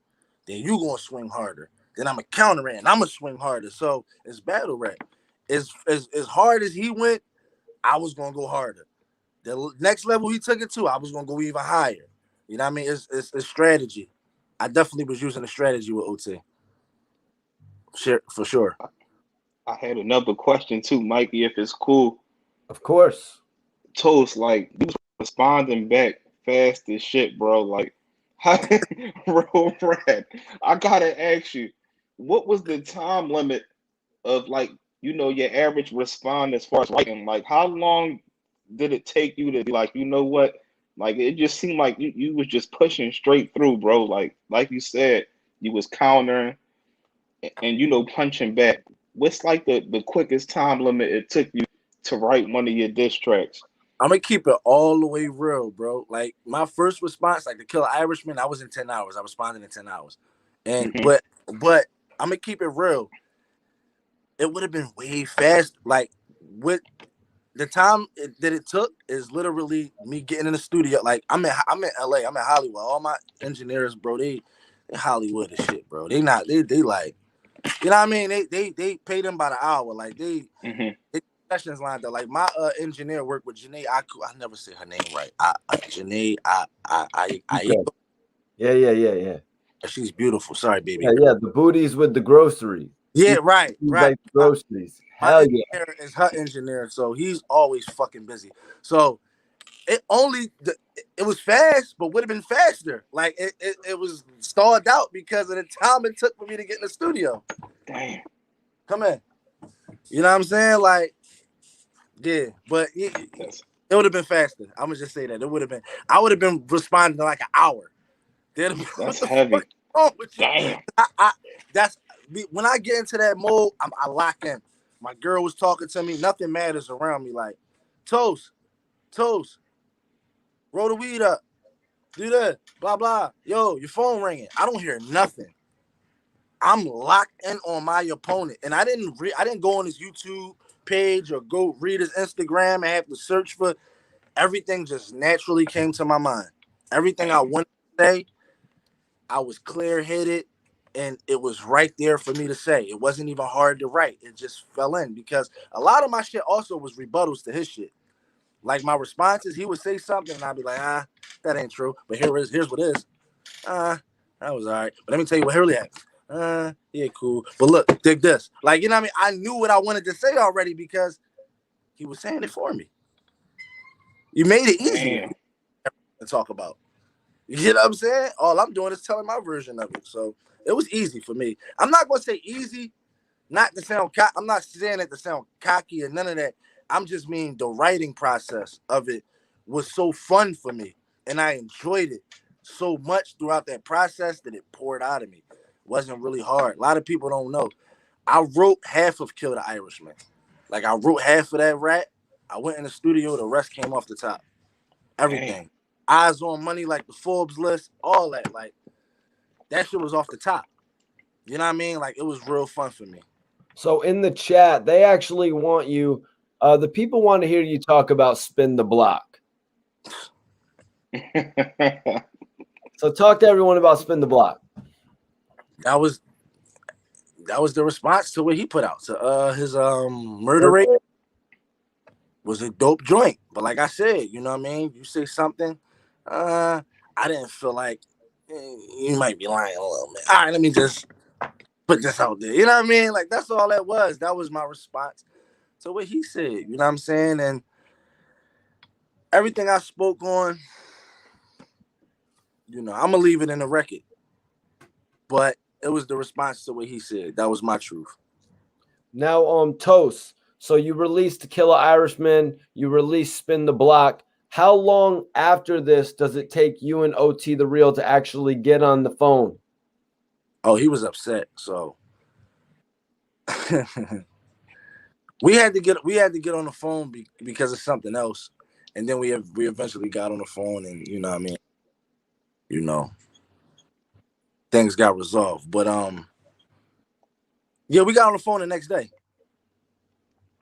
Then you gonna swing harder. Then I'm gonna counter it and I'm gonna swing harder. So it's battle rap. As hard as he went, I was gonna go harder. The next level he took it to, I was gonna go even higher. You know what I mean? It's strategy. I definitely was using a strategy with OT. Sure, for sure. I had another question too, Mikey, if it's cool. Of course. Toast, like you was responding back fast as shit, bro. Like, how, bro, Brad, I gotta ask you, what was the time limit of like, your average respond as far as writing? Like, how long did it take you to be like, you know what? Like, it just seemed like you was just pushing straight through, bro. Like you said, you was countering and punching back. What's like the quickest time limit it took you to write one of your diss tracks? I'm gonna keep it all the way real, bro. Like my first response, like to kill an Irishman, I was in 10 hours. I responded in 10 hours. And Mhm. but I'm gonna keep it real. It would have been way fast. Like with the time that it took is literally me getting in the studio. Like I'm in LA, I'm in Hollywood. All my engineers, bro, they Hollywood as shit, bro. They like, you know what I mean? They pay them by the hour. Like Mhm. they sessions lined up. Like my engineer worked with Janae Aku. I never say her name right. Janae I Okay. Yeah. she's beautiful. Sorry, baby. Yeah. The booties with the grocery. Yeah, right. Like groceries. My Hell yeah. engineer is her engineer, so he's always fucking busy. So it was fast, but would have been faster. Like it was stalled out because of the time it took for me to get in the studio. Damn. Come in. You know what I'm saying? Like, yeah, but it would have been faster. I'm gonna just say that it would have been. I would have been responding in like an hour. That's heavy. Damn. That's when I get into that mode. I lock in. My girl was talking to me. Nothing matters around me. Like, toast, roll the weed up, do that, blah blah. Yo, your phone ringing. I don't hear nothing. I'm locked in on my opponent, and I didn't go on his YouTube page or go read his Instagram and have to search for everything. Just naturally came to my mind. Everything I wanted to say, I was clear-headed, and it was right there for me to say. It wasn't even hard to write. It just fell in because a lot of my shit also was rebuttals to his shit. Like my responses, he would say something, and I'd be like, that ain't true. But here's what is. That was all right. But let me tell you what really happened. Yeah, cool. But look, dig this. Like, you know what I mean? I knew what I wanted to say already because he was saying it for me. You made it easy to talk about. You know what I'm saying? All I'm doing is telling my version of it. So it was easy for me. I'm not going to say easy, not to sound I'm not saying it to sound cocky or none of that. I'm just meaning the writing process of it was so fun for me. And I enjoyed it so much throughout that process that it poured out of me. It wasn't really hard. A lot of people don't know. I wrote half of Kill the Irishman. Like, I wrote half of that rap. I went in the studio. The rest came off the top. Everything. Damn. Eyes on Money, like the Forbes list, all that. Like, that shit was off the top. You know what I mean? Like, it was real fun for me. So in the chat, they actually want you, the people want to hear you talk about Spin the Block. So talk to everyone about Spin the Block. That was the response to what he put out. To his Murder Rate was a dope joint. But like I said, you know what I mean? You say something, I didn't feel like you might be lying a little bit. All right, let me just put this out there. You know what I mean? Like, that's all that was. That was my response to what he said. You know what I'm saying? And everything I spoke on, you know, I'm going to leave it in the record. But it was the response to what he said. That was my truth. Now, Toast, so you released To Kill an Irishman, you released Spin the Block. How long after this does it take you and OT the Real to actually get on the phone? Oh, he was upset. So we had to get on the phone because of something else, and then we eventually got on the phone, and you know what I mean, you know, things got resolved. But yeah, we got on the phone the next day.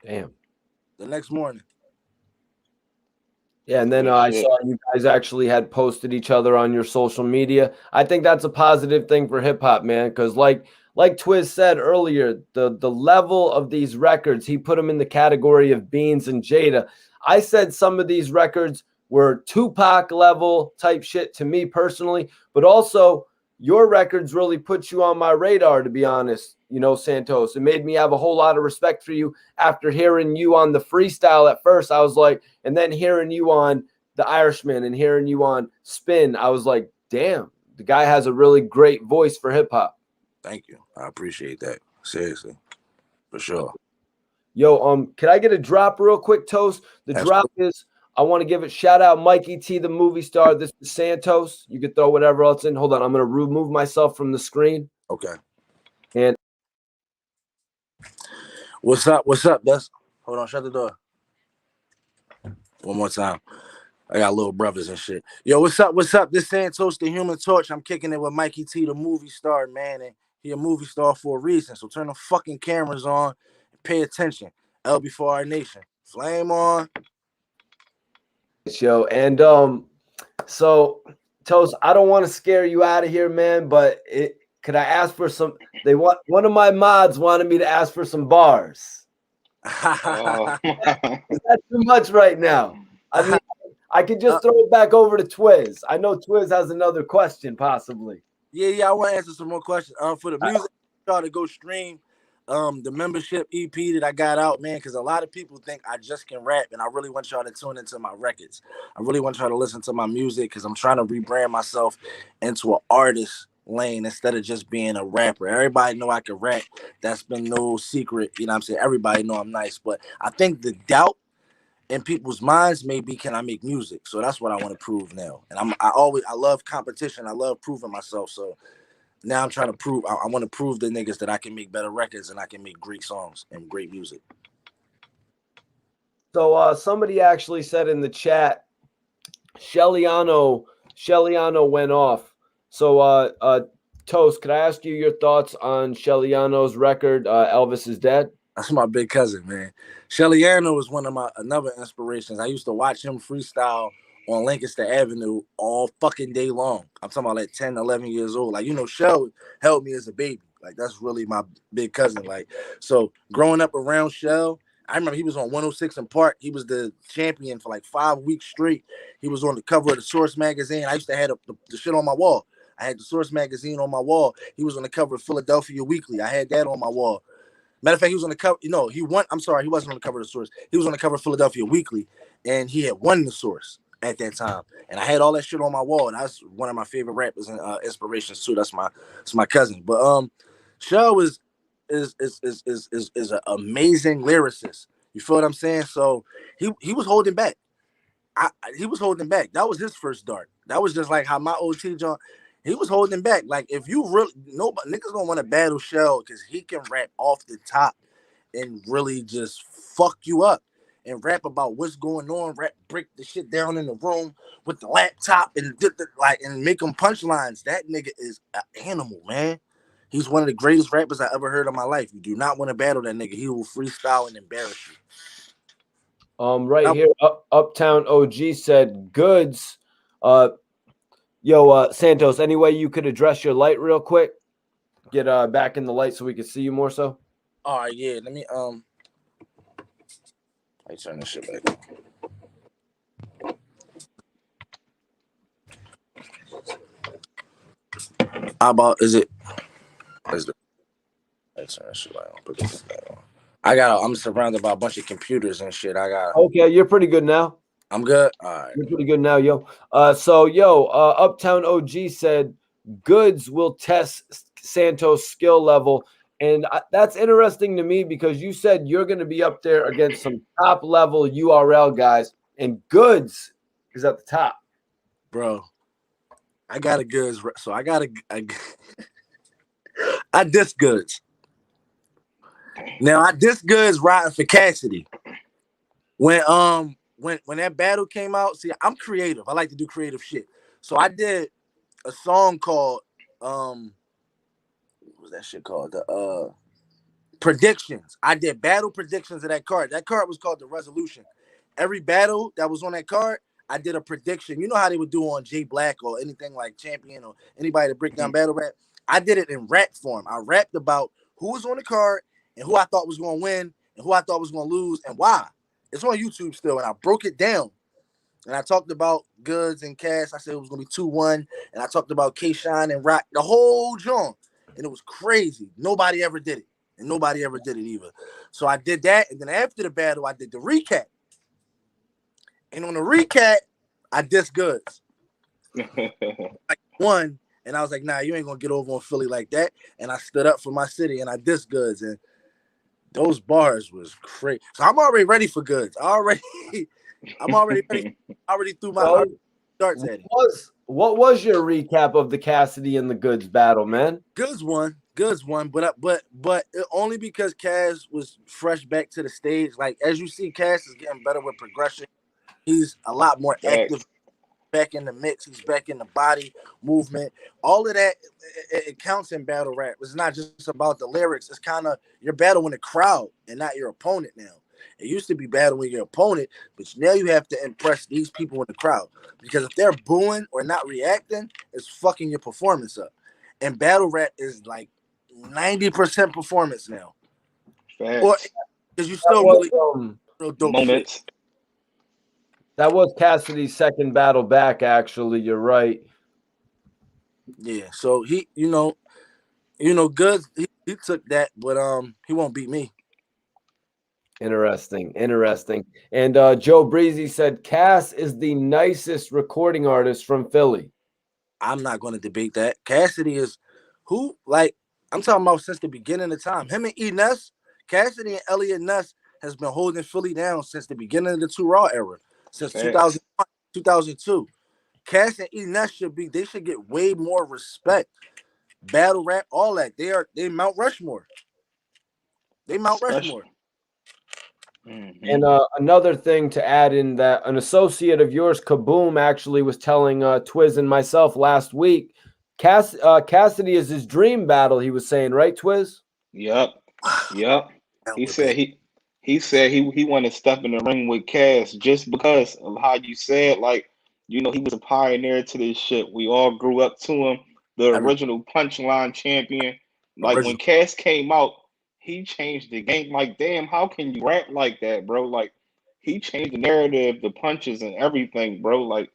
Damn. The next morning. Yeah, and then I saw you guys actually had posted each other on your social media. I think that's a positive thing for hip hop, man, because like Twiz said earlier, the level of these records, he put them in the category of Beans and Jada. I said some of these records were Tupac level type shit to me personally, but also your records really put you on my radar, to be honest. You know, Santos, it made me have a whole lot of respect for you after hearing you on the freestyle at first. I was like, and then hearing you on The Irishman and hearing you on Spin, I was like, damn, the guy has a really great voice for hip hop. Thank you. I appreciate that. Seriously. For sure. Yo, can I get a drop real quick, Toast? The drop is, I want to give it shout out Mikey T, the movie star. This is Santos. You can throw whatever else in. Hold on, I'm going to remove myself from the screen. Okay. And what's up? That's hold on, shut the door. One more time. I got little brothers and shit. Yo, what's up? This Santos, the Human Torch. I'm kicking it with Mikey T, the movie star, man. And he a movie star for a reason. So turn the fucking cameras on and pay attention. L before our nation. Flame on. Yo, and so Toast, I don't want to scare you out of here, man, but could I ask for some? One of my mods wanted me to ask for some bars. Is that too much right now? I mean, I could just throw it back over to Twiz. I know Twiz has another question, possibly. Yeah, I want to answer some more questions. For the music, try to go stream. the membership EP that I got out, man, because a lot of people think I just can rap, and I really want y'all to tune into my records. I really want y'all to listen to my music because I'm trying to rebrand myself into an artist lane instead of just being a rapper. Everybody know I can rap. That's been no secret. You know what I'm saying? Everybody know I'm nice. But I think the doubt in people's minds may be, can I make music? So that's what I want to prove now. And I love competition. I love proving myself. So now I'm trying to prove. I want to prove the niggas that I can make better records and I can make great songs and great music. So somebody actually said in the chat, Shelliano went off. So Toast, could I ask you your thoughts on Shelliano's record, Elvis is Dead? That's my big cousin, man. Shelliano was one of my another inspirations. I used to watch him freestyle on Lancaster Avenue all fucking day long. I'm talking about like 10, 11 years old. Like, you know, Shell helped me as a baby. Like, that's really my big cousin. Like, so growing up around Shell, I remember he was on 106 in Park. He was the champion for like 5 weeks straight. He was on the cover of the Source magazine. I used to have the shit on my wall. I had the Source magazine on my wall. He was on the cover of Philadelphia Weekly. I had that on my wall. Matter of fact, he was on the cover. You know, he won. I'm sorry, he wasn't on the cover of the Source. He was on the cover of Philadelphia Weekly, and he had won the Source at that time. And I had all that shit on my wall. And that's one of my favorite rappers and inspirations too. That's my cousin. But Shell is an amazing lyricist. You feel what I'm saying? So he was holding back. He was holding back. That was his first dart. That was just like how my OT John. He was holding back. Like, if you really nobody niggas gonna want to battle Shell because he can rap off the top and really just fuck you up and rap about what's going on, break the shit down in the room with the laptop and and make them punchlines. That nigga is an animal, man. He's one of the greatest rappers I ever heard in my life. You do not want to battle that nigga. He will freestyle and embarrass you. Right here, Uptown OG said goods. Santos, any way you could address your light real quick? Get back in the light so we can see you more so. All right, yeah. Let me I turn this shit back on. How about is it? I turn that shit back on. Put this back on. I'm surrounded by a bunch of computers and shit. Okay, you're pretty good now. I'm good. All right. You're pretty good now, yo. Uptown OG said goods will test Santos' skill level. And that's interesting to me because you said you're going to be up there against some top level URL guys, and goods is at the top. Bro, I got a goods. So I diss goods. Now I diss goods riding for Cassidy. When that battle came out, see, I'm creative. I like to do creative shit. So I did a song called what was that shit called? The predictions. I did battle predictions of that card. That card was called the Resolution. Every battle that was on that card, I did a prediction. You know how they would do on J Black or anything like Champion or anybody to break down battle rap? I did it in rap form. I rapped about who was on the card and who I thought was going to win and who I thought was going to lose and why. It's on YouTube still, and I broke it down. And I talked about Goods and Cass. I said it was going to be 2-1. And I talked about K-Shine and Rock, the whole joint. And it was crazy. Nobody ever did it. And nobody ever did it either. So I did that. And then after the battle, I did the recap. And on the recap, I dissed Goods. Like one. And I was like, nah, you ain't going to get over on Philly like that. And I stood up for my city and I dissed Goods. And those bars was crazy. So I'm already ready for Goods. I'm already ready. I already threw my darts at it. What was your recap of the Cassidy and the Goods battle, man? Goods won, but only because Cass was fresh back to the stage. Like, as you see, Cass is getting better with progression. He's a lot more active, back in the mix. He's back in the body movement. All of that, it counts in battle rap. It's not just about the lyrics. It's kind of you're battling the crowd and not your opponent now. It used to be battling your opponent, but now you have to impress these people in the crowd. Because if they're booing or not reacting, it's fucking your performance up. And battle rap is like 90% performance now. Facts. Or because you still really real dope moments. shit. That was Cassidy's second battle back, actually. You're right. Yeah. So he, Goods, He took that, but he won't beat me. Interesting. And Joe Breezy said Cass is the nicest recording artist from Philly. I'm not going to debate that. Cassidy is who, like, I'm talking about since the beginning of time. Him and E. Ness, Cassidy and Elliot Ness has been holding Philly down since the beginning of the 2 Raw era, since Facts. 2001, 2002. Cass and E. Ness they should get way more respect. Battle rap, all that. They Mount Rushmore. They Mount Rushmore. Especially. Mm-hmm. And another thing to add in that an associate of yours, Kaboom, actually was telling Twiz and myself last week, Cassidy is his dream battle, he was saying, right, Twiz? Yep. Yep. Hell He with that. said he wanted to step in the ring with Cass just because of how you said, like, he was a pioneer to this shit. We all grew up to him, the Every original punchline champion. Like when original. Cass came out, he changed the game. Like, damn, how can you rap like that, bro? Like, he changed the narrative, the punches and everything, bro. Like,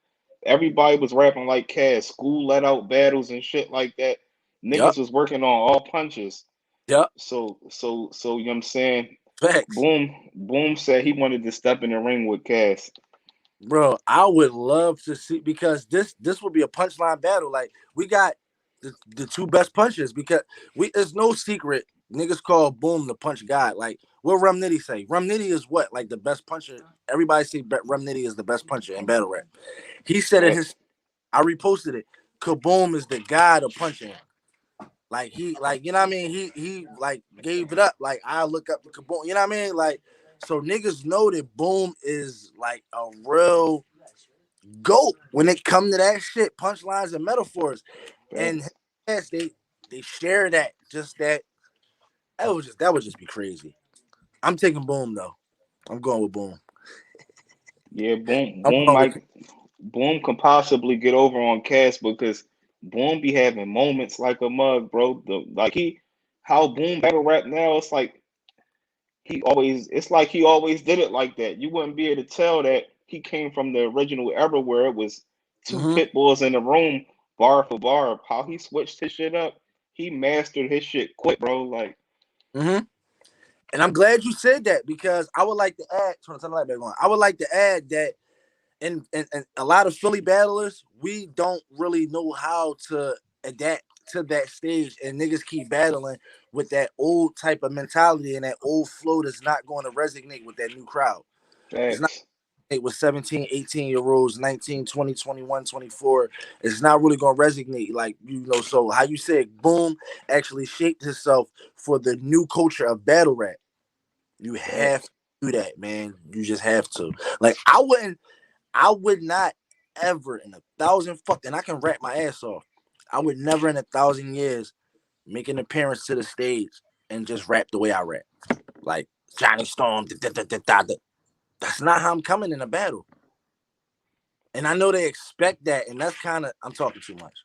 everybody was rapping like Cass, school let out battles and shit like that. Yep. Niggas was working on all punches. Yep. So you know what I'm saying? Facts. Boom said he wanted to step in the ring with Cass. Bro, I would love to see, because this would be a punchline battle. Like, we got the two best punchers, because it's no secret. Niggas call Boom the punch god. Like, what Rum Nitty say? Rum Nitty is what? Like the best puncher. Everybody say Rum Nitty is the best puncher in battle rap. He said it Facts. his I reposted it. Kaboom is the god of punching. Like, he, like, you know what I mean? He like gave it up. Like, I look up to Kaboom. You know what I mean? Like, so niggas know that Boom is like a real goat when it come to that shit, punchlines and metaphors. And Facts. yes, they share that. Just that would just be crazy. I'm taking Boom though. I'm going with Boom. Yeah, Boom I'm Boom going with might Boom could possibly get over on Cass because Boom be having moments like a mug, bro. Like how Boom battle rap now, it's like he always did it like that. You wouldn't be able to tell that he came from the original era where it was two mm-hmm, pit bulls in the room, bar for bar. How he switched his shit up, he mastered his shit quick, bro. Like, mm-hmm. And I'm glad you said that, because I would like to add. Turn the light back on. I would like to add that in a lot of Philly battlers, we don't really know how to adapt to that stage, and niggas keep battling with that old type of mentality, and that old flow that's not going to resonate with that new crowd. It's not facts. with 17, 18-year-olds, 19, 20, 21, 24. It's not really going to resonate, like, so how you said Boom actually shaped himself for the new culture of battle rap. You have to Facts. do that, man. You just have to. Like, I would not ever in a thousand and I can rap my ass off. I would never in 1,000 years make an appearance to the stage and just rap the way I rap. Like Johnny Storm. Da, da, da, da, da. That's not how I'm coming in a battle. And I know they expect that, and that's kind of, I'm talking too much.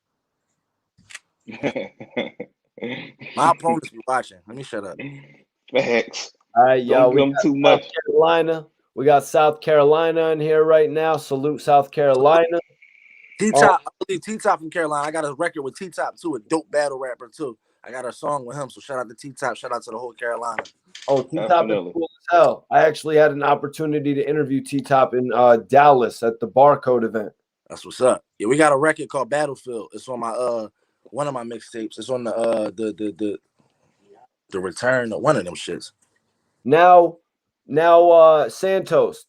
My opponents be watching. Let me shut up. Facts. All right, Don't y'all. give We him got too South much. Carolina. We got South Carolina in here right now. Salute South Carolina. T-Top, I believe T-Top from Carolina. I got a record with T-Top too, a dope battle rapper too. I got a song with him, so shout out to T-Top, shout out to the whole Carolina. Oh, T-Top is Definitely. cool as hell. I actually had an opportunity to interview T-Top in Dallas at the Barcode event. That's what's up. Yeah, we got a record called Battlefield. It's on my one of my mixtapes. It's on the return of one of them shits. Now, Santos,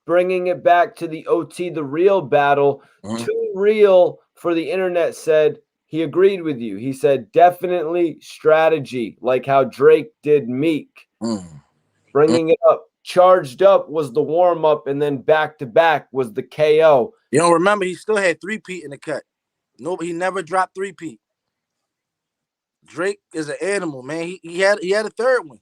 bringing it back to the OT, the real battle. Mm-hmm. Too Real for the internet said he agreed with you. He said definitely strategy, like how Drake did Meek. Bringing it up. Charged Up was the warm up, and then back to back was the KO. You don't remember? He still had 3-peat in the cut. No, he never dropped 3-peat. Drake is an animal, man. He had a third one.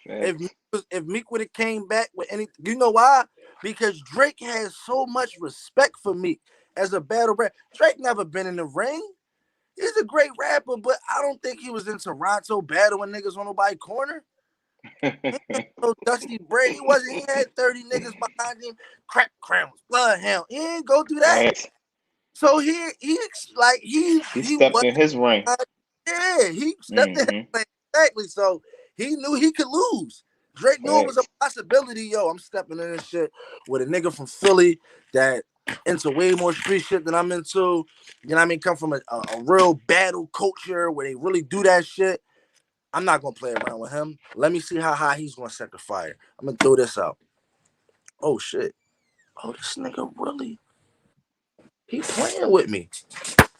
Facts. If Meek would have came back with any, you know why? Because Drake has so much respect for Meek as a battle rap. Drake never been in the ring. He's a great rapper, but I don't think he was in Toronto battling niggas on nobody's corner. He ain't no Dusty Brady. He wasn't. He had 30 niggas behind him, crack crowns, bloodhound. He ain't go through that. Facts. So he He stepped wasn't. in his ring. Yeah, he stepped in. Mm-hmm. Exactly. So he knew he could lose. Drake knew it was a possibility. Yo, I'm stepping in this shit with a nigga from Philly that into way more street shit than I'm into. You know what I mean? Come from a real battle culture where they really do that shit. I'm not gonna play around with him. Let me see how high he's gonna set the fire. I'm gonna throw this out. Oh shit. Oh, this nigga really he playing with me.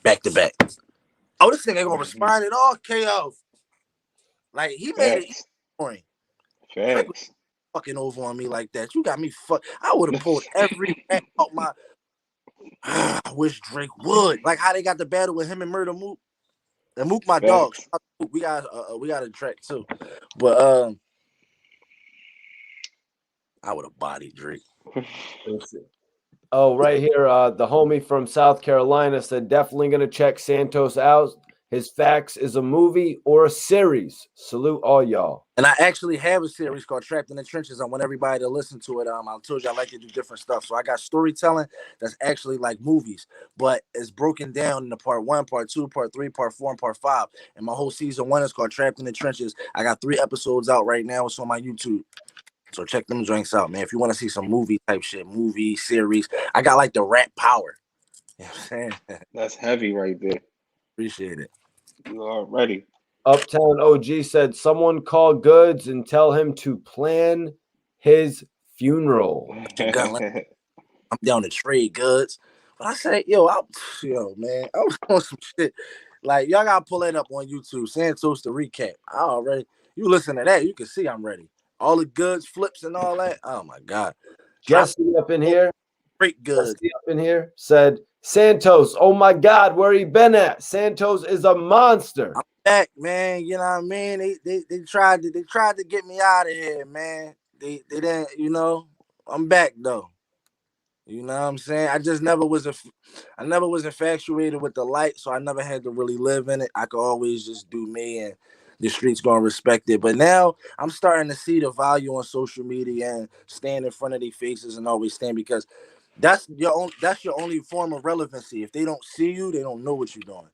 Back to back. Oh, this nigga gonna respond at all, KO. Like he made it easy for him. Drake was fucking over on me like that. You got me fucked. I would have pulled every rap out my. I wish Drake would. Like how they got the battle with him and Murder Mook. And Mook, my dog. We got a track too. But I would have bodied Drake. Oh, right here, the homie from South Carolina said definitely going to check Santos out. His Facts is a movie or a series. Salute all y'all. And I actually have a series called Trapped in the Trenches. I want everybody to listen to it. I told you I like to do different stuff. So I got storytelling that's actually like movies, but it's broken down into part 1, part 2, part 3, part 4, and part 5. And my whole season 1 is called Trapped in the Trenches. I got 3 episodes out right now. It's on my YouTube. So check them drinks out, man. If you want to see some movie type shit, movie, series, I got like the rap power. You know what I'm saying? That's heavy right there. Appreciate it. You already. Uptown OG said someone call Goods and tell him to plan his funeral. I'm down to trade Goods. But I say, yo, man, I was on some shit. Like, y'all gotta pull that up on YouTube. Santos the recap. You listen to that, you can see I'm ready. All the Goods flips and all that. Oh my God. Jesse up in here. Great Goods. Jesse up in here said Santos. Oh my God, where he been at? Santos is a monster. I'm back, man. You know what I mean? They tried to get me out of here, man. They didn't, I'm back though. You know what I'm saying? I never was infatuated with the light, so I never had to really live in it. I could always just do me, and the streets gonna respect it. But now I'm starting to see the value on social media and stand in front of their faces and always stand, because that's your only form of relevancy. If they don't see you, they don't know what you're doing.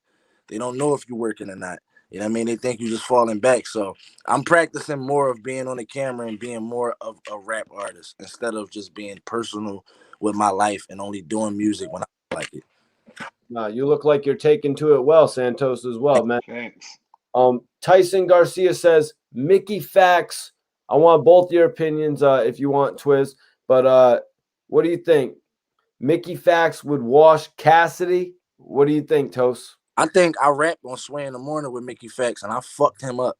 They don't know if you're working or not. You know what I mean? They think you're just falling back. So I'm practicing more of being on the camera and being more of a rap artist instead of just being personal with my life and only doing music when I like it. Nah, you look like you're taking to it well, Santos, as well, man. Thanks. Tyson Garcia says, Mickey Facts. I want both your opinions if you want, Twiz. But what do you think? Mickey Facts would wash Cassidy? What do you think, Toast? I think I rapped on Sway in the Morning with Mickey Facts, and I fucked him up.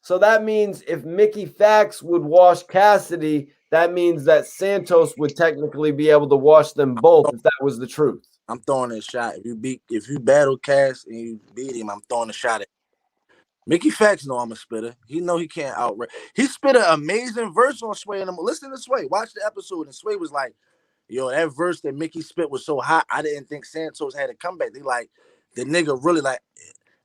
So that means if Mickey Facts would wash Cassidy, that means that Santos would technically be able to wash them both if that was the truth. I'm throwing a shot. If you battle Cass and you beat him, I'm throwing a shot at him. Mickey Facts know I'm a spitter. He know he can't outrap. He spit an amazing verse on Sway. And listen to Sway. Watch the episode. And Sway was like, yo, that verse that Mickey spit was so hot, I didn't think Santos had a comeback. They like, the nigga really like,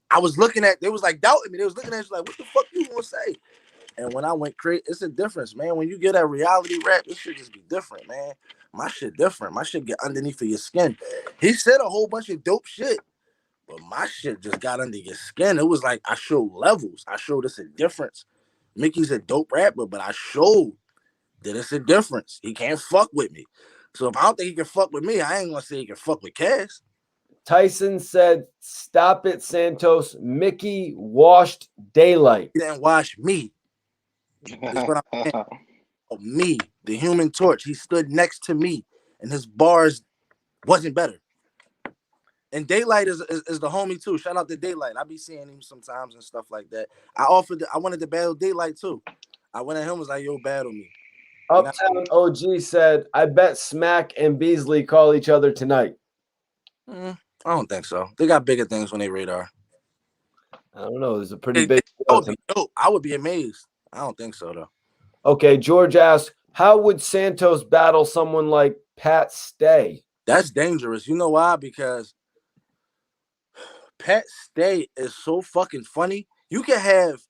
I was looking at, they was like doubting me. They was looking at you like, what the fuck you gonna say? And when I went crazy, it's a difference, man. When you get that reality rap, it should just be different, man. My shit different. My shit get underneath of your skin. He said a whole bunch of dope shit, but my shit just got under your skin. It was like I showed levels. I showed us a difference. Mickey's a dope rapper, but I showed that it's a difference. He can't fuck with me. So if I don't think he can fuck with me, I ain't gonna say he can fuck with Cass. Tyson said, stop it, Santos. Mickey washed Daylight. He didn't wash me. That's what I'm saying. Oh, me, the Human Torch. He stood next to me, and his bars wasn't better. And Daylight is the homie too. Shout out to Daylight. I be seeing him sometimes and stuff like that. I wanted to battle Daylight too. I went at him, was like, yo, battle me. Uptown OG said, I bet Smack and Beasley call each other tonight. I don't think so. They got bigger things on their radar. I don't know. There's a pretty big. I would be amazed. I don't think so, though. Okay, George asks, how would Santos battle someone like Pat Stay? That's dangerous. You know why? Because Pat Stay is so fucking funny. You can have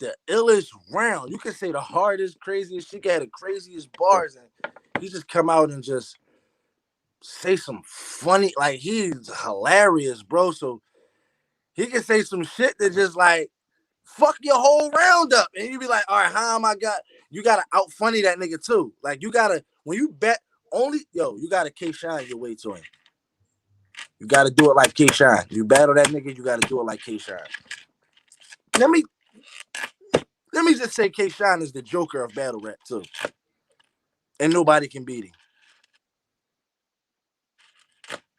the illest round. You can say the hardest, craziest. She can have the craziest bars, and he just come out and just say some funny. Like, he's hilarious, bro. So He can say some shit that just like fuck your whole round up, and you be like, all right, how am I got? You gotta out funny that nigga too. Like you gotta when you bet you gotta K-Shine your way to him. You gotta do it like K-Shine. You battle that nigga, you gotta do it like K-Shine. Let me just say K-Shine is the Joker of battle rap too, and nobody can beat him.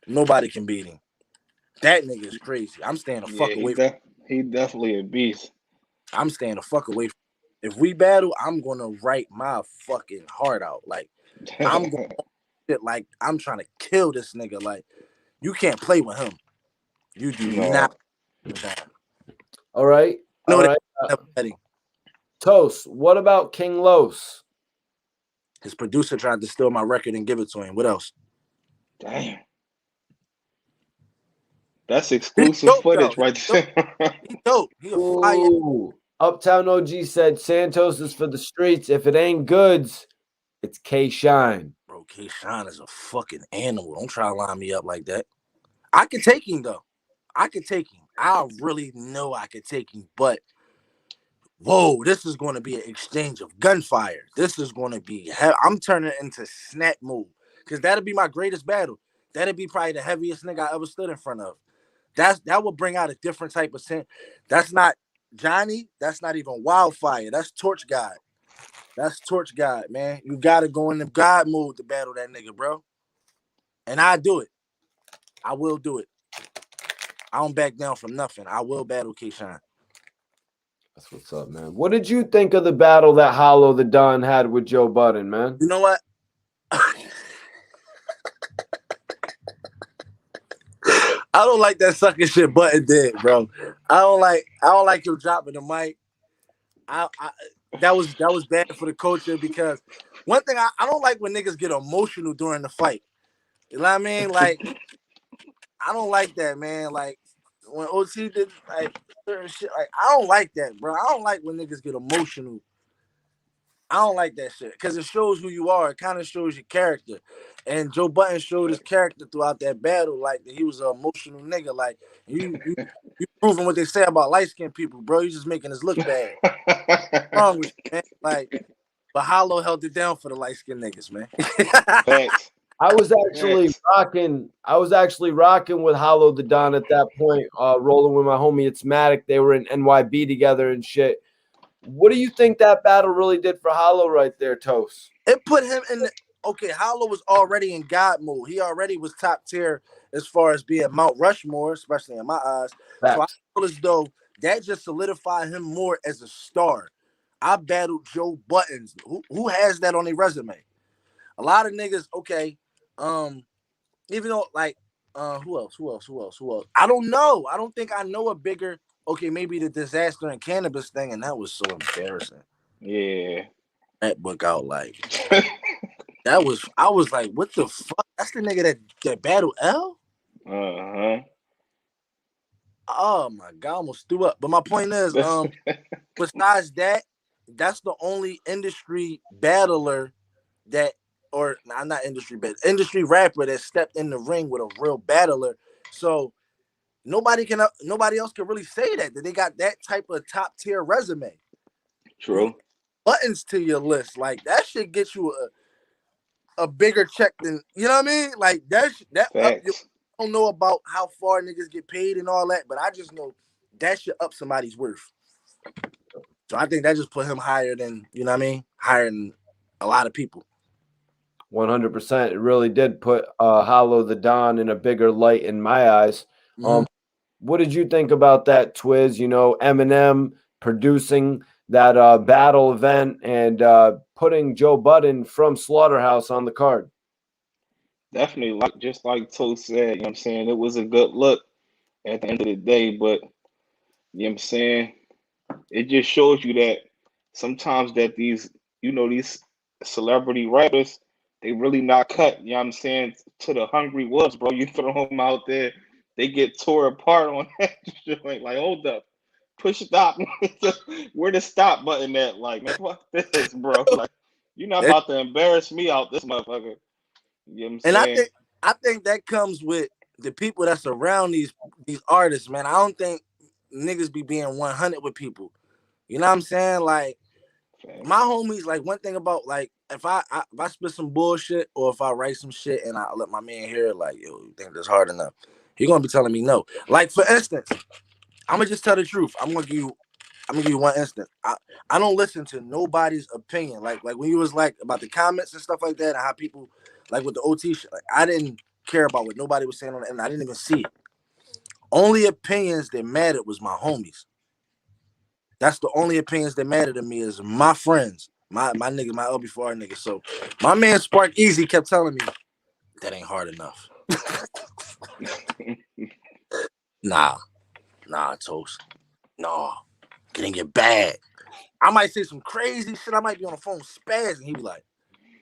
Nobody can beat him. That nigga is crazy. I'm staying the fuck away from he definitely a beast. I'm staying the fuck away from If we battle, I'm gonna write my fucking heart out. Like I'm gonna shit like I'm trying to kill this nigga. Like you can't play with him. You do not. All right. No, All right. Toast, what about King Los? His producer tried to steal my record and give it to him. What else? Damn. That's exclusive footage right there. He dope. He a fire. Uptown OG said Santos is for the streets. If it ain't goods, it's K-Shine. Bro, K-Shine is a fucking animal. Don't try to line me up like that. I can take him, though. I can take him. I really know I can take him, but whoa, this is going to be an exchange of gunfire. This is going to be I'm turning it into snap mode because that'll be my greatest battle. That'll be probably the heaviest nigga I ever stood in front of. That will bring out a different type of scent. That's not Johnny. That's not even Wildfire. That's Torch God. That's Torch God, man. You got to go in the God mode to battle that nigga, bro. And I do it. I will do it. I don't back down from nothing. I will battle K-Shine. That's what's up, man. What did you think of the battle that Hollow the Don had with Joe Budden, man? You know what? I don't like that sucking shit Button did, bro. I don't like him dropping the mic. That was bad for the culture because one thing I don't like when niggas get emotional during the fight. You know what I mean? Like I don't like that, man. Like when OT did like certain shit, like I don't like that, bro. I don't like when niggas get emotional. I don't like that shit because it shows who you are. It kind of shows your character. And Joe Budden showed his character throughout that battle, like that he was an emotional nigga. Like you proving what they say about light skinned people, bro. You just making us look bad. What's wrong with you, man? Like, but Hollow held it down for the light skinned niggas, man. Thanks. I was actually rocking with Hollow the Don at that point, rolling with my homie It's Matic. They were in NYB together and shit. What do you think that battle really did for Hollow right there, Toast? It put him in the Hollow was already in God mode. He already was top tier as far as being Mount Rushmore, especially in my eyes. Facts. So I feel as though that just solidified him more as a star. I battled Joe Buttons. Who has that on their resume? A lot of niggas, okay. Even though like who else? I don't know. I don't think I know a bigger maybe the Disaster and Cannabis thing, and that was so embarrassing. Yeah. That book out like I was like, what the fuck? That's the nigga that battled L? Uh-huh. Oh my god, I almost threw up. But my point is, besides that, that's the only industry battler industry rapper that stepped in the ring with a real battler. So nobody else can really say that they got that type of top tier resume. True. Buttons to your list, like that should get you a bigger check than you know what I mean. Like that I don't know about how far niggas get paid and all that, but I just know that should up somebody's worth. So I think that just put him higher than higher than a lot of people. 100%. It really did put Hollow the Don in a bigger light in my eyes. Mm-hmm. What did you think about that, Twiz? You know, Eminem producing that battle event and putting Joe Budden from Slaughterhouse on the card. Definitely, just like Toast said, you know what I'm saying? It was a good look at the end of the day, but you know what I'm saying? It just shows you that sometimes that these celebrity rappers, they really not cut, you know what I'm saying, to the hungry wolves, bro. You throw them out there, they get tore apart on that joint. Like, hold up. Push stop. Where the stop button at? Like, man, fuck this, bro. Like, you're not about to embarrass me out this motherfucker. You know what I'm saying? I think that comes with the people that surround these artists, man. I don't think niggas be being 100 with people. You know what I'm saying? Like my homies, like one thing about like if I spit some bullshit or if I write some shit and I let my man hear it, like, yo, you think that's hard enough? He gonna be telling me no. Like for instance, I'm gonna just tell the truth. I'm gonna give you one instance. I don't listen to nobody's opinion. Like when you was like about the comments and stuff like that and how people like with the OT shit, like I didn't care about what nobody was saying on it, and I didn't even see it. Only opinions that mattered was my homies. That's the only opinions that matter to me is my friends, my nigga, my LB4R nigga. So my man Spark Easy kept telling me that ain't hard enough. Nah, Toast. No, getting it bad. I might say some crazy shit. I might be on the phone spazzing. He be like,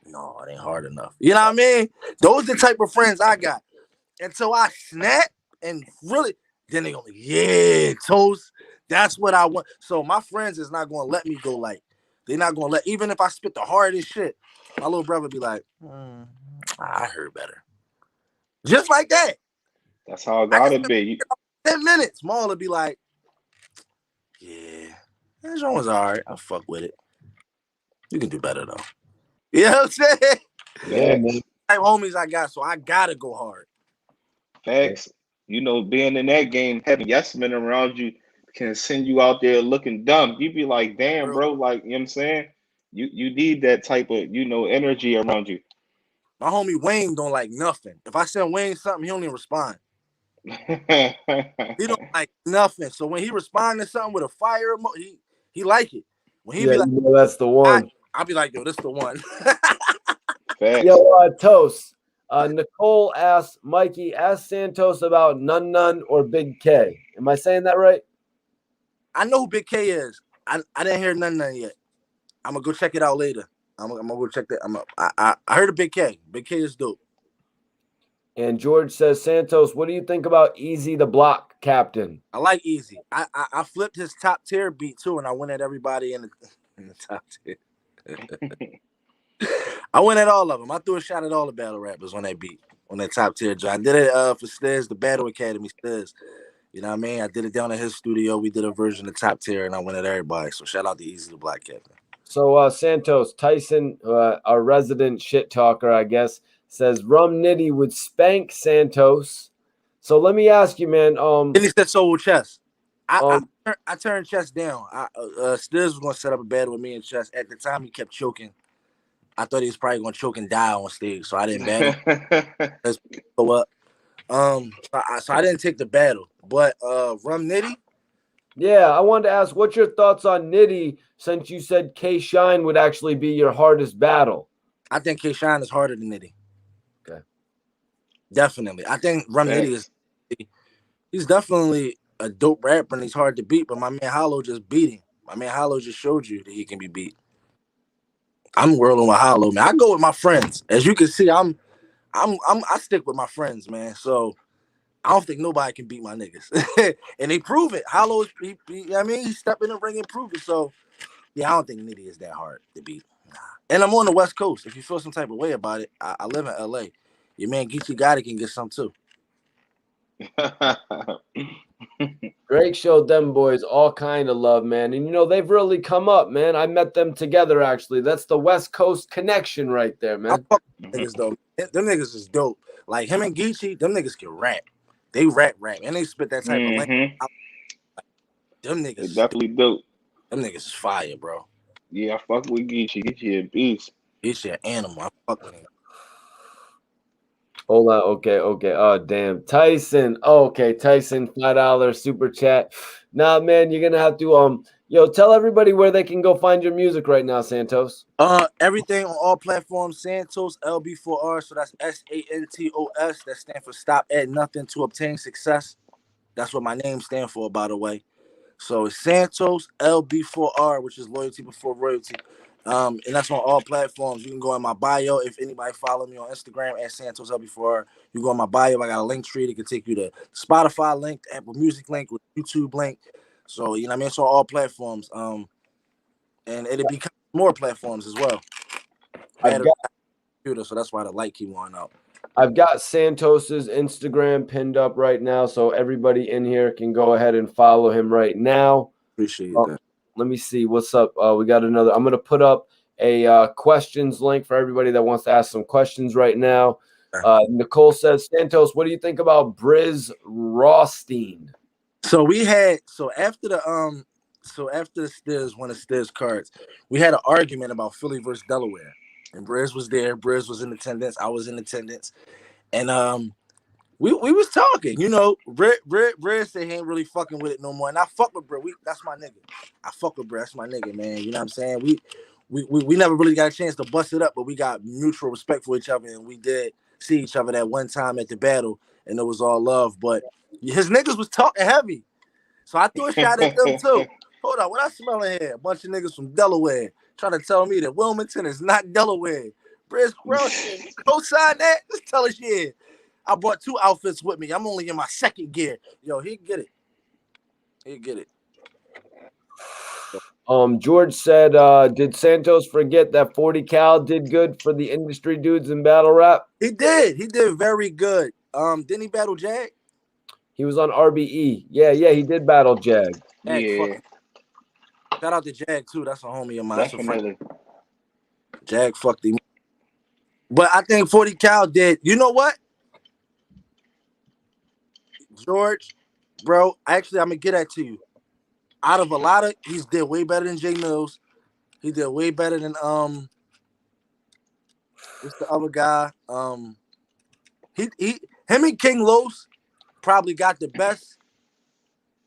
no, it ain't hard enough. You know what I mean? Those are the type of friends I got. Until I snap and really, then they go, yeah, Toast. That's what I want. So my friends is not going to let me go like, they're not going to let, even if I spit the hardest shit, my little brother be like, I heard better. Just like that. That's how it gotta be. 10 minutes. Maul will be like, yeah, that joint was all right. I fuck with it. You can do better though. You know what I'm saying? Yeah, man. Type homies I got, so I gotta go hard. Facts. You know, being in that game, having yes men around you can send you out there looking dumb. You be like, damn, bro, like, you know what I'm saying? You need that type of, energy around you. My homie Wayne don't like nothing. If I send Wayne something, he don't even respond. He don't like nothing. So when he respond to something with a fire emoji, he like it. When he be like, that's the one. I'll be like, yo, this the one. Facts. Yo, Toast. Nicole asked Mikey, ask Santos about Nun Nun or Big K. Am I saying that right? I know who Big K is. I didn't hear none yet. I'm gonna go check it out later. I'm gonna go check that. I heard of Big K. Big K is dope. And George says, Santos, what do you think about Easy the Block Captain? I like Easy. I flipped his top tier beat too, and I went at everybody in the top tier. I went at all of them. I threw a shot at all the battle rappers on that beat, on that top tier joint. I did it for Stiz, the Battle Academy Stiz. You know what I mean? I did it down at his studio. We did a version of top tier, and I went at everybody. So shout out to Easy the Black Captain. So Santos, Tyson, our resident shit talker, I guess, says Rum Nitty would spank Santos. So let me ask you, man. Then he said so with Chess. I turned Chess down. Stiz was gonna set up a battle with me and Chess. At the time, he kept choking. I thought he was probably gonna choke and die on stage, so I didn't battle. Let's go up. So I didn't take the battle. But Rum Nitty. Yeah, I wanted to ask, what's your thoughts on Nitty since you said K Shine would actually be your hardest battle? I think K Shine is harder than Nitty. Okay. Definitely. I think Rum Nitty he's definitely a dope rapper and he's hard to beat, but my man Hollow just beat him. My man Hollow just showed you that he can be beat. I'm whirling with Hollow, man. I go with my friends. As you can see, I stick with my friends, man. So I don't think nobody can beat my niggas. And they prove it. Hollow is he stepped in the ring and proved it. So yeah, I don't think Nitty is that hard to beat. Nah. And I'm on the West Coast. If you feel some type of way about it, I live in LA. Your man Geechee Gotti can get some too. Drake showed them boys all kind of love, man. And they've really come up, man. I met them together, actually. That's the West Coast connection right there, man. I fuck with niggas though. Them niggas is dope. Like him and Geechee, them niggas can rap. They rap, and they spit that type of language. Them niggas they definitely dope. Them niggas is fire, bro. Yeah, I fuck with Geechee. Geechee a beast. Geechee an animal. I fuck with him. Hold on. Okay. Oh, damn. Tyson. Oh, okay. Tyson, $5 super chat. Nah, man, you're gonna have to tell everybody where they can go find your music right now, Santos. Everything on all platforms, Santos LB4R. So that's SANTOS. That stands for Stop at Nothing to Obtain Success. That's what my name stands for, by the way. So it's Santos LB4R, which is loyalty before royalty. And that's on all platforms. You can go in my bio. If anybody follow me on Instagram at Santos LB4R, you go in my bio. I got a link tree that can take you to Spotify link, the Apple Music link, with YouTube link. So you know what I mean. It's on all platforms. And it'll be more platforms as well. Computer, so that's why the light keep going out. I've got Santos's Instagram pinned up right now, so everybody in here can go ahead and follow him right now. Appreciate that. Let me see what's up. We got another. I'm going to put up a questions link for everybody that wants to ask some questions right now. Nicole says, Santos, what do you think about Briz Rothstein? So after the Stiz, one of Stiz cards, we had an argument about Philly versus Delaware, and Briz was there. Briz was in attendance. I was in attendance, and we was talking. Briz said he ain't really fucking with it no more, and I fuck with Briz. That's my nigga. I fuck with Briz. That's my nigga, man. You know what I'm saying? We never really got a chance to bust it up, but we got mutual respect for each other, and we did see each other that one time at the battle, and it was all love. But his niggas was talking heavy, so I threw a shot at them too. Hold on, what I smell in here? A bunch of niggas from Delaware trying to tell me that Wilmington is not Delaware. Briz Rothstein, co-sign that? Just tell us, yeah. I brought 2 outfits with me. I'm only in my 2nd gear. Yo, he'll get it. He'll get it. George said, did Santos forget that 40 cal did good for the industry dudes in battle rap? He did. He did very good. Didn't he battle Jag? He was on RBE. Yeah, he did battle Jag. Yeah. Shout out to Jag too. That's a homie of mine. Definitely. Jag fucked him. But I think 40 cal did. You know what? George, bro, actually, I'm gonna get that to you. Out of a lot of, he's did way better than Jay Mills. He did way better than what's the other guy? Him and King Los probably got the best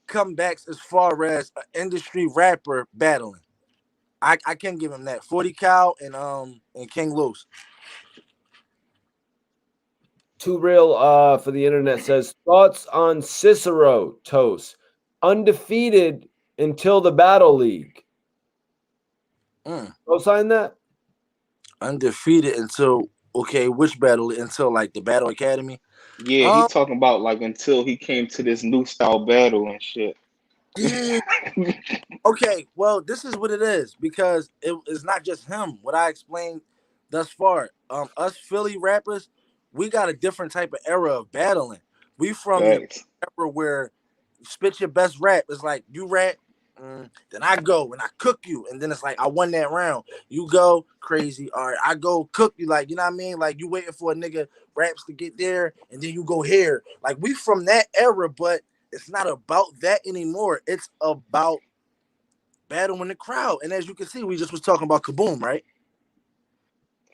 comebacks as far as an industry rapper battling. I can give him that. 40 cal and King Los. Too Real for the internet says, thoughts on Cicero Toast, undefeated until the Battle League. Go sign that. Undefeated until which battle? Until like the Battle Academy. Yeah, he talking about like until he came to this new style battle and shit. Yeah. Okay, well, this is what it is because it's not just him. What I explained thus far, us Philly rappers, we got a different type of era of battling. We from the era where you spit your best rap. It's like you rap, then I go and I cook you, and then it's like I won that round. You go crazy, all right, I go cook you, like, you know what I mean? Like you waiting for a nigga raps to get there, and then you go here. Like we from that era, but it's not about that anymore. It's about battling the crowd. And as you can see, we just was talking about Kaboom, right?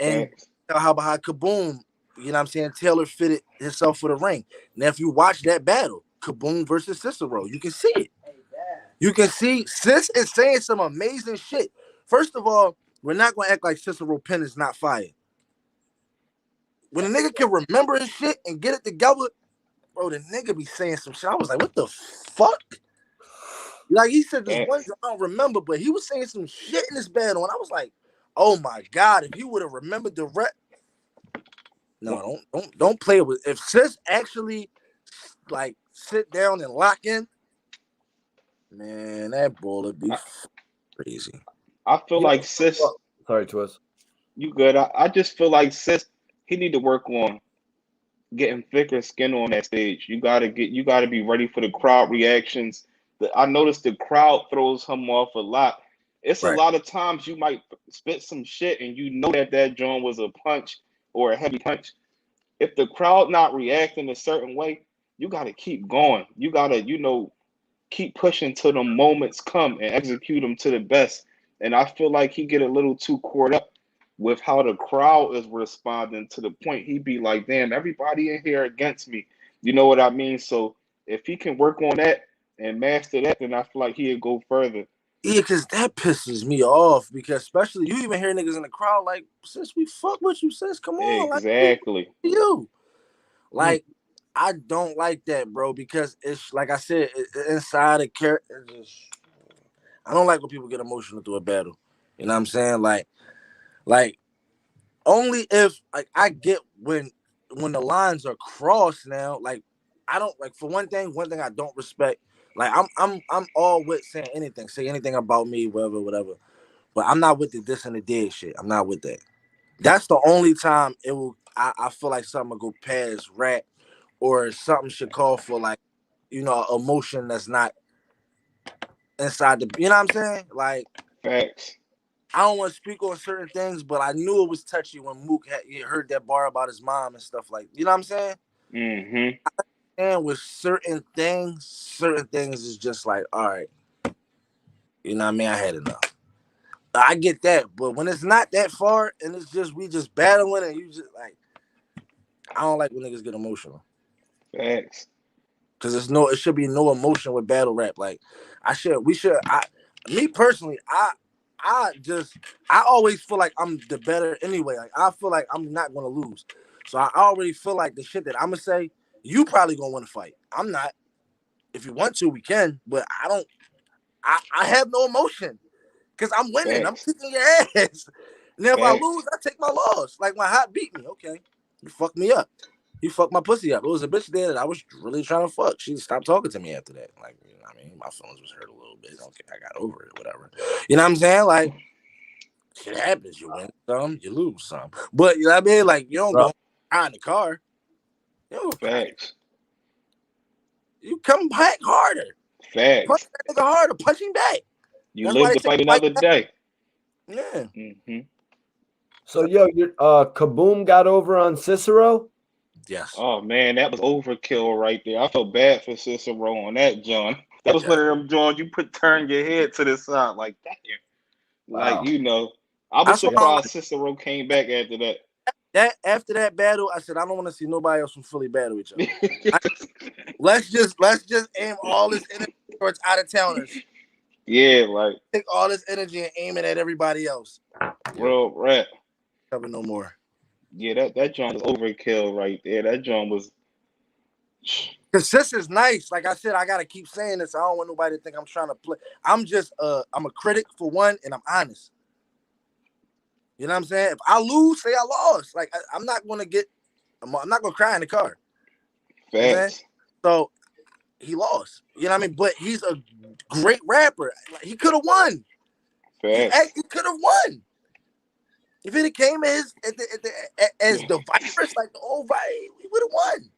And how about Kaboom, you know what I'm saying, Taylor fitted himself for the ring. Now, if you watch that battle, Kaboom versus Cicero, you can see it. You can see Sis is saying some amazing shit. First of all, we're not going to act like Cicero pen is not fire. When a nigga can remember his shit and get it together, bro, the nigga be saying some shit. I was like, what the fuck? Like he said this one, I don't remember, but he was saying some shit in this battle, and I was like, oh my God, if he would have remembered the rep. No, don't play with. If Sis actually like sit down and lock in, man, that ball would be crazy. I feel like Sis. Sorry, Twist. You good? I just feel like Sis, he need to work on getting thicker skin on that stage. You gotta be ready for the crowd reactions. I noticed the crowd throws him off a lot. It's a lot of times you might spit some shit and you know that joint was a punch or a heavy punch. If the crowd not reacting a certain way, you got to keep going. You got to, keep pushing till the moments come and execute them to the best. And I feel like he get a little too caught up with how the crowd is responding to the point he be like, damn, everybody in here against me. You know what I mean? So if he can work on that and master that, then I feel like he'll go further. Yeah, because that pisses me off. Because especially you even hear niggas in the crowd like, sis, we fuck with you, sis. Come on. Exactly. Like, you. Like, I don't like that, bro, because it's like I said, inside a character. I don't like when people get emotional through a battle. You know what I'm saying? Like only if like I get when the lines are crossed now. Like I don't like for one thing I don't respect. Like I'm all with saying anything, say anything about me, whatever. But I'm not with the this and the dead shit. I'm not with that. That's the only time I feel like something will go past rap, or something should call for like, emotion that's not inside the. You know what I'm saying? Like, Facts. I don't want to speak on certain things, but I knew it was touchy when Mook he heard that bar about his mom and stuff like. You know what I'm saying? Mm-hmm. And with certain things is just like, all right, you know what I mean? I had enough. I get that, but when it's not that far and it's just we just battling and you just like, I don't like when niggas get emotional. Facts. Cause it should be no emotion with battle rap. Like me personally, I always feel like I'm the better anyway. Like I feel like I'm not gonna lose. So I already feel like the shit that I'm gonna say, you probably gonna want to fight. I'm not. If you want to, we can, but I don't. I have no emotion because I'm winning. I'm Facts. kicking your ass. And then if I Facts. lose, I take my loss. Like my hot beat me. Okay, you fucked me up. You fucked my pussy up. It was a bitch there that I was really trying to fuck. She stopped talking to me after that. Like, you know what I mean? My feelings was hurt a little bit. Okay, I got over it, whatever. You know what I'm saying? Like, shit happens. You win some, you lose some. But you know what I mean? Like, you don't go cry in the car. You don't cry. Facts. You come back harder. Punch Facts. that nigga harder. Punch him back. You That's live why to they fight say another day. yeah. Mm-hmm. So your Kaboom got over on Cicero. Yes. Oh man, that was overkill right there. I felt bad for Cicero on that, John. That was one of them Johns you turn your head to the side like damn. Like, Wow. I was That's why surprised Cicero came back after that. after that battle, I said I don't want to see nobody else from Philly battle each other. Let's just aim all this energy towards out of towners. Yeah, like Take all this energy and aim it at everybody else. real rap. Cover no more. Yeah, that John was overkill right there. That John was Cause this is nice. Like I said, I gotta keep saying this. I don't want nobody to think I'm trying to play. I'm just I'm a critic for one, and I'm honest. You know what I'm saying? If I lose, say I lost. Like I'm not gonna cry in the car. You know what I'm saying? facts. So he lost. You know what I mean? But he's a great rapper. Like, he could have won. He Facts. could have won. If it came as the virus, like the old virus, we would have won.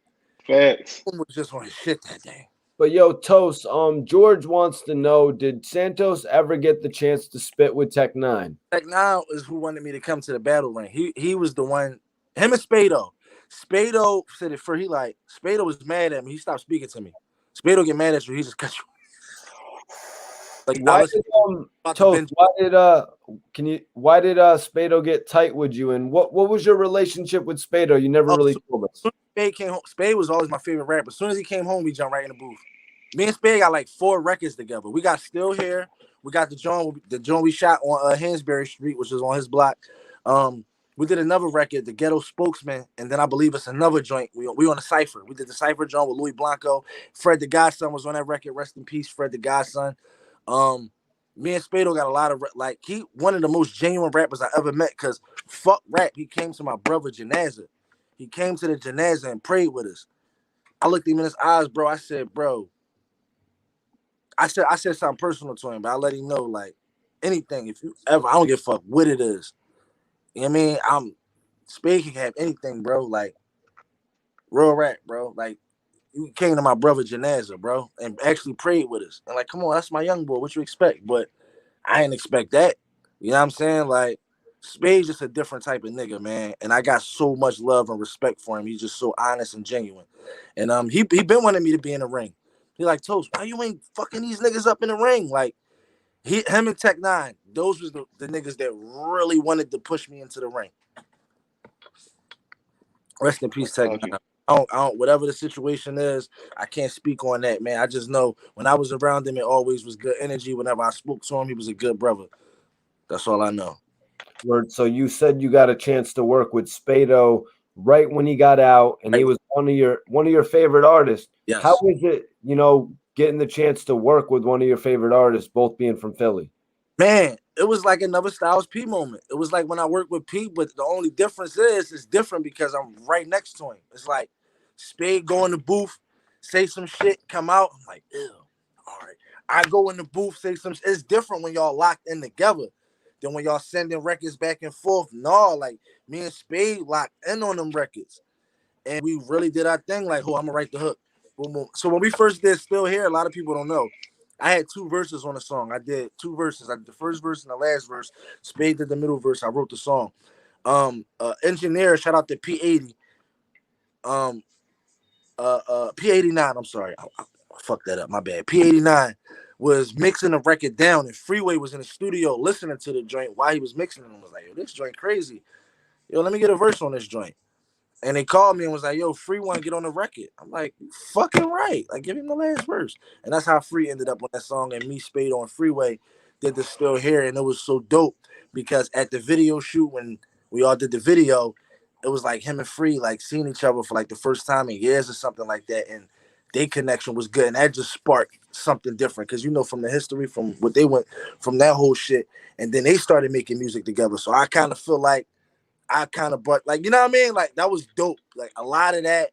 Facts. Was just on his shit that day. But yo, Toast, George wants to know, did Santos ever get the chance to spit with Tech Nine? Tech Nine is who wanted me to come to the battle ring. He was the one, him and Spado. Spado said it for Spado was mad at me. He stopped speaking to me. Spado get mad at you, he just cut you. Like Why did Toast? Why did Spado get tight with you? And what was your relationship with Spado? You never really told us. Spade came home. Spade was always my favorite rapper. As soon as he came home, we jumped right in the booth. Me and Spade got like 4 records together. We got Still Here. We got the joint we shot on Hansberry Street, which was on his block. We did another record, The Ghetto Spokesman, and then I believe it's another joint. We on a Cypher. We did the Cypher joint with Louis Blanco. Fred the Godson was on that record. Rest in peace, Fred the Godson. Me and Spado got a lot of he one of the most genuine rappers I ever met. Cause fuck rap, he came to my brother Janaza. He came to the Janaza and prayed with us. I looked him in his eyes, bro. I said, bro. I said something personal to him, but I let him know, like, anything, if you ever, I don't give a fuck what it is. You know what I mean? Spade can have anything, bro. Like, real rap, bro. Like, you came to my brother Janaza, bro, and actually prayed with us. And like, come on, that's my young boy. What you expect? But I didn't expect that. You know what I'm saying? Like, Spade's just a different type of nigga, man. And I got so much love and respect for him. He's just so honest and genuine. And he been wanting me to be in the ring. He like, Toast, why you ain't fucking these niggas up in the ring? Like, him and Tech Nine, those was the niggas that really wanted to push me into the ring. Rest in peace, Tech Nine. I don't, whatever the situation is, I can't speak on that, man. I just know when I was around him, it always was good energy. Whenever I spoke to him, he was a good brother. That's all I know. So you said you got a chance to work with Spado right when he got out, and he was one of your favorite artists. Yes. How is it, getting the chance to work with one of your favorite artists, both being from Philly? Man, it was like another Styles P moment. It was like when I worked with P, but the only difference is it's different because I'm right next to him. It's like Spade go in the booth, say some shit, come out. I'm like, ew. All right. I go in the booth, say some shit. It's different when y'all locked in together. Then when y'all sending records back and forth, no, like me and Spade locked in on them records. And we really did our thing. Like, oh, I'm gonna write the hook. Boom, boom. So when we first did Still Here, a lot of people don't know. I had 2 verses on the song. I did 2 verses. I did the first verse and the last verse. Spade did the middle verse. I wrote the song. Engineer, shout out to P80. P89. I'm sorry, I fucked that up. My bad. P89 was mixing the record down, and Freeway was in the studio listening to the joint while he was mixing it, and was like, "Yo, this joint crazy. Yo, let me get a verse on this joint." And they called me and was like, "Yo, Free want to get on the record." I'm like, "Fucking right. Like, give him the last verse." And that's how Free ended up on that song. And me, Spade on Freeway did the Still Here. And it was so dope because at the video shoot, when we all did the video, it was like him and Free like seeing each other for like the first time in years or something like that. And their connection was good. And that just sparked something different. Because, you know, from the history, from what they went from that whole shit. And then they started making music together. So I kind of feel like I kind of brought, like, you know what I mean? Like, that was dope. Like, a lot of that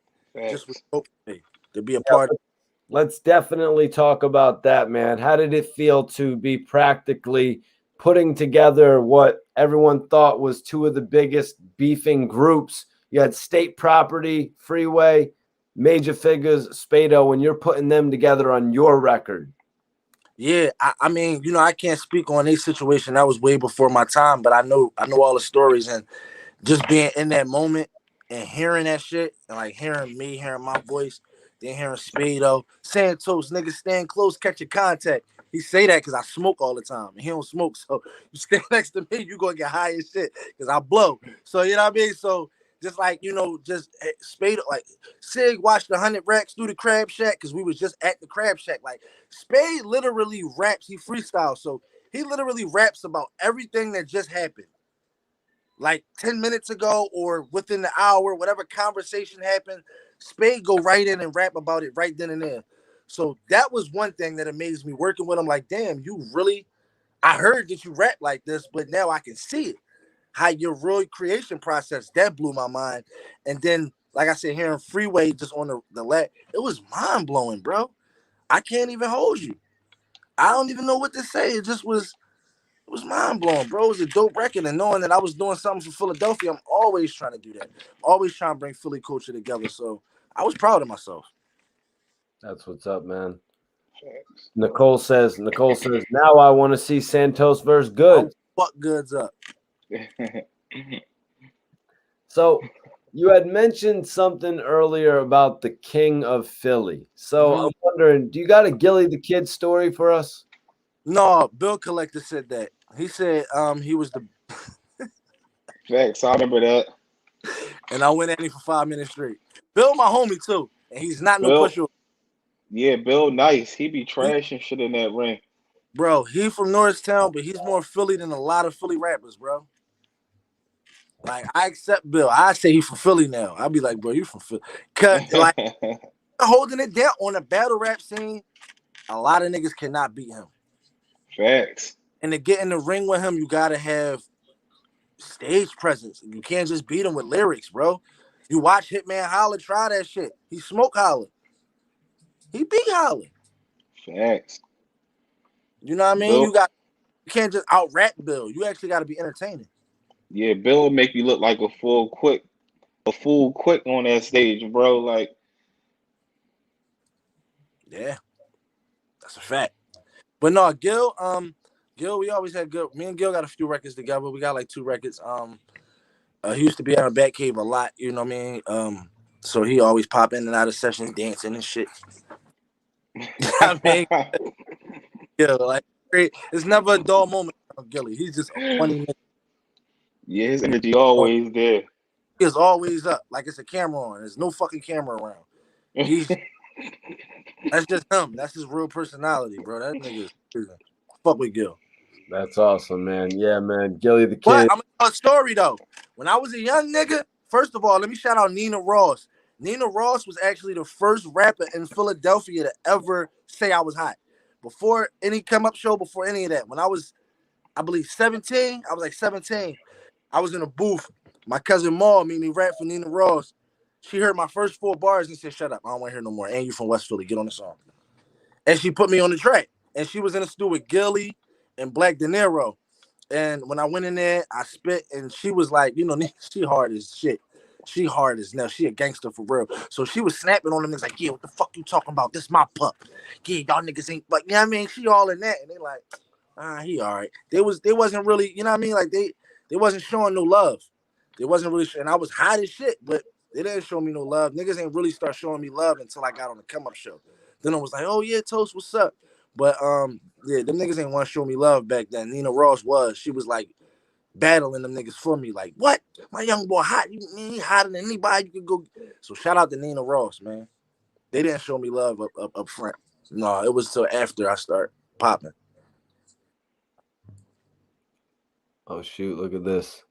just was dope for me, to be a part of. Let's definitely talk about that, man. How did it feel to be practically putting together what everyone thought was 2 of the biggest beefing groups? You had State Property, Freeway, Major Figures, Spado, and you're putting them together on your record. Yeah, I mean, you know, I can't speak on a situation that was way before my time, but I know all the stories, and just being in that moment and hearing that shit, and like hearing me, hearing my voice, then hearing Spado, Santos, niggas stand close, catch your contact. He say that because I smoke all the time, and he don't smoke, so you stand next to me, you gonna get high as shit because I blow. So you know what I mean. So just like, you know, just Spade, like Sig watched the 100 racks through the Crab Shack because we was just at the Crab Shack. Like Spade literally raps, he freestyles, so he literally raps about everything that just happened. Like 10 minutes ago or within the hour, whatever conversation happened, Spade go right in and rap about it right then and there. So that was one thing that amazed me working with him. Like, damn, you really, I heard that you rap like this, but now I can see it. How your real creation process, that blew my mind. And then, like I said, hearing Freeway just on the lap, it was mind blowing, bro. I can't even hold you. I don't even know what to say. It was mind blowing, bro. It was a dope record, and knowing that I was doing something for Philadelphia, I'm always trying to do that. Always trying to bring Philly culture together. So I was proud of myself. That's what's up, man. Nicole says, now I want to see Santos versus Goods. Fuck Goods up. So you had mentioned something earlier about the King of Philly. So I'm wondering, do you got a Gilly the Kid story for us? No, Bill Collector said that. He said he was the Facts, I remember that. And I went at him for 5 minutes straight. Bill my homie too. And he's not no pusher. Yeah, Bill nice. He be trashing shit in that ring. Bro, he from Norristown, but he's more Philly than a lot of Philly rappers, bro. Like, I accept Bill. I say he from Philly now. I'll be like, bro, you from Philly. Cause like holding it down on the battle rap scene, a lot of niggas cannot beat him. Facts. And to get in the ring with him, you gotta have stage presence. You can't just beat him with lyrics, bro. You watch Hitman Holla try that shit. He smoke Holla. He beat Holla. Facts. You know what I mean? You can't just out rap Bill. You actually got to be entertaining. Yeah, Bill will make you look like a fool quick on that stage, bro. Like, yeah, that's a fact. But no, Gil, we always had good. Me and Gil got a few records together. We got like 2 records. He used to be at our Batcave a lot. You know what I mean? So he always pop in and out of sessions, dancing and shit. I mean, yeah, like it's never a dull moment of Gilly. He's just a funny nigga. Yeah, his energy always there. He is always up, like it's a camera on. There's no fucking camera around. That's just him. That's his real personality, bro. That nigga is fuck with Gil. That's awesome, man. Yeah, man. Gilly the Kid. But I'm gonna tell a story though. When I was a young nigga, first of all, let me shout out Nina Ross. Nina Ross was actually the first rapper in Philadelphia to ever say I was hot. Before any come up show, before any of that. When I was, I believe 17, I was like 17. I was in a booth. My cousin Maul made me rap for Nina Ross. She heard my first 4 bars and said, "Shut up, I don't want to hear no more. And you from West Philly, get on the song." And she put me on the track. And she was in the studio with Gilly and Black De Niro. And when I went in there, I spit, and she was like, you know, she hard as shit. She hard as now. She a gangster for real. So she was snapping on them niggas like, yeah, what the fuck you talking about? This my pup. Yeah, y'all niggas ain't, but you know what I mean? She all in that. And they like, he all right. They wasn't really, you know what I mean? Like they wasn't showing no love. They wasn't really, and I was hot as shit, but they didn't show me no love. Niggas ain't really start showing me love until I got on the come up show. Then I was like, oh yeah, Toast, what's up? But yeah, them niggas ain't want to show me love back then. Nina Ross was. She was like battling them niggas for me. Like, what? My young boy hot. He hotter than anybody. You could go. So shout out to Nina Ross, man. They didn't show me love up front. No, it was till after I start popping. Oh shoot, look at this.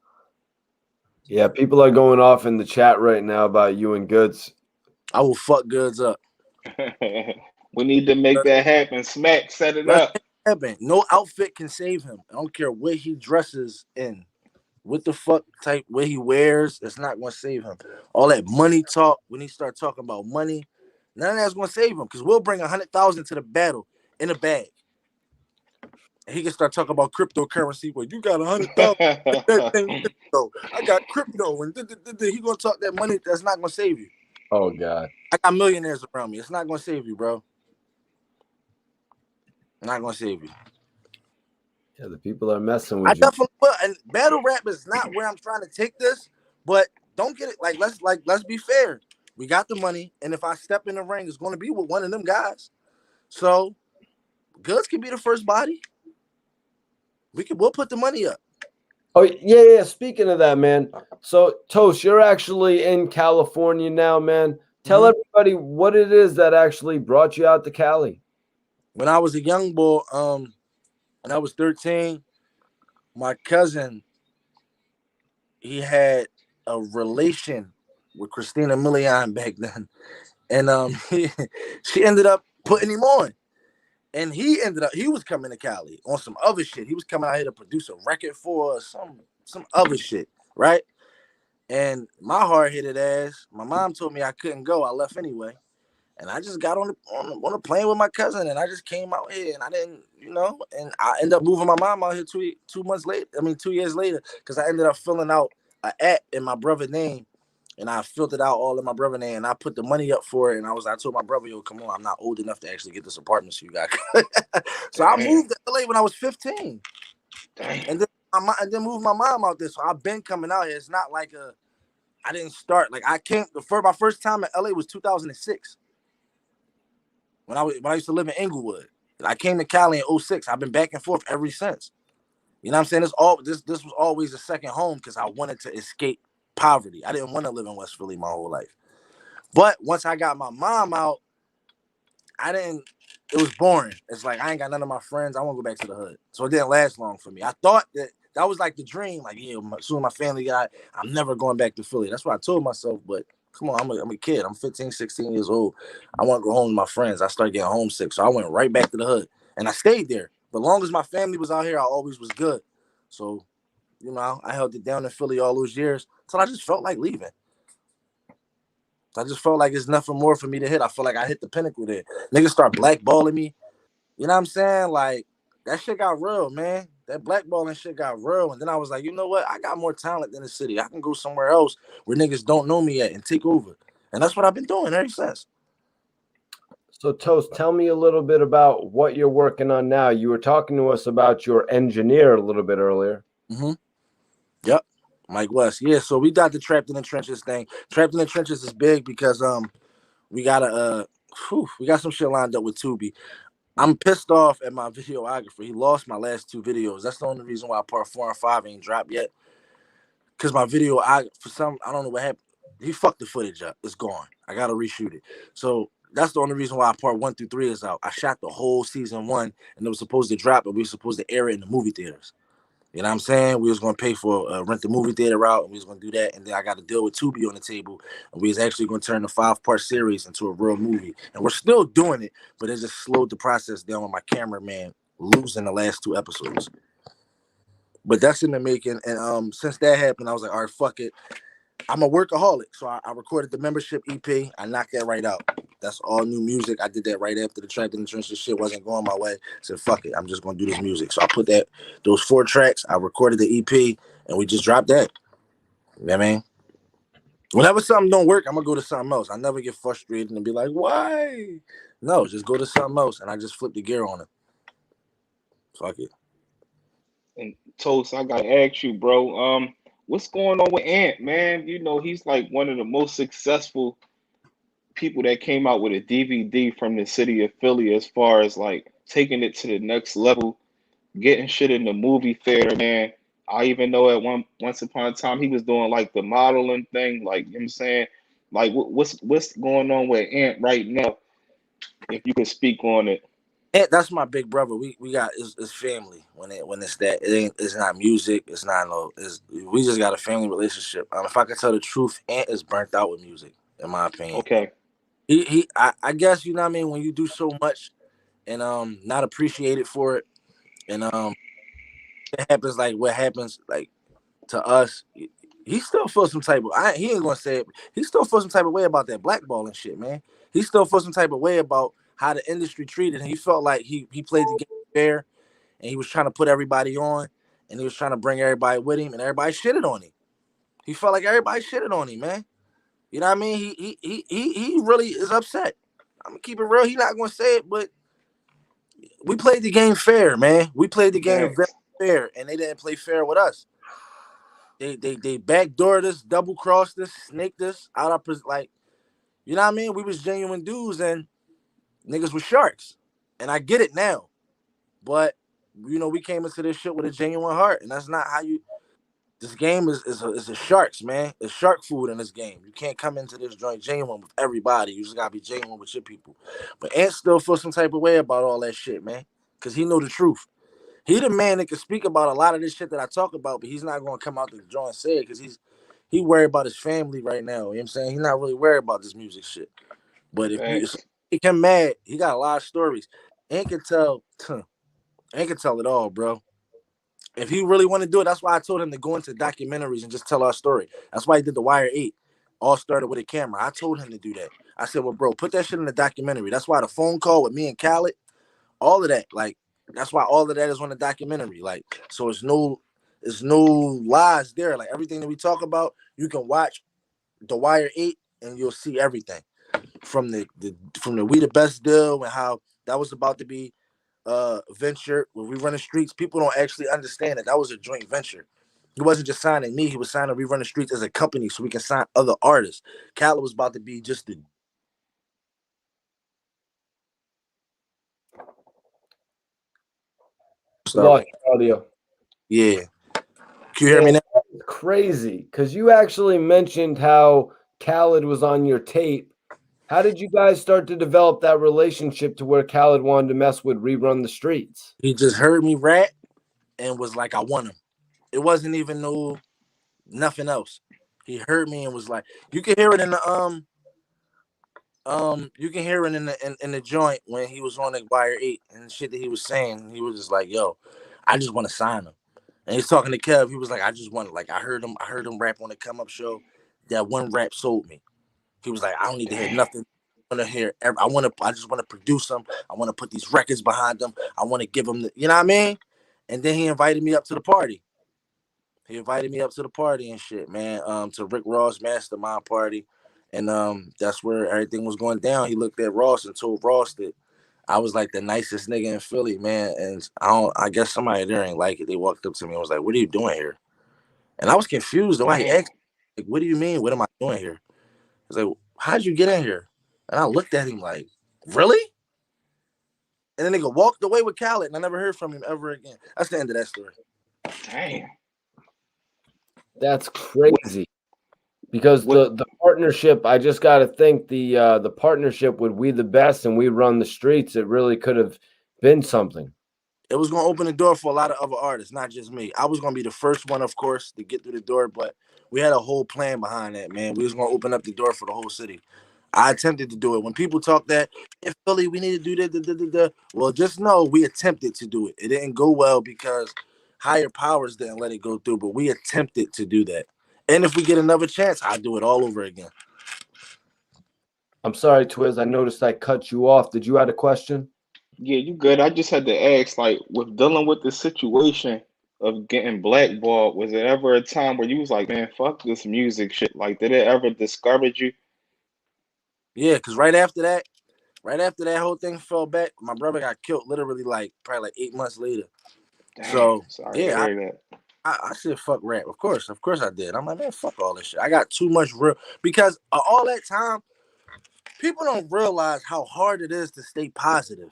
Yeah, people are going off in the chat right now about you and Goods. I will fuck Goods up. We need to make that happen. Smack, set it up. Happen. No outfit can save him. I don't care what he dresses in. What the fuck type what he wears, it's not gonna save him. All that money talk, when he start talking about money, none of that's gonna save him because we'll bring 100,000 to the battle in a bag. And he can start talking about cryptocurrency. Well, you got 100,000. I got crypto, and he gonna talk that money that's not gonna save you. Oh God. I got millionaires around me. It's not gonna save you, bro. Not gonna save you. Yeah, the people are messing with I you. definitely will. And battle rap is not where I'm trying to take this, but don't get it. Let's be fair. We got the money, and if I step in the ring, it's going to be with one of them guys. So Goods can be the first body. We'll put the money up. Oh yeah. Speaking of that, man. So Toast, you're actually in California now, man. Tell everybody what it is that actually brought you out to Cali. When I was a young boy, when I was 13, my cousin, he had a relation with Christina Milian back then, and she ended up putting him on. And he was coming to Cali on some other shit. He was coming out here to produce a record for some other shit, right? And my hard-headed ass, my mom told me I couldn't go. I left anyway. And I just got on the plane with my cousin, and I just came out here, and I didn't, and I ended up moving my mom out here 2 years later, because I ended up filling out an app in my brother's name, and I filled it out all in my brother's name, and I put the money up for it, and I told my brother, yo, come on, I'm not old enough to actually get this apartment, so you got. So I moved to LA when I was 15, and then moved my mom out there. So I've been coming out here. It's not like I didn't start like I came. My first time in LA was 2006. When I used to live in Inglewood. I came to Cali in 2006. I've been back and forth ever since. You know what I'm saying? This was always a second home because I wanted to escape poverty. I didn't want to live in West Philly my whole life. But once I got my mom out, it was boring. It's like I ain't got none of my friends. I want to go back to the hood. So it didn't last long for me. I thought that was like the dream. Like, yeah, soon my family got, I'm never going back to Philly. That's what I told myself. But come on, I'm a kid. I'm 15, 16 years old. I want to go home with my friends. I started getting homesick. So I went right back to the hood. And I stayed there. But long as my family was out here, I always was good. So, I held it down in Philly all those years until I just felt like leaving. I just felt like there's nothing more for me to hit. I feel like I hit the pinnacle there. Niggas start blackballing me. You know what I'm saying? Like, that shit got real, man. That blackballing shit got real. And then I was like, you know what? I got more talent than the city. I can go somewhere else where niggas don't know me yet and take over. And that's what I've been doing ever since. So, Toast, tell me a little bit about what you're working on now. You were talking to us about your engineer a little bit earlier. Mm-hmm. Yep. Mike West. Yeah, so we got the Trapped in the Trenches thing. Trapped in the Trenches is big because we got some shit lined up with Tubi. I'm pissed off at my videographer. He lost my last 2 videos. That's the only reason why part 4 and 5 ain't dropped yet. Because my video, I don't know what happened. He fucked the footage up. It's gone. I got to reshoot it. So that's the only reason why part 1 through 3 is out. I shot the whole season 1, and it was supposed to drop, but we were supposed to air it in the movie theaters. You know what I'm saying? We was going to pay for rent the movie theater out, and we was going to do that. And then I got to deal with Tubi on the table, and we was actually going to turn the 5-part series into a real movie. And we're still doing it, but it just slowed the process down with my cameraman losing the last 2 episodes. But that's in the making. And since that happened, I was like, all right, fuck it. I'm a workaholic. So I recorded the membership EP. I knocked that right out. That's all new music. I did that right after the Trapped in the Trenches shit wasn't going my way. I said, fuck it, I'm just gonna do this music. So I put those 4 tracks. I recorded the EP, and we just dropped that. You know what I mean? Whenever something don't work, I'm gonna go to something else. I never get frustrated and be like, why? No, just go to something else, and I just flip the gear on it. Fuck it. And Toast, I gotta ask you, bro. What's going on with Ant, man? You know, he's like one of the most successful people that came out with a DVD from the city of Philly as far as like taking it to the next level, getting shit in the movie theater, man. I even know at once upon a time he was doing like the modeling thing, like you know what I'm saying? Like what's going on with Ant right now? If you could speak on it. And that's my big brother. We got it's family when it's that. It's not music. It's not no. We just got a family relationship. If I could tell the truth, Ant is burnt out with music, in my opinion. Okay. I guess you know what I mean, when you do so much and not appreciated for it, and it happens like what happens like to us. He still feels some type of. He ain't gonna say it. He still feels some type of way about that blackballing shit, man. He still feels some type of way about how the industry treated him. He felt like he played the game fair, and he was trying to put everybody on, and he was trying to bring everybody with him, and everybody shitted on him. He felt like everybody shitted on him, man. You know what I mean? He really is upset. I'm gonna keep it real. He's not gonna say it, but we played the game fair, man. We played the game very Facts. fair, and they didn't play fair with us. They backdoored us, double crossed us, snaked us out of like, you know what I mean? We was genuine dudes, and niggas was sharks, and I get it now. But you know, we came into this shit with a genuine heart, and that's not how you. This game is a sharks, man. It's shark food in this game. You can't come into this joint genuine with everybody. You just gotta be genuine with your people. But Ant still feels some type of way about all that shit, man, because he know the truth. He the man that can speak about a lot of this shit that I talk about, but he's not gonna come out to the joint and say it because he worried about his family right now. You know what I'm saying? He's not really worried about this music shit. But if Facts. he get mad, he got a lot of stories. Ant can tell, Ant can tell it all, bro. If he really want to do it, that's why I told him to go into documentaries and just tell our story. That's why he did The Wire 8. All started with a camera. I told him to do that. I said, well, bro, put that shit in the documentary. That's why the phone call with me and Khaled, all of that, like, that's why all of that is on the documentary. Like, so it's no lies there. Like everything that we talk about, you can watch The Wire 8 and you'll see everything. From the We the Best deal and how that was about to be venture when we run the streets. People don't actually understand that was a joint venture. He wasn't just signing me; he was signing We Run the Streets as a company, so we can sign other artists. Khaled was about to be just the We lost your audio. yeah. Can you hear Yeah, me now? that's crazy. Because you actually mentioned how Khaled was on your tape. How did you guys start to develop that relationship to where Khaled wanted to mess with Rerun the Streets? He just heard me rap and was like, "I want him." It wasn't even no nothing else. He heard me and was like, "You can hear it in the you can hear it in the joint when he was on the Wire 8 and the shit that he was saying. He was just like, yo, I just want to sign him. And he's talking to Kev. He was like, I just want like I heard him rap on the Come Up show. That one rap sold me. He was like, I don't need to hear Damn. nothing. I just want to produce them. I want to put these records behind them. I want to give them you know what I mean? And then he invited me up to the party. He invited me up to the party and shit, man. To Rick Ross Mastermind party. And that's where everything was going down. He looked at Ross and told Ross that I was like the nicest nigga in Philly, man. And I guess somebody there ain't like it. They walked up to me and was like, "What are you doing here?" And I was confused. Why he Damn. asked, like, "What do you mean? What am I doing here?" I was like, "How'd you get in here?" And I looked at him like, "Really?" And then nigga walked away with Khaled, and I never heard from him ever again. That's the end of that story. Damn. That's crazy. Because What the partnership, I just got to think the partnership with We the Best and We Run the Streets, it really could have been something. It was gonna open the door for a lot of other artists, not just me. I was gonna be the first one, of course, to get through the door, but we had a whole plan behind that, man. We was gonna open up the door for the whole city. I attempted to do it. When people talk that in Philly, we need to do that. Well, just know we attempted to do it. It didn't go well because higher powers didn't let it go through, but we attempted to do that. And if we get another chance, I'll do it all over again. I'm sorry, Twiz. I noticed I cut you off. Did you have a question? Yeah, you good. I just had to ask, like, with dealing with the situation of getting blackballed, was there ever a time where you was like, man, fuck this music shit? Like, did it ever discourage you? Yeah, because right after that whole thing fell back, my brother got killed literally like probably like 8 months later. Damn, So sorry to yeah, hear that. I said fuck rap. Of course I did. I'm like, man, fuck all this shit. I got too much real because all that time, people don't realize how hard it is to stay positive.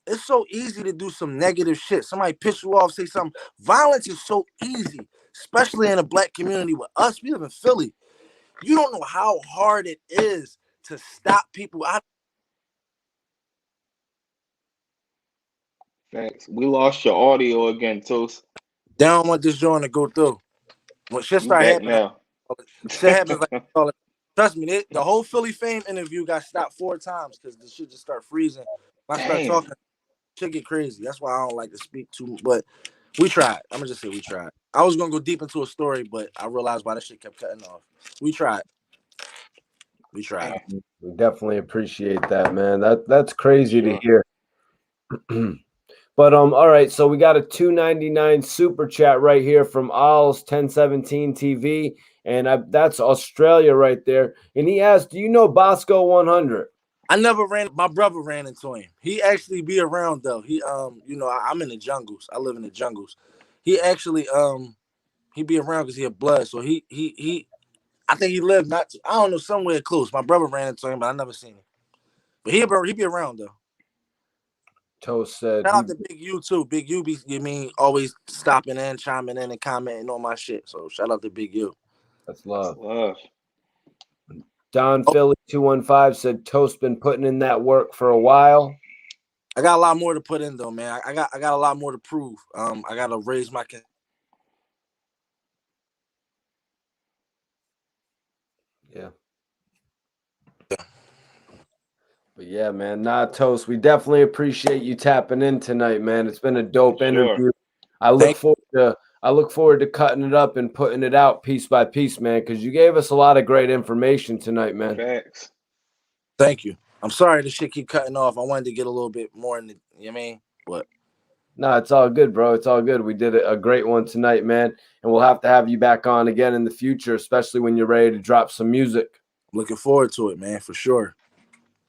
It's so easy to do some negative shit. Somebody piss you off, say something. Violence is so easy, especially in a black community with us. We live in Philly. You don't know how hard it is to stop people out. Thanks. We lost your audio again, Toast. They don't want this joint to go through. When shit You start back happening, now. shit happens like all it. Trust me, the whole Philly Fame interview got stopped 4 times because the shit just start freezing. When I start Damn. talking, shit get crazy. That's why I don't like to speak too much. But we tried. I'm gonna just say we tried. I was gonna go deep into a story, but I realized why that shit kept cutting off. We tried. We tried. Damn. We definitely appreciate that, man. That's crazy to Sure. hear. But all right, so we got a 2.99 super chat right here from Al's 1017 TV, and that's Australia right there. And he asked, "Do you know Bosco 100?" I never ran. My brother ran into him. He actually be around though. He I'm in the jungles. I live in the jungles. He actually he be around because he a blood. So he I think he lived not I don't know somewhere close. My brother ran into him, but I never seen him. But he be around though. Toast said Shout he. out to Big U too. Big U be always stopping in, chiming in, and commenting on my shit. So shout out to Big U. That's That's love. love. Don Oh, Philly 215 said Toast been putting in that work for a while. I got a lot more to put in though, man. I got a lot more to prove. I gotta raise my. Yeah. But yeah, man, Toast. We definitely appreciate you tapping in tonight, man. It's been a dope Sure. interview. I look Thank forward to I look forward to cutting it up and putting it out piece by piece, man, because you gave us a lot of great information tonight, man. Facts. Thank you. I'm sorry the shit keep cutting off. I wanted to get a little bit more in the, you know what I mean? But No, it's all good, bro. It's all good. We did a great one tonight, man. And we'll have to have you back on again in the future, especially when you're ready to drop some music. I'm looking forward to it, man, for sure.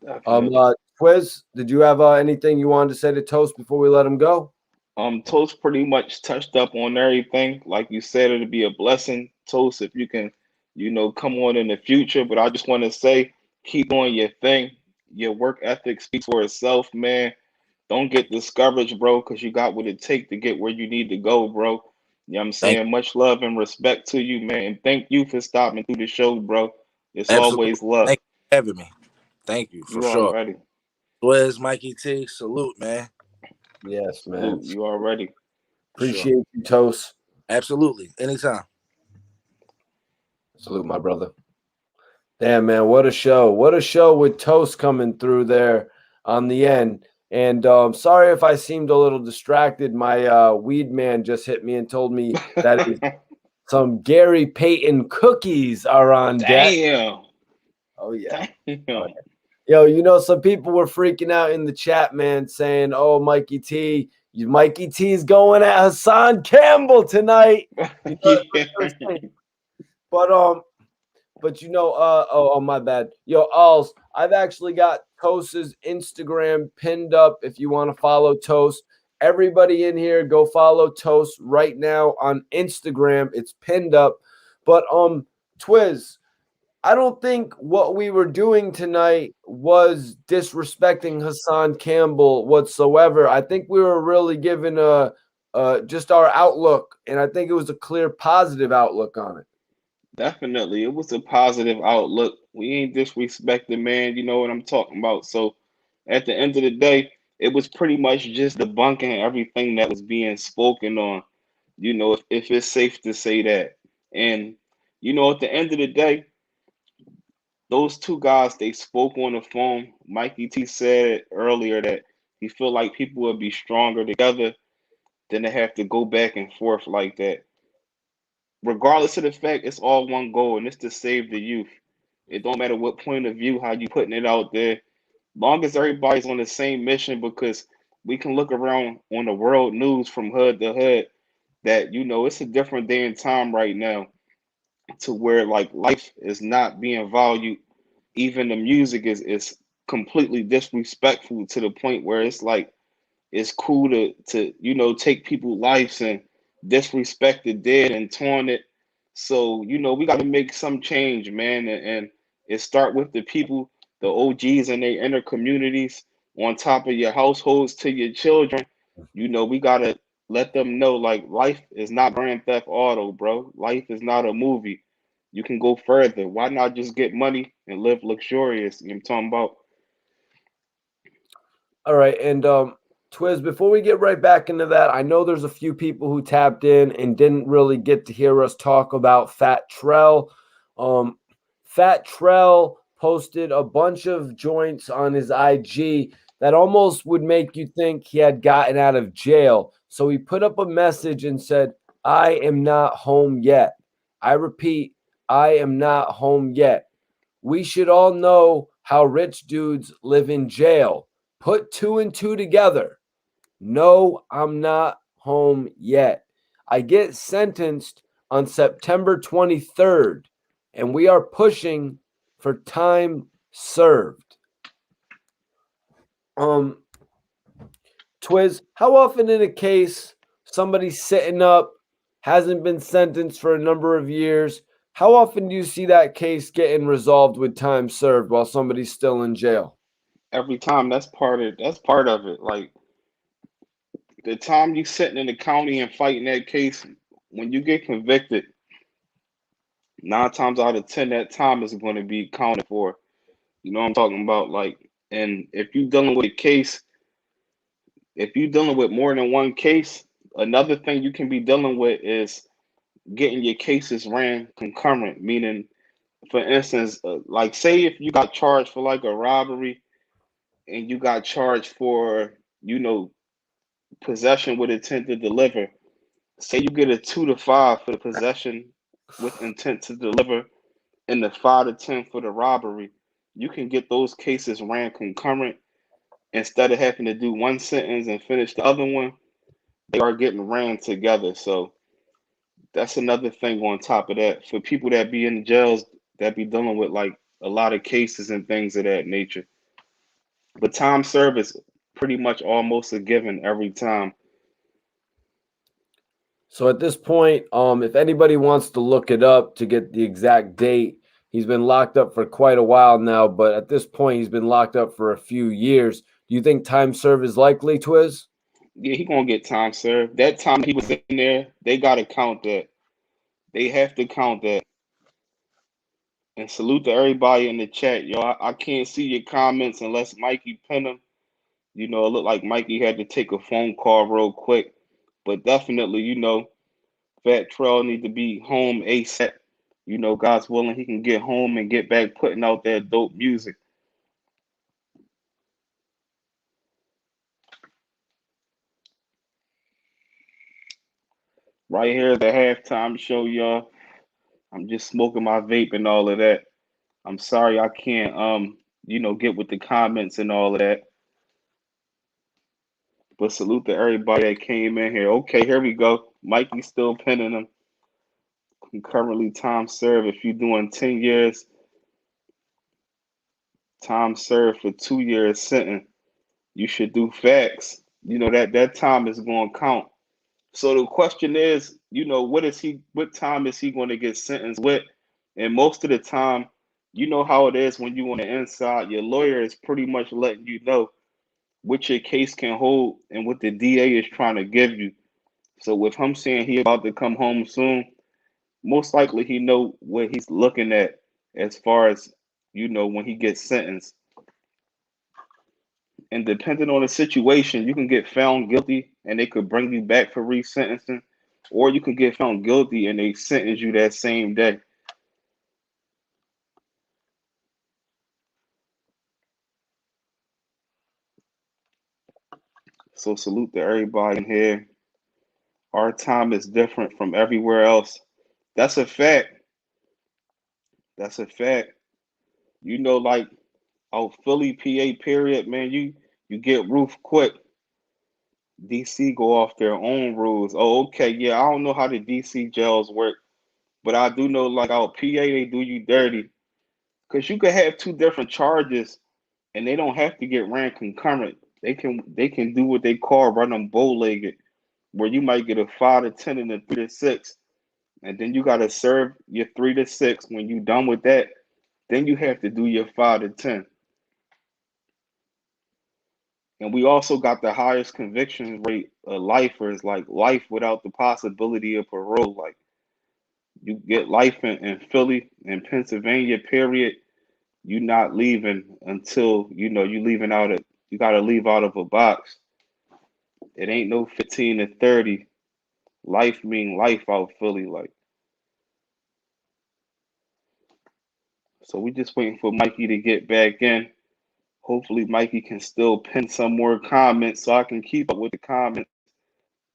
Definitely. Quiz, did you have anything you wanted to say to Toast before we let him go? Toast pretty much touched up on everything. Like you said, it'd be a blessing, Toast, if you can, come on in the future. But I just want to say, keep doing your thing. Your work ethic speaks for itself, man. Don't get discouraged, bro, because you got what it takes to get where you need to go, bro. You know what I'm Thank saying? Much love and respect to you, man. And thank you for stopping through the show, bro. It's you. Absolutely. always love. Thank you for having me. Thank you for You sure. already. Where's Mikey T? Salute, man. Yes, man. Salute. You already. For sure. Appreciate you, Toast. Absolutely. Anytime. Salute, my brother. Damn, man, what a show. What a show with Toast coming through there on the end. And sorry if I seemed a little distracted. My weed man just hit me and told me that some Gary Payton cookies are on deck. Damn. Oh, yeah. Damn. Yo, some people were freaking out in the chat, man, saying, "Oh, Mikey T's going at Hassan Campbell tonight." You know, that's what they were saying. But my bad. Yo, Alls, I've actually got Toast's Instagram pinned up if you want to follow Toast. Everybody in here, go follow Toast right now on Instagram. It's pinned up. But Twiz, I don't think what we were doing tonight was disrespecting Hassan Campbell whatsoever. I think we were really giving just our outlook, and I think it was a clear positive outlook on it. Definitely. It was a positive outlook. We ain't disrespecting, man. You know what I'm talking about. So at the end of the day, it was pretty much just debunking everything that was being spoken on, if it's safe to say that. And, at the end of the day, those two guys, they spoke on the phone. Mikey T said earlier that he feel like people would be stronger together than to have to go back and forth like that. Regardless of the fact, it's all one goal, and it's to save the youth. It don't matter what point of view, how you putting it out there. Long as everybody's on the same mission, because we can look around on the world news from hood to hood that it's a different day and time right now, to where like life is not being valued. Even the music is completely disrespectful, to the point where it's like it's cool to take people's lives and disrespect the dead and taunt it. So we got to make some change, man, and it start with the people, the OGs and their inner communities, on top of your households to your children. We got to let them know, like, life is not Grand Theft Auto, bro. Life is not a movie. You can go further. Why not just get money and live luxurious? You know what I'm talking about? All right, and Twiz, before we get right back into that, I know there's a few people who tapped in and didn't really get to hear us talk about Fat Trel. Um, Fat Trel posted a bunch of joints on his IG that almost would make you think he had gotten out of jail. So he put up a message and said, "I am not home yet. I repeat, I am not home yet. We should all know how rich dudes live in jail. Put two and two together. No, I'm not home yet. I get sentenced on September 23rd, and we are pushing for time served." Um, Twiz, how often in a case somebody's sitting up, hasn't been sentenced for a number of years, how often do you see that case getting resolved with time served while somebody's still in jail? Every time, that's part of it. Like, the time you sitting in the county and fighting that case, when you get convicted, 9 times out of 10, that time is going to be counted for. You know what I'm talking about? Like, and if you're dealing with a case, if you're dealing with more than one case, another thing you can be dealing with is getting your cases ran concurrent. Meaning, for instance, like, say if you got charged for like a robbery, and you got charged for, you know, possession with intent to deliver. Say you get a 2 to 5 for the possession with intent to deliver, and the 5 to 10 for the robbery. You can get those cases ran concurrent. Instead of having to do one sentence and finish the other one, they are getting ran together. So that's another thing on top of that for people that be in jails, that be dealing with like a lot of cases and things of that nature. But time served is pretty much almost a given every time. So at this point, if anybody wants to look it up to get the exact date, he's been locked up for quite a while now, but at this point, he's been locked up for a few years. Do you think time served is likely, Twiz? Yeah, he gonna get time served. That time he was in there, they gotta count that. They have to count that. And salute to everybody in the chat, yo. I can't see your comments unless Mikey pin them. It looked like Mikey had to take a phone call real quick. But definitely, Fat Trell need to be home ASAP. God's willing, he can get home and get back putting out that dope music. Right here at the halftime show, y'all. I'm just smoking my vape and all of that. I'm sorry I can't get with the comments and all of that. But salute to everybody that came in here. Okay, here we go. Mikey still pinning them. Concurrently time served. If you're doing 10 years, time served for 2 years sentence, you should do facts. That time is going to count. So the question is, what time is he going to get sentenced with? And most of the time, you know how it is when you on the inside, your lawyer is pretty much letting you know what your case can hold and what the DA is trying to give you. So with him saying he about to come home soon, most likely he know what he's looking at as far as when he gets sentenced. And depending on the situation, you can get found guilty and they could bring you back for resentencing, or you can get found guilty and they sentence you that same day. So salute to everybody in here. Our time is different from everywhere else. That's a fact. That's a fact. You know, like out Philly, PA, period, man. You get roof quick. DC go off their own rules. Oh, okay, yeah. I don't know how the DC jails work, but I do know like out PA they do you dirty because you could have two different charges and they don't have to get ran concurrent. They can do what they call run them bow legged, where you might get a 5 to 10 and a 3 to 6, and then you gotta serve your 3 to 6. When you done with that, then you have to do your 5 to 10. And we also got the highest conviction rate of lifers, like life without the possibility of parole. Like you get life in Philly and Pennsylvania, period. You're not leaving until you know you leaving out of you gotta leave out of a box. It ain't no 15 to 30. Life mean life out Philly, like so we just waiting for Mikey to get back in. Hopefully Mikey can still pin some more comments so I can keep up with the comments.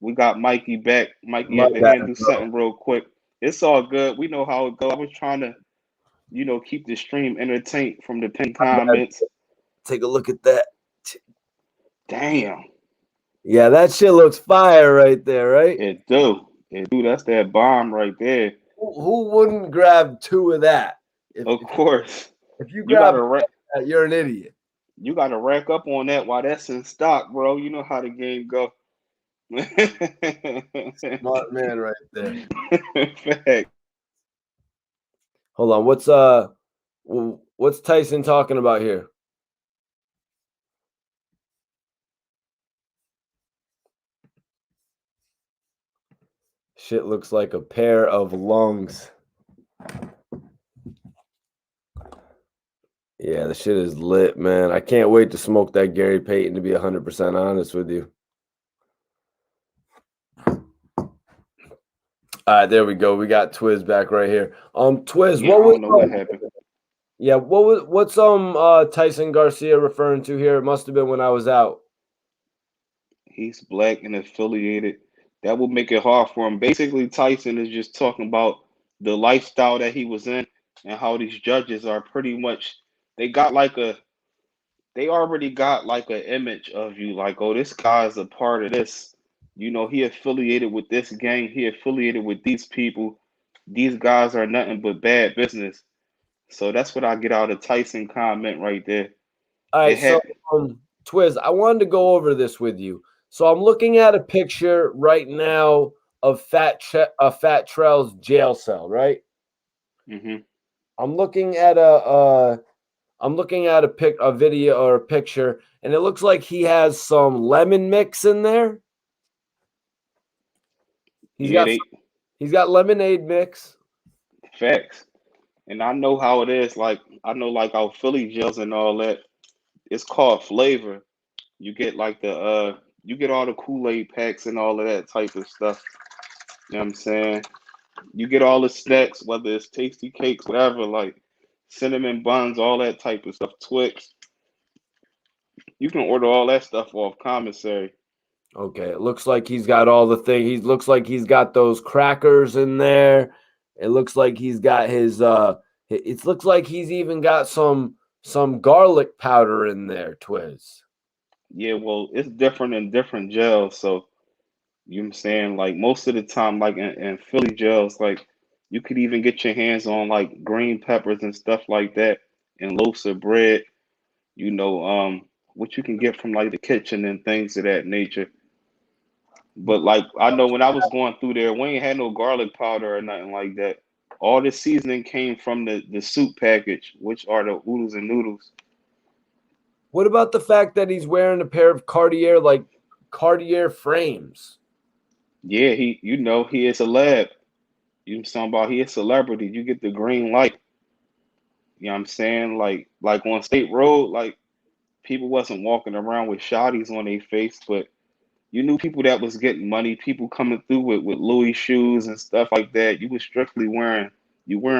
We got Mikey back. Mikey My had to bad, handle bro. something real quick. It's all good. We know how it goes. I was trying to, keep the stream entertained from the pinned My bad. comments. Take a look at that. Damn, Yeah, that shit looks fire right there, right? it do. It do. That's that bomb right there. Who wouldn't grab two of that? If Of if, course. if you You grab gotta rack that, you're an idiot. you gotta rack up on that while that's in stock, bro. You know how the game go. Smart man right there. Fact. Hold on, what's Tyson talking about here? Shit looks like a pair of lungs. Yeah, the shit is lit, man. I can't wait to smoke that Gary Payton, to be 100% honest with you. All right, there we go. We got Twiz back right here. Twiz, Yeah, I don't know what happened. yeah, what's Tyson Garcia referring to here? It must have been when I was out. He's black and affiliated. That would make it hard for him. Basically, Tyson is just talking about the lifestyle that he was in and how these judges are pretty much they got like a they already got like an image of you, like, oh, this guy's a part of this. He affiliated with this gang, he affiliated with these people. These guys are nothing but bad business. So that's what I get out of Tyson comment right there. All It right, so had Twiz, I wanted to go over this with you. So I'm looking at a picture right now of Fat Trel's jail cell, right? hmm I'm looking at a video or a picture, and it looks like he has some lemon mix in there. He's yeah, got they he's got lemonade mix. facts. And I know how it is. Like I know, like our Philly jails and all that. It's called flavor. You get like you get all the Kool-Aid packs and all of that type of stuff. You know what I'm saying? You get all the snacks, whether it's tasty cakes, whatever, like cinnamon buns, all that type of stuff. Twix. You can order all that stuff off commissary. Okay, it looks like he's got all the things. He looks like he's got those crackers in there. It looks like he's got his it looks like he's even got some garlic powder in there, Twiz. Yeah, well, it's different in different jails. So you know what I'm saying? Like most of the time, like in Philly jails, like you could even get your hands on like green peppers and stuff like that and loaves of bread, what you can get from like the kitchen and things of that nature. But like I know when I was going through there, we ain't had no garlic powder or nothing like that. All the seasoning came from the soup package, which are the oodles and noodles. What about the fact that he's wearing a pair of Cartier frames? Yeah, he is a lab. You know what I'm talking about? He a celebrity. You get the green light. You know what I'm saying? Like on State Road, like people wasn't walking around with shotties on their face, but you knew people that was getting money, people coming through with Louis shoes and stuff like that. You was strictly wearing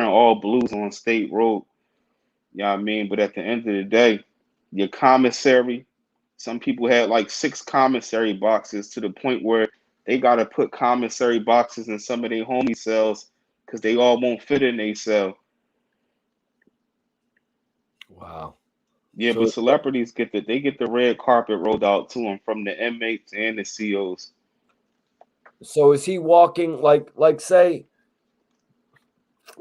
all blues on State Road. You know what I mean? But at the end of the day, your commissary, some people had like 6 commissary boxes to the point where they gotta put commissary boxes in some of their homie cells because they all won't fit in their cell. Wow. Yeah, So but celebrities get the red carpet rolled out to them from the inmates and the COs. is he walking like say,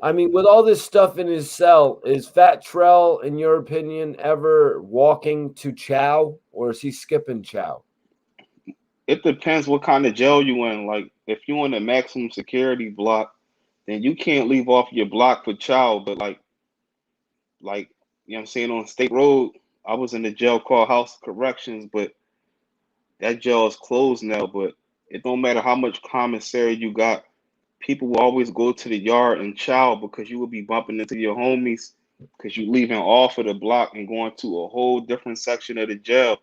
I mean, with all this stuff in his cell, is Fat Trel, in your opinion, ever walking to chow, or is he skipping chow? It depends what kind of jail you in. Like if you in a maximum security block, then you can't leave off your block for child. But like you know what I'm saying, on State Road, I was in a jail called House of Corrections, but that jail is closed now. But it don't matter how much commissary you got, people will always go to the yard and chow because you will be bumping into your homies because you leaving off of the block and going to a whole different section of the jail.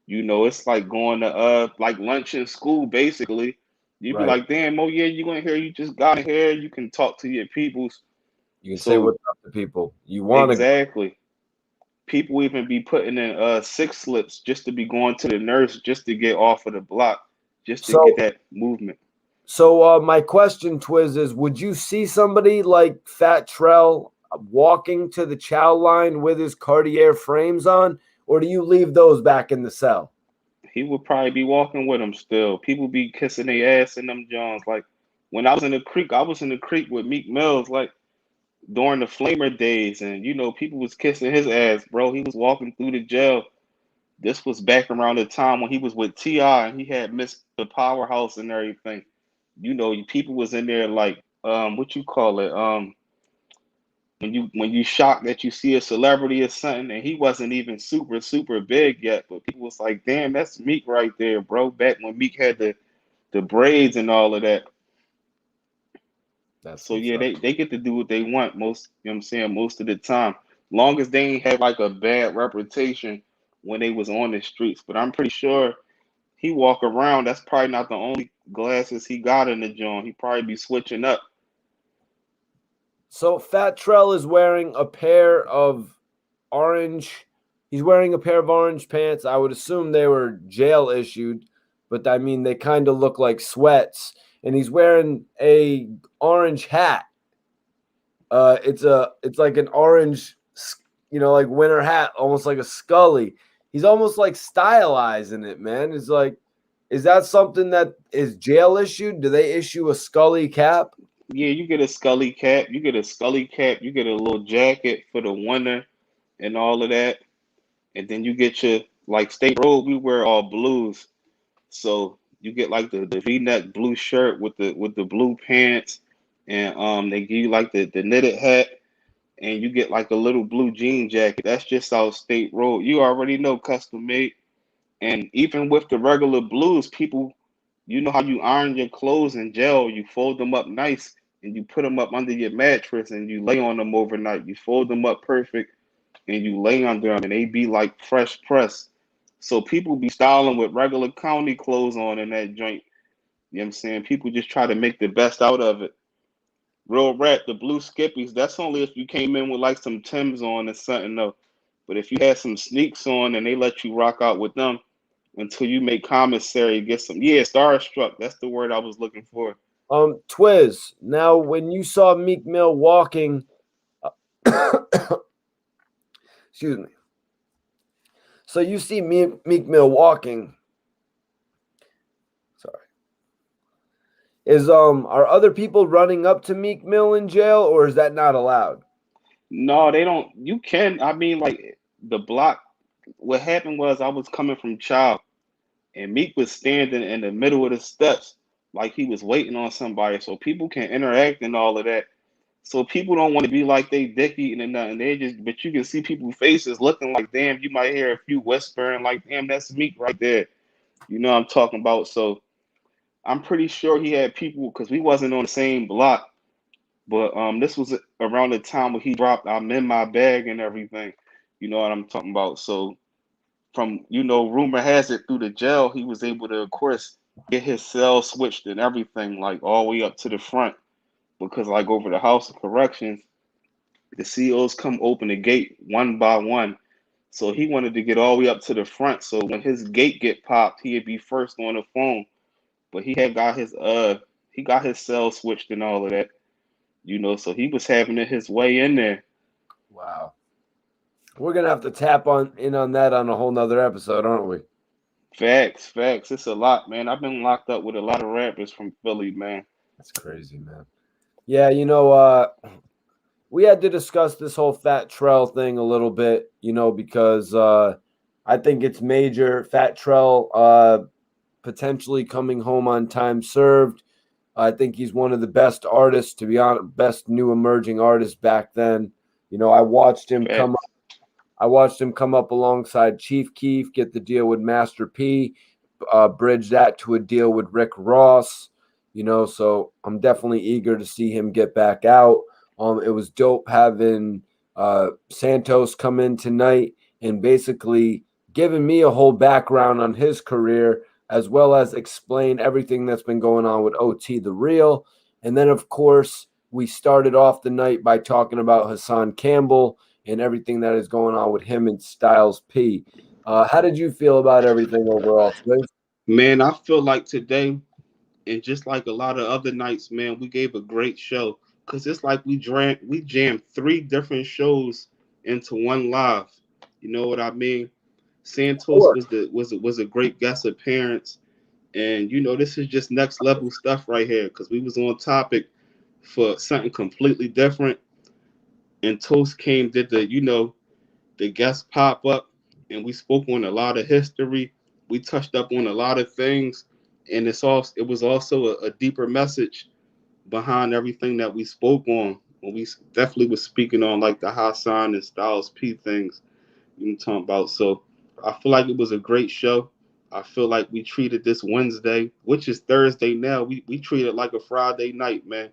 It's like going to like lunch in school basically. You'd be Right. like, damn, oh yeah, you going here, you just got in here, you can talk to your peoples. You can say So what's up to people. You want to. exactly. People even be putting in six slips just to be going to the nurse just to get off of the block, just to get So, that movement. my question, Twiz, is: would you see somebody like Fat Trel walking to the chow line with his Cartier frames on, or do you leave those back in the cell? He would probably be walking with them still. People be kissing their ass in them Johns. Like when I was in the creek, I was in the creek with Meek Mills, like during the Flamer days, and people was kissing his ass, bro. He was walking through the jail. This was back around the time when he was with T.I. and he had missed the powerhouse and everything. People was in there like what you call it? When you shocked that you see a celebrity or something and he wasn't even super, super big yet, but people was like, damn, that's Meek right there, bro. Back when Meek had the braids and all of that. That's So what's yeah, up. they get to do what they want most, what I'm saying, most of the time. Long as they ain't have like a bad reputation when they was on the streets. But I'm pretty sure he walk around, that's probably not the only glasses he got in the joint. He probably be switching up. So Fat Trel is wearing a pair of orange. He's wearing a pair of orange pants. I would assume they were jail issued, but I mean they kind of look like sweats. And he's wearing a orange hat. It's like an orange, like winter hat, almost like a Scully. He's almost like stylizing it, man. It's like, is that something that is jail issued? Do they issue a Scully cap? Yeah, you get a Scully cap, you get a Scully cap, you get a little jacket for the winter and all of that. And then you get your like State Road, we wear all blues. So you get like the V-neck blue shirt with the blue pants, and they give you like the knitted hat, and you get like a little blue jean jacket. That's just our State Road. You already know, custom made. And even with the regular blues, people, you know how you iron your clothes in jail, you fold them up nice and you put them up under your mattress and you lay on them overnight. You fold them up perfect and you lay under them and they be like fresh pressed. So people be styling with regular county clothes on in that joint. You know what I'm saying? People just try to make the best out of it. Real rap, the blue skippies, that's only if you came in with like some Timbs on or something though. But if you had some sneaks on and they let you rock out with them until you make commissary, get some, yeah, starstruck. That's the word I was looking for. Twiz. Now, when you saw Meek Mill walking, excuse me. So you see Meek Mill walking. Sorry. Are other people running up to Meek Mill in jail, or is that not allowed? No, they don't. You can. I mean, like the block. What happened was I was coming from Child, and Meek was standing in the middle of the steps, like he was waiting on somebody, so people can interact and all of that. So people don't want to be like they dick eating and nothing. They just, but you can see people's faces looking like, damn. You might hear a few whispering, like, damn, that's Meek right there. You know what I'm talking about? So I'm pretty sure he had people because we wasn't on the same block. But this was around the time when he dropped "I'm in my bag" and everything. You know what I'm talking about? So from rumor has it through the jail, he was able to, of course, get his cell switched and everything, like all the way up to the front. Because like over the House of Corrections, the COs come open the gate one by one. So he wanted to get all the way up to the front. So when his gate get popped, he'd be first on the phone. But he got his cell switched and all of that. So he was having it his way in there. Wow. We're gonna have to tap on that on a whole nother episode, aren't we? Facts, facts. It's a lot, man. I've been locked up with a lot of rappers from Philly, man. That's crazy, man. Yeah, we had to discuss this whole Fat Trel thing a little bit, because I think it's major. Fat Trel potentially coming home on time served. I think he's one of the best artists, to be honest, best new emerging artists back then. I watched him come Facts. I watched him come up alongside Chief Keef, get the deal with Master P, bridge that to a deal with Rick Ross. So I'm definitely eager to see him get back out. It was dope having Santos come in tonight and basically giving me a whole background on his career, as well as explain everything that's been going on with OT the Real. And then, of course, we started off the night by talking about Hassan Campbell and everything that is going on with him and Styles P. How did you feel about everything overall, Swizz? Man, I feel like today, and just like a lot of other nights, man, we gave a great show. Cause it's like we jammed three different shows into one live. You know what I mean? Santos Sure. was a great guest appearance, and this is just next level stuff right here. Cause we was on topic for something completely different, and Toast came did the guest pop up, and we spoke on a lot of history. We touched up on a lot of things, and it was also a deeper message behind everything that we spoke on. When we definitely was speaking on like the Hassan and Styles P things you talking about. So I feel like it was a great show. I feel like we treated this Wednesday, which is Thursday now. We treat it like a Friday night, man.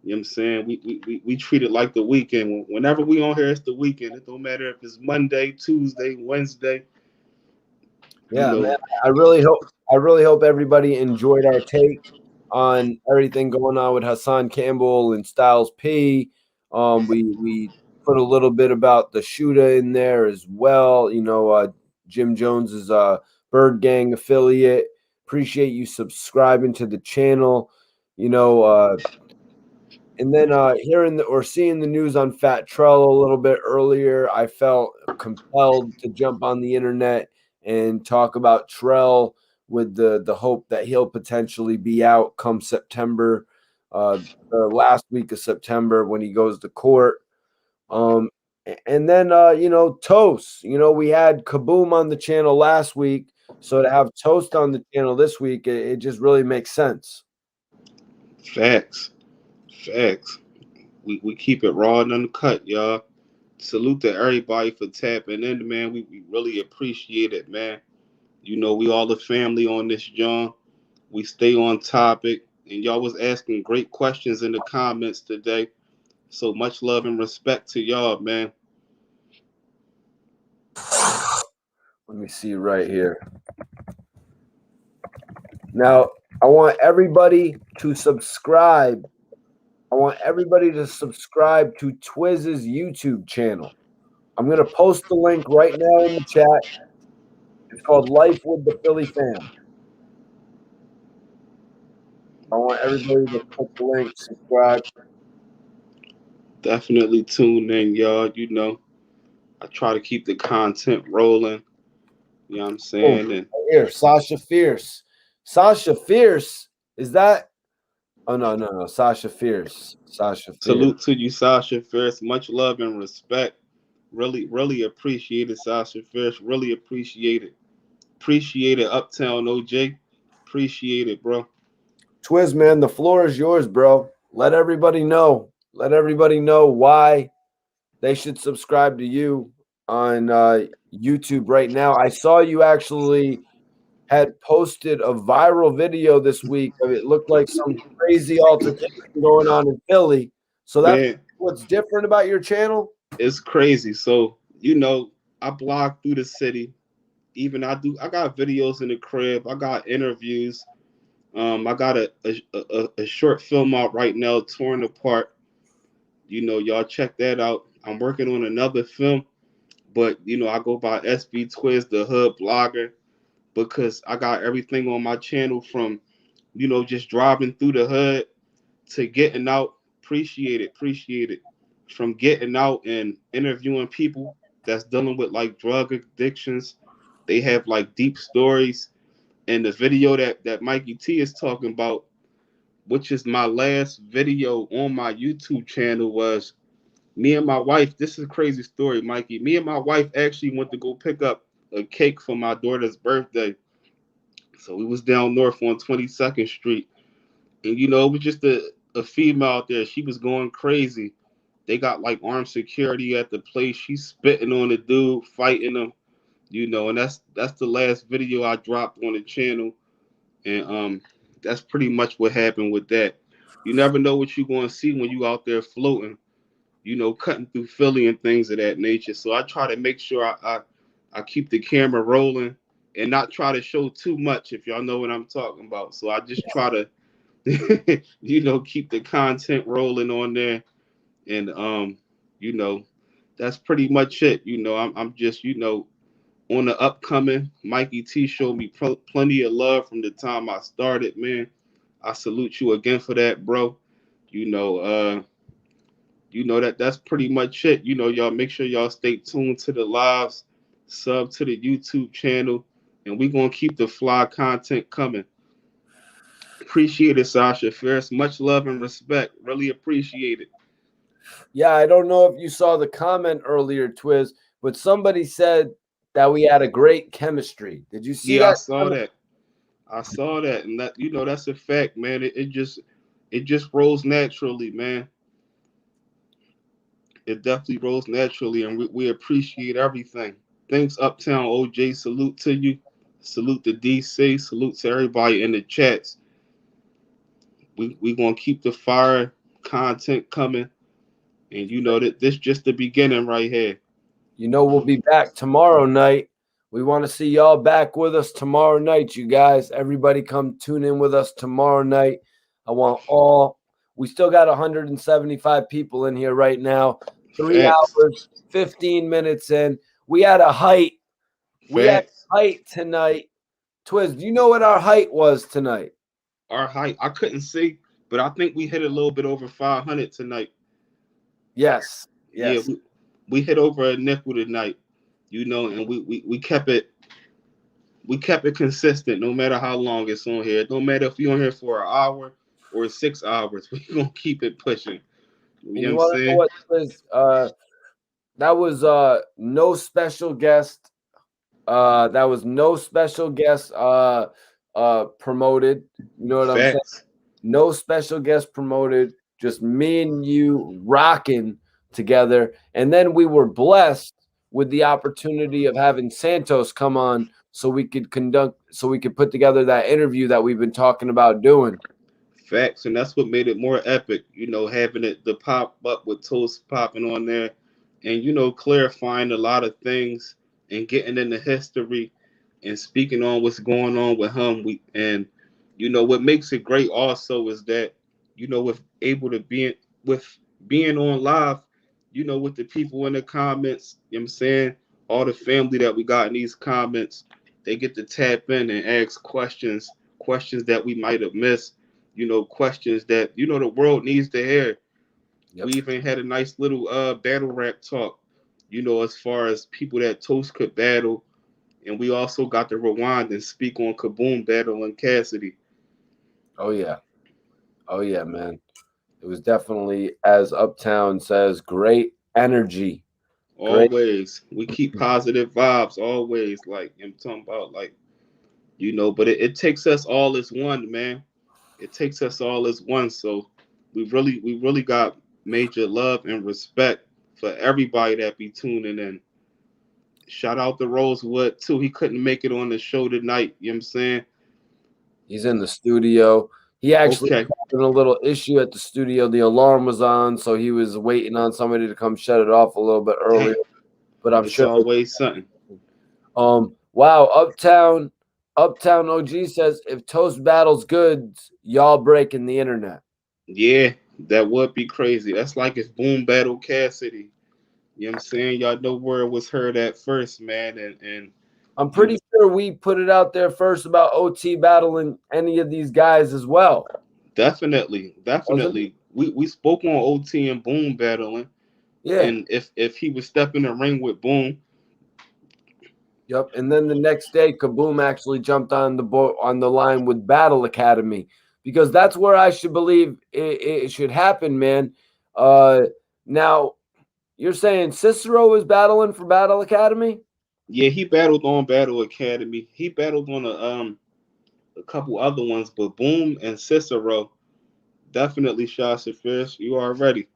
You know what I'm saying? We treat it like the weekend. Whenever we on here, it's the weekend. It don't matter if it's Monday, Tuesday, Wednesday. You Yeah, man. know, I really hope everybody enjoyed our take on everything going on with Hassan Campbell and Styles P. We put a little bit about the shooter in there as well. Jim Jones is a Bird Gang affiliate. Appreciate you subscribing to the channel. You know, and then hearing or seeing the news on Fat Trell a little bit earlier, I felt compelled to jump on the internet and talk about Trell with the hope that he'll potentially be out come September, uh, the last week of September when he goes to court. Um, and then Toast. We had Kaboom on the channel last week, so to have Toast on the channel this week, it just really makes sense. facts, facts. We keep it raw and uncut, y'all. Salute to everybody for tapping in, man. We really appreciate it, man. We all the family on this, John. We stay on topic, and y'all was asking great questions in the comments today. So much love and respect to y'all, man. Let me see right here. Now, I want everybody to subscribe. I want everybody to subscribe to Twizz's YouTube channel. I'm going to post the link right now in the chat. It's called Life with the Philly Fam. I want everybody to click the link, subscribe. Definitely tune in, y'all. I try to keep the content rolling. You know what I'm Oh, saying? And right here, Sasha Fierce. Sasha Fierce, is that? Oh, no, no, no. Sasha Fierce. Sasha Fierce. salute to you, Sasha Fierce. Much love and respect. Really, really appreciate it, Sasha Fierce. Really appreciate it. Appreciate it, Uptown OJ. Appreciate it, bro. Twiz, man, the floor is yours, bro. Let everybody know. Let everybody know why they should subscribe to you on YouTube right now. I saw you actually had posted a viral video this week. It looked like some crazy altercation going on in Philly. So that's Man, what's different about your channel? it's crazy. So, I blog through the city. Even I got videos in the crib. I got interviews. I got a short film out right now, Torn Apart. Y'all check that out. I'm working on another film, but I go by SB Twiz, the hood blogger, because I got everything on my channel from just driving through the hood to getting out. Appreciate it, appreciate it. From getting out and interviewing people that's dealing with like drug addictions. They have like deep stories. And the video that Mikey T is talking about, which is my last video on my YouTube channel, was me and my wife. This is a crazy story, Mikey. Me and my wife actually went to go pick up a cake for my daughter's birthday. So we was down north on 22nd Street. And it was just a female out there. She was going crazy. They got like armed security at the place. She's spitting on the dude, fighting him, and that's the last video I dropped on the channel. And that's pretty much what happened with that. You never know what you're gonna see when you out there floating, cutting through Philly and things of that nature. So I try to make sure I keep the camera rolling and not try to show too much, if y'all know what I'm talking about. So I just try to keep the content rolling on there. And you know, that's pretty much it. I'm just, on the upcoming. Mikey T showed me plenty of love from the time I started, man. I salute you again for that, bro. You know, uh, that's pretty much it. Y'all make sure y'all stay tuned to the lives, sub to the YouTube channel, and we gonna keep the fly content coming. Appreciate it, Sasha. First, much love and respect. Really appreciate it. Yeah, I don't know if you saw the comment earlier, Twiz, but somebody said that we had a great chemistry. Did you see Yeah, I that saw comment? that. I saw that, and that's a fact, man. It just rolls naturally, man. It definitely rolls naturally, and we appreciate everything. Thanks, Uptown OJ. Salute to you. Salute to DC. Salute to everybody in the chats. We gonna keep the fire content coming, and that this just the beginning right here. We'll be back tomorrow night. We want to see y'all back with us tomorrow night, you guys. Everybody come tune in with us tomorrow night. We still got 175 people in here right now. 3 Facts, hours, 15 minutes in. We had a height. We had facts. height tonight. Twiz, do you know what our height was tonight? Our height, I couldn't see, but I think we hit a little bit over 500 tonight. Yes. Yeah, Yes. we hit over a nickel tonight, and we kept it consistent no matter how long it's on here. No matter if you're on here for an hour or 6 hours, we gonna keep it pushing. You And know what you I'm want to know saying? what Twiz? That was no special guest. That was no special guest promoted. You know what I'm saying? Facts. No special guest promoted. Just me and you rocking together. And then we were blessed with the opportunity of having Santos come on so we could put together that interview that we've been talking about doing. Facts, and that's what made it more epic. Having it the pop up with Toast popping on there, and clarifying a lot of things and getting into history and speaking on what's going on with him. What makes it great also is that with able to be with being on live, with the people in the comments. You know what I'm saying, all the family that we got in these comments, they get to tap in and ask questions that we might have missed, questions that the world needs to hear. Yep. We even had a nice little battle rap talk, as far as people that Toast could battle, and we also got to rewind and speak on Kaboom battle and Cassidy. Oh yeah. Oh yeah, man. It was definitely, as Uptown says, great energy. Great. Always, we keep positive vibes. Always, like I'm talking about, like but it takes us all as one, man. It takes us all as one. So we really got major love and respect for everybody that be tuning in. Shout out to Rosewood too. He couldn't make it on the show tonight. You know what I'm saying? He's in the studio. He actually Okay. was having a little issue at the studio. The alarm was on, so he was waiting on somebody to come shut it off a little bit earlier. Dang. But I'm It's sure. always something. Wow. Uptown OG says if Toast battles goods, y'all breaking the internet. Yeah, that would be crazy. That's like if Boom Battle Cassidy. You know what I'm saying? Y'all know where it was heard at first, man. And I'm you pretty sure we put it out there first about OT battling any of these guys as well. definitely, Wasn't it? definitely. We spoke on OT and Boom battling. Yeah. And if he was stepping the ring with Boom, Yep. And then the next day, Kaboom actually jumped on on the line with Battle Academy, because that's where I should believe it should happen, man. Uh, Now you're saying Cicero is battling for Battle Academy? yeah, he battled on Battle Academy. He battled on a couple other ones, but Boom and Cicero definitely shots at first. You already.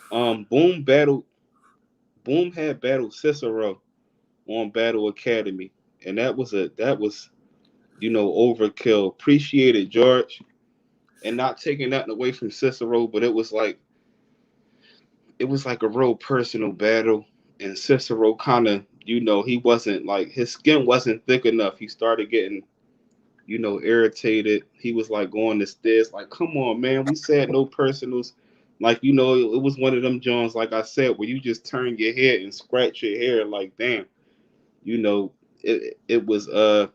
Boom battled. Boom had battled Cicero on Battle Academy, and that was overkill. Appreciate it, George, and not taking nothing away from Cicero, but it was like a real personal battle, and Cicero kind of he wasn't like his skin wasn't thick enough. He started getting irritated. He was like going to stairs, like, come on, man, we said no personals. Like, it was one of them Jones, like I said, where you just turn your head and scratch your hair, like, damn, you know, it was a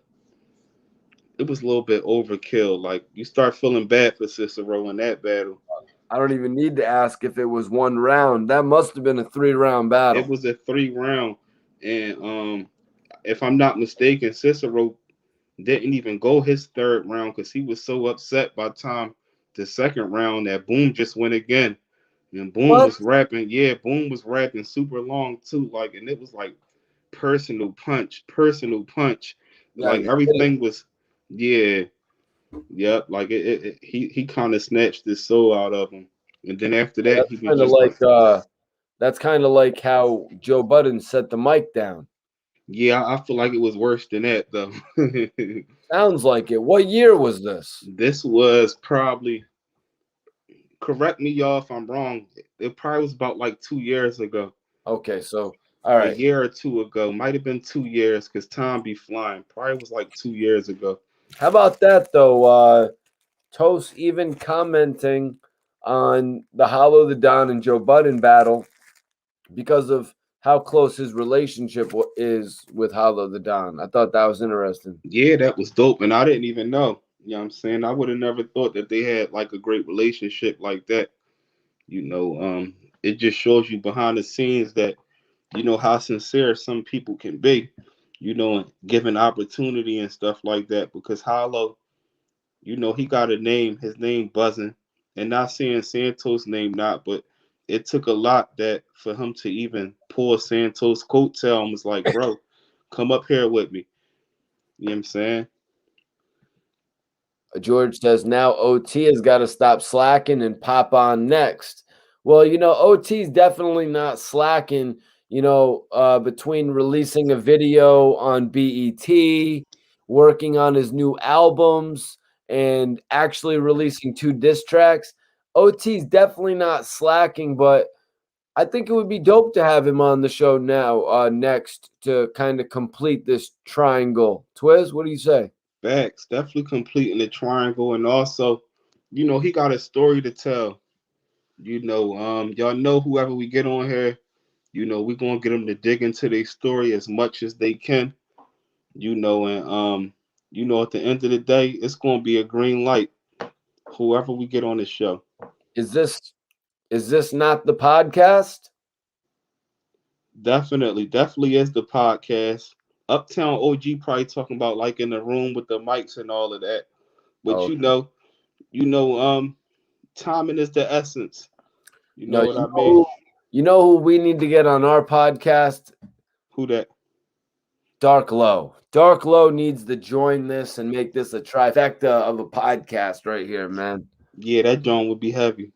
little bit overkill. Like, you start feeling bad for Cicero in that battle. I don't even need to ask if it was one round. That must have been a 3-round It battle. was a 3 round, and if I'm not mistaken, Cicero didn't even go his third round because he was so upset by the time the second round that Boom just went again. And Boom What? was rapping, yeah, Boom was rapping super long too, like, and it was like personal punch, Yeah, like no kidding. everything was, yeah, yep, like he kind of snatched his soul out of him, and then after Yeah, that he that's was kind of just like, like that's kind of like how Joe Budden set the mic down. yeah, I feel like it was worse than that though. Sounds like it. What year was this? This was probably, correct me y'all if I'm wrong. It probably was about like 2 years ago, Okay, so all a right. year or two ago. Might have been 2 years because time be flying. Probably was like 2 years ago. How about that though? Toast even commenting on the Hollow the Don and Joe Budden battle because of how close his relationship is with Hollow the Don. I thought that was interesting. Yeah, that was dope, and I didn't even know. You know what I'm saying? I would have never thought that they had like a great relationship like that. You know, it just shows you behind the scenes that how sincere some people can be. Given opportunity and stuff like that. Because Hollow, he got a name, his name buzzing, and not saying Santos' name not, but it took a lot that for him to even pull Santos' coattail and was like, bro, come up here with me. You know what I'm saying? George says now OT has got to stop slacking and pop on next. Well, OT's definitely not slacking, between releasing a video on BET, working on his new albums, and actually releasing 2 diss tracks. OT's definitely not slacking, but I think it would be dope to have him on the show now, next, to kind of complete this triangle. Twiz, what do you say? Facts, definitely completing the triangle, and also, he got a story to tell. Y'all know whoever we get on here, we gonna get them to dig into their story as much as they can. And at the end of the day, it's gonna be a green light. Whoever we get on the show, Is this not the podcast? definitely is the podcast. Uptown OG probably talking about like in the room with the mics and all of that. But Oh, timing is the essence. You no, know what I mean? you know who we need to get on our podcast? Who that? Dark Low. Dark Low needs to join this and make this a trifecta of a podcast right here, man. Yeah, that joint would be heavy.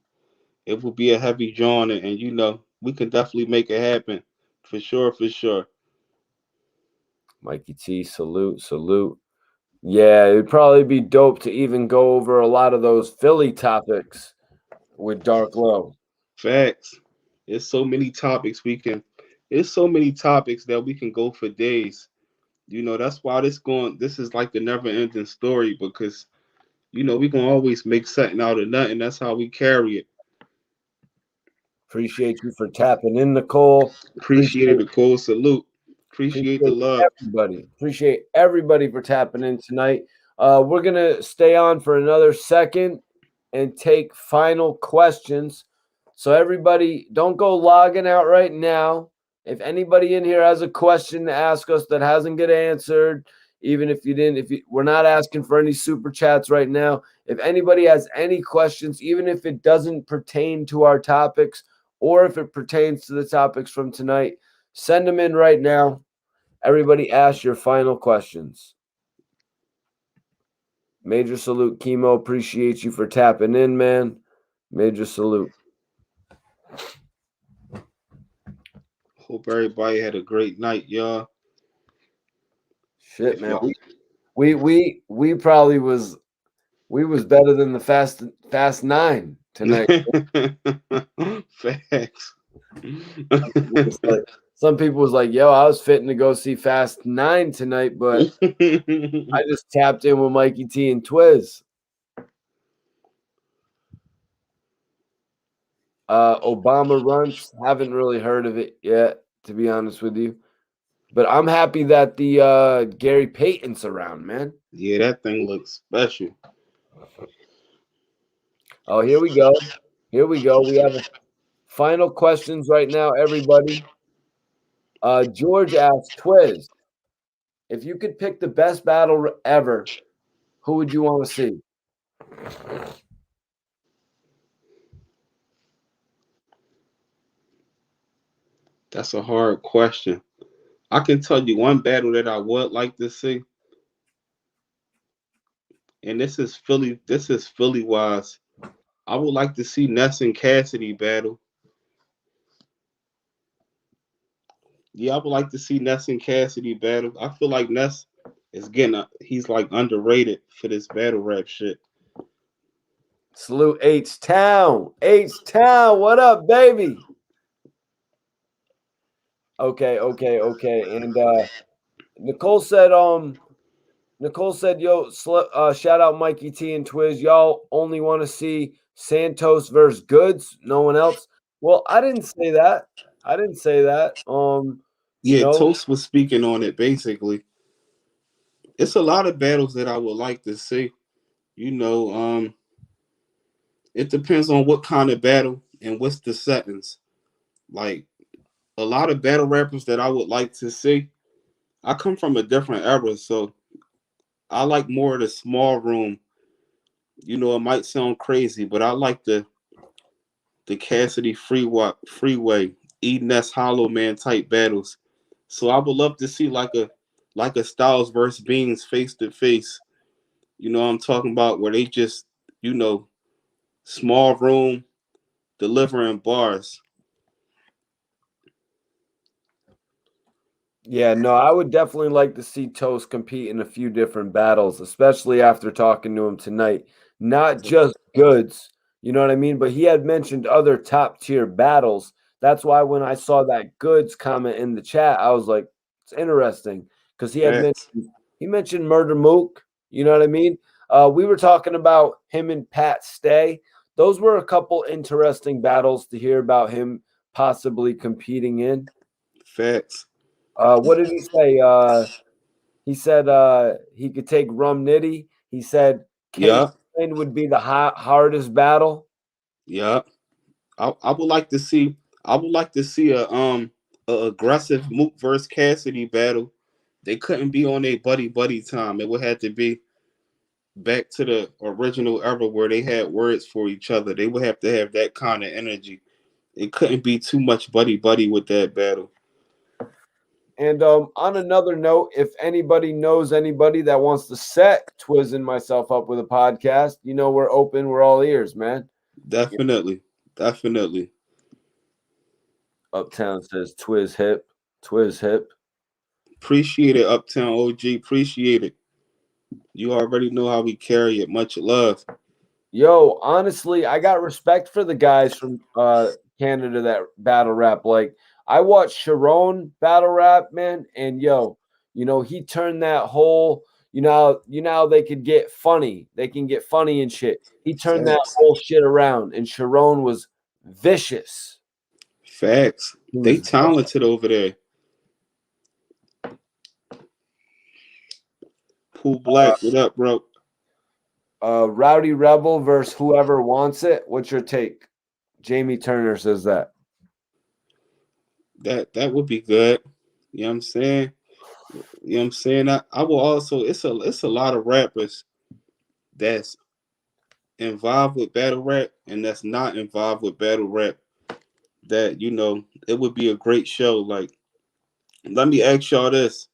It would be a heavy joint, and we can definitely make it happen, for sure, for sure. Mikey T, salute, salute. Yeah, it'd probably be dope to even go over a lot of those Philly topics with Dark Low. Facts. There's so many topics we can. There's so many topics that we can go for days. That's why this is like the never ending story, because we can always make something out of nothing. That's how we carry it. Appreciate you for tapping in, Nicole. Appreciate Appreciate it, cool salute. Appreciate the Appreciate love. everybody. Appreciate everybody for tapping in tonight. We're gonna stay on for another second and take final questions. So everybody, don't go logging out right now. If anybody in here has a question to ask us that hasn't get answered, even if you didn't, we're not asking for any super chats right now. If anybody has any questions, even if it doesn't pertain to our topics or if it pertains to the topics from tonight, send them in right now. Everybody ask your final questions. Major salute, Chemo. Appreciate you for tapping in, man. Major salute. Hope everybody had a great night, y'all. Shit, If man. y'all We probably was better than the Fast 9 tonight. Facts. Some people was like, yo, I was fitting to go see Fast 9 tonight, but I just tapped in with Mikey T and Twiz. Obama Runts, haven't really heard of it yet, to be honest with you. But I'm happy that the Gary Payton's around, man. Yeah, that thing looks special. Oh, here we go. Here we go. We have final questions right now, everybody. George asks, Twiz, if you could pick the best battle ever, who would you want to see? That's a hard question. I can tell you one battle that I would like to see, and this is Philly. This is Philly wise. I would like to see Ness and Cassidy battle. Yeah, I would like to see Ness and Cassidy battle. I feel like Ness is he's like underrated for this battle rap shit. Salute H-Town. H-Town, what up, baby? Okay. And Nicole said, yo, shout out Mikey T and Twiz. Y'all only want to see Santos versus Goods, no one else. Well, I didn't say that. Yeah, Toast was speaking on it basically. It's a lot of battles that I would like to see. You know, it depends on what kind of battle and what's the settings. Like a lot of battle rappers that I would like to see. I come from a different era, so I like more of the small room. You know, it might sound crazy, but I like the Cassidy Freeway, E Ness Hollow Man type battles. So I would love to see like a Styles versus Beans face to face. You know what I'm talking about, where they just, you know, small room delivering bars. Yeah, no, I would definitely like to see Toast compete in a few different battles, especially after talking to him tonight. Not just Goods, you know what I mean? But he had mentioned other top tier battles. That's why when I saw that Goods comment in the chat, I was like, it's interesting because he mentioned Murder Mook. You know what I mean? We were talking about him and Pat Stay. Those were a couple interesting battles to hear about him possibly competing in. Facts. What did he say? He said he could take Rum Nitty. He said Yeah. K-Train would be the hardest battle. Yeah. I would like to see a aggressive Mook versus Cassidy battle. They couldn't be on a buddy time. It would have to be back to the original era where they had words for each other. They would have to have that kind of energy. It couldn't be too much buddy with that battle. And on another note, if anybody knows anybody that wants to set Twiz and myself up with a podcast, you know we're open. We're all ears, man. Definitely. Uptown says Twiz hip. Twiz hip. Appreciate it, Uptown OG. Appreciate it. You already know how we carry it. Much love. Yo, honestly, I got respect for the guys from Canada that battle rap. Like I watched Sharon battle rap, man, and yo, you know, he turned that whole, how they could get funny. They can get funny and shit. He turned that whole shit around, and Sharon was vicious. Facts. They talented over there. Pool Black, what up, bro? Rowdy Rebel versus whoever wants it. What's your take, Jamie Turner says that. That would be good. You know what I'm saying? You know what I'm saying? I will also it's a lot of rappers that's involved with battle rap and that's not involved with battle rap that it would be a great show. Like, let me ask y'all this.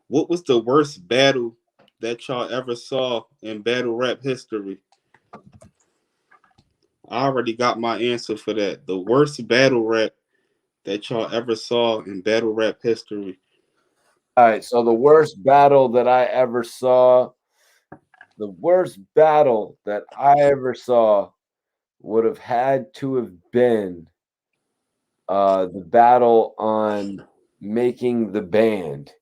What was the worst battle that y'all ever saw in battle rap history? I already got my answer for that. The worst battle rap that y'all ever saw in battle rap history. All right, so the worst battle that I ever saw, would have had to have been the battle on Making the Band.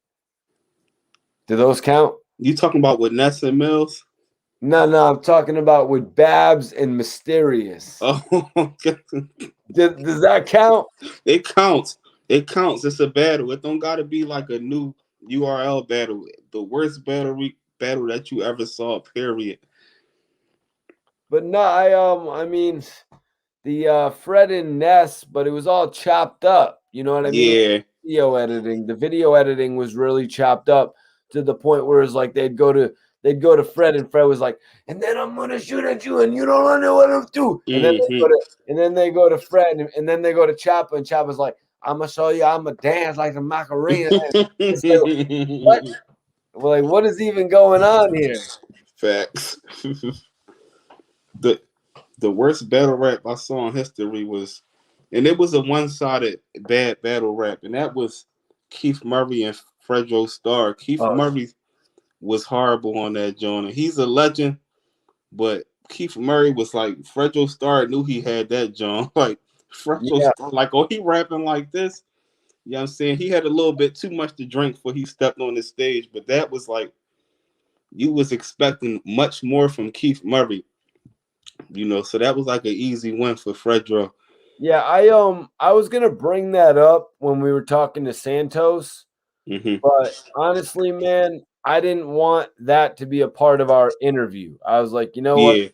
Do those count? You talking about with Ness and Mills? No, I'm talking about with Babs and Mysterious. Oh, okay. Does that count? It counts. It counts. It's a battle. It don't gotta be like a new URL battle. The worst battle that you ever saw. Period. But no, I mean the Fred and Ness, but it was all chopped up. You know what I mean? Yeah. The video editing was really chopped up to the point where it's like they'd go to Fred, and Fred was like, and then I'm gonna shoot at you, and you don't know what to do. And then they go to Fred, and then they go to Chopper, and Chopper's like, I'm gonna show you, I'm gonna dance like the Macarena. It's like, what? Well, like, what is even going on here? Facts. the the worst battle rap I saw in history was, and it was a one-sided bad battle rap, and that was Keith Murray and Fredro Starr. Keith Oh, Murray was horrible on that joint, and he's a legend, but Keith Murray was like, Fredro Starr knew he had that joint. Like, Fredro yeah. Starr, like, oh, he rapping like this. You know what I'm saying? He had a little bit too much to drink before he stepped on the stage, but that was like, you was expecting much more from Keith Murray. So that was like an easy win for Fredro. Yeah, I was gonna bring that up when we were talking to Santos, Mm-hmm. but honestly, man, I didn't want that to be a part of our interview. I was like, you know what? Yeah.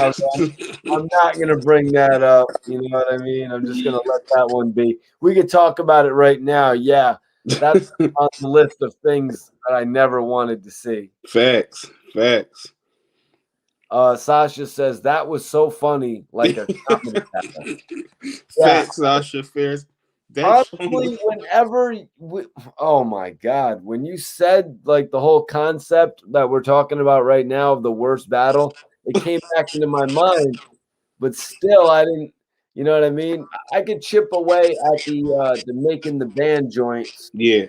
I was like, I'm not gonna bring that up. You know what I mean? I'm just gonna let that one be. We could talk about it right now. Yeah, that's on the list of things that I never wanted to see. Facts. Facts. Sasha says that was so funny, like a comedy battle. Yeah, Facts, Sasha Fierce. That show. honestly, oh my God, when you said like the whole concept that we're talking about right now of the worst battle, it came back into my mind, but still, I didn't, you know what I mean? I could chip away at the Making the Band joints. Yeah.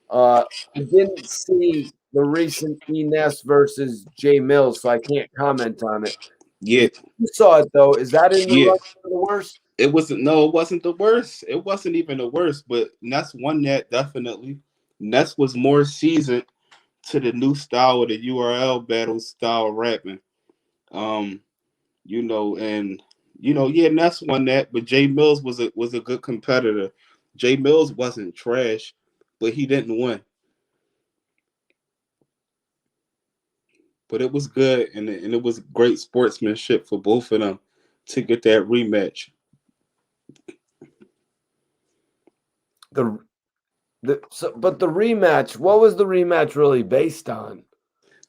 I didn't see the recent Ines versus Jay Mills, so I can't comment on it. Yeah. You saw it though. Is that in the Yeah. run for the worst? It wasn't. No, it wasn't the worst. It wasn't even the worst. But Ness won that definitely. Ness was more seasoned to the new style of the URL battle style rapping. Um, and yeah, Ness won that. But Jay Mills was a good competitor. Jay Mills wasn't trash, but he didn't win. But it was good, and it was great sportsmanship for both of them to get that rematch. But the rematch, what was the rematch really based on?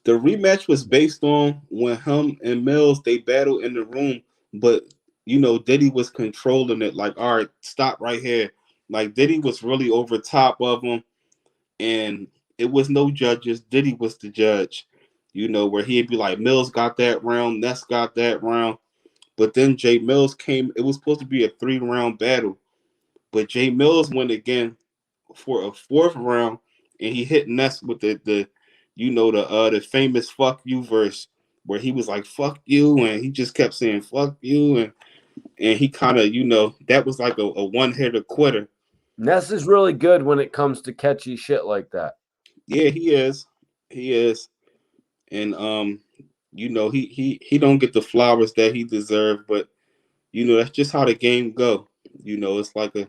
The rematch was based on when him and Mills they battled in the room, but Diddy was controlling it. Like, all right, stop right here. Like, Diddy was really over top of him, and it was no judges. Diddy was the judge. Where he'd be like, Mills got that round, Ness got that round. But then Jay Mills came. It was supposed to be a 3-round battle, but Jay Mills went again for a 4th round, and he hit Ness with the famous "fuck you" verse, where he was like "fuck you," and he just kept saying "fuck you," and he kind of that was like a one-hitter quitter. Ness is really good when it comes to catchy shit like that. Yeah, he is, and he don't get the flowers that he deserved, but that's just how the game go. It's like a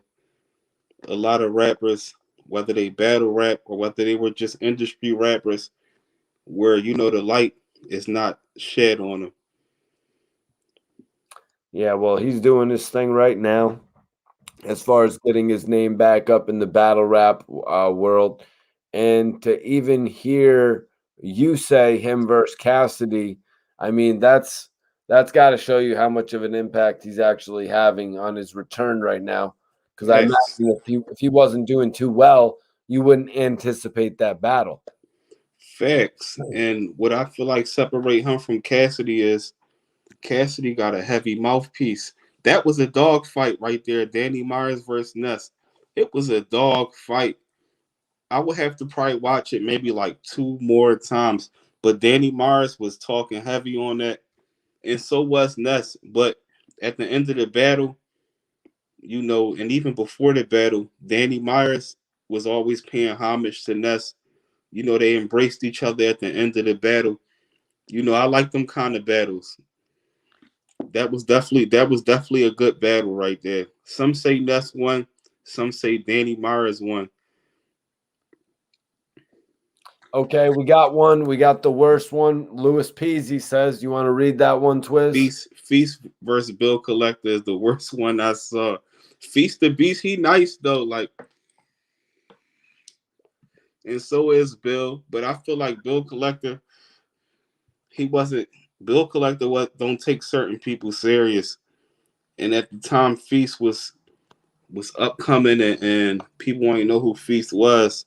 lot of rappers, whether they battle rap or whether they were just industry rappers, where the light is not shed on them. Yeah, well, he's doing his thing right now as far as getting his name back up in the battle rap world. And to even hear you say him versus Cassidy, I mean, that's got to show you how much of an impact he's actually having on his return right now. Because I Facts. imagine if he wasn't doing too well, you wouldn't anticipate that battle. Facts. And what I feel like separate him from Cassidy is Cassidy got a heavy mouthpiece. That was a dog fight right there. Danny Myers versus Ness. It was a dog fight. I would have to probably watch it maybe like two more times. But Danny Myers was talking heavy on that, and so was Ness. But at the end of the battle, and even before the battle, Danny Myers was always paying homage to Ness. They embraced each other at the end of the battle. I like them kind of battles. That was definitely a good battle right there. Some say Ness won, some say Danny Myers won. Okay, we got one. We got the worst one. Louis Peasy says, "You want to read that one, Twiz?" Feast versus Bill Collector is the worst one I saw. Feast the Beast, he nice though, like, and so is Bill. But I feel like Bill Collector, he wasn't. Bill Collector don't take certain people serious. And at the time, Feast was upcoming, and people want to know who Feast was.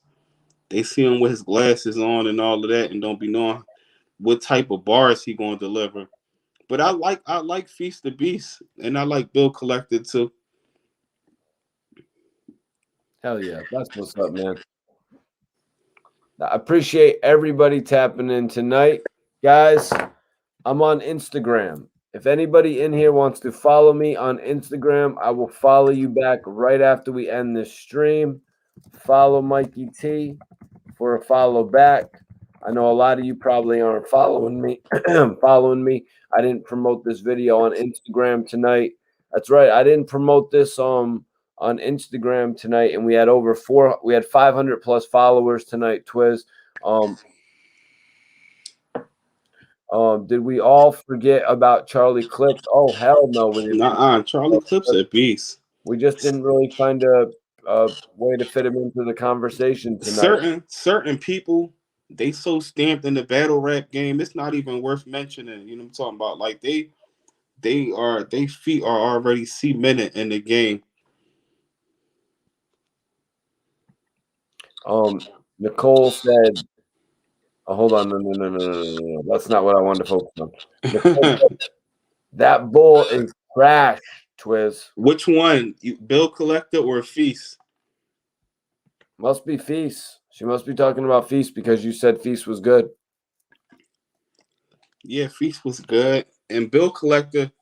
They see him with his glasses on and all of that, and don't be knowing what type of bars he gonna deliver. But I like Feast the Beast, and I like Bill Collector too. Hell yeah, that's what's up, man. I appreciate everybody tapping in tonight, guys. I'm on Instagram. If anybody in here wants to follow me on Instagram, I will follow you back right after we end this stream. Follow Mikey T for a follow back. I know a lot of you probably aren't following me. Following me. I didn't promote this video on Instagram tonight. That's right. I didn't promote this on Instagram tonight, and we had we had 500 plus followers tonight. Twiz. Um, did we all forget about Charlie Clips? Oh hell no, we didn't. Nah, Charlie Clip's a beast. We just didn't really find a way to fit him into the conversation tonight. Certain people, they so stamped in the battle rap game, it's not even worth mentioning. You know what I'm talking about? Like they feet are already cemented in the game. Nicole said, oh, "Hold on, no. That's not what I wanted to focus on." Nicole said, that bull is trash, Twiz. Which one? Bill Collector or Feast? Must be Feast. She must be talking about Feast because you said Feast was good. Yeah, Feast was good. And Bill Collector,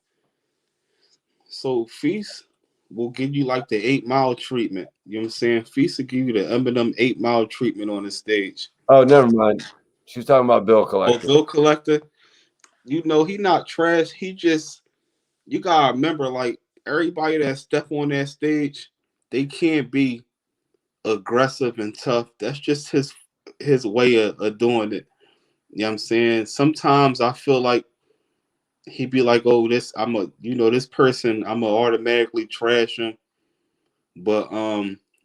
so Feast will give you like the 8 Mile treatment. You know what I'm saying? Feast will give you the Eminem 8 Mile treatment on the stage. Oh, never mind. She was talking about Bill Oh, Collector. Bill Collector, he not trash. He just, you gotta remember, like, everybody that step on that stage, they can't be aggressive and tough. That's just his way of doing it. You know what I'm saying? Sometimes I feel like he'd be like, "Oh, this person, I'm gonna automatically trash him." But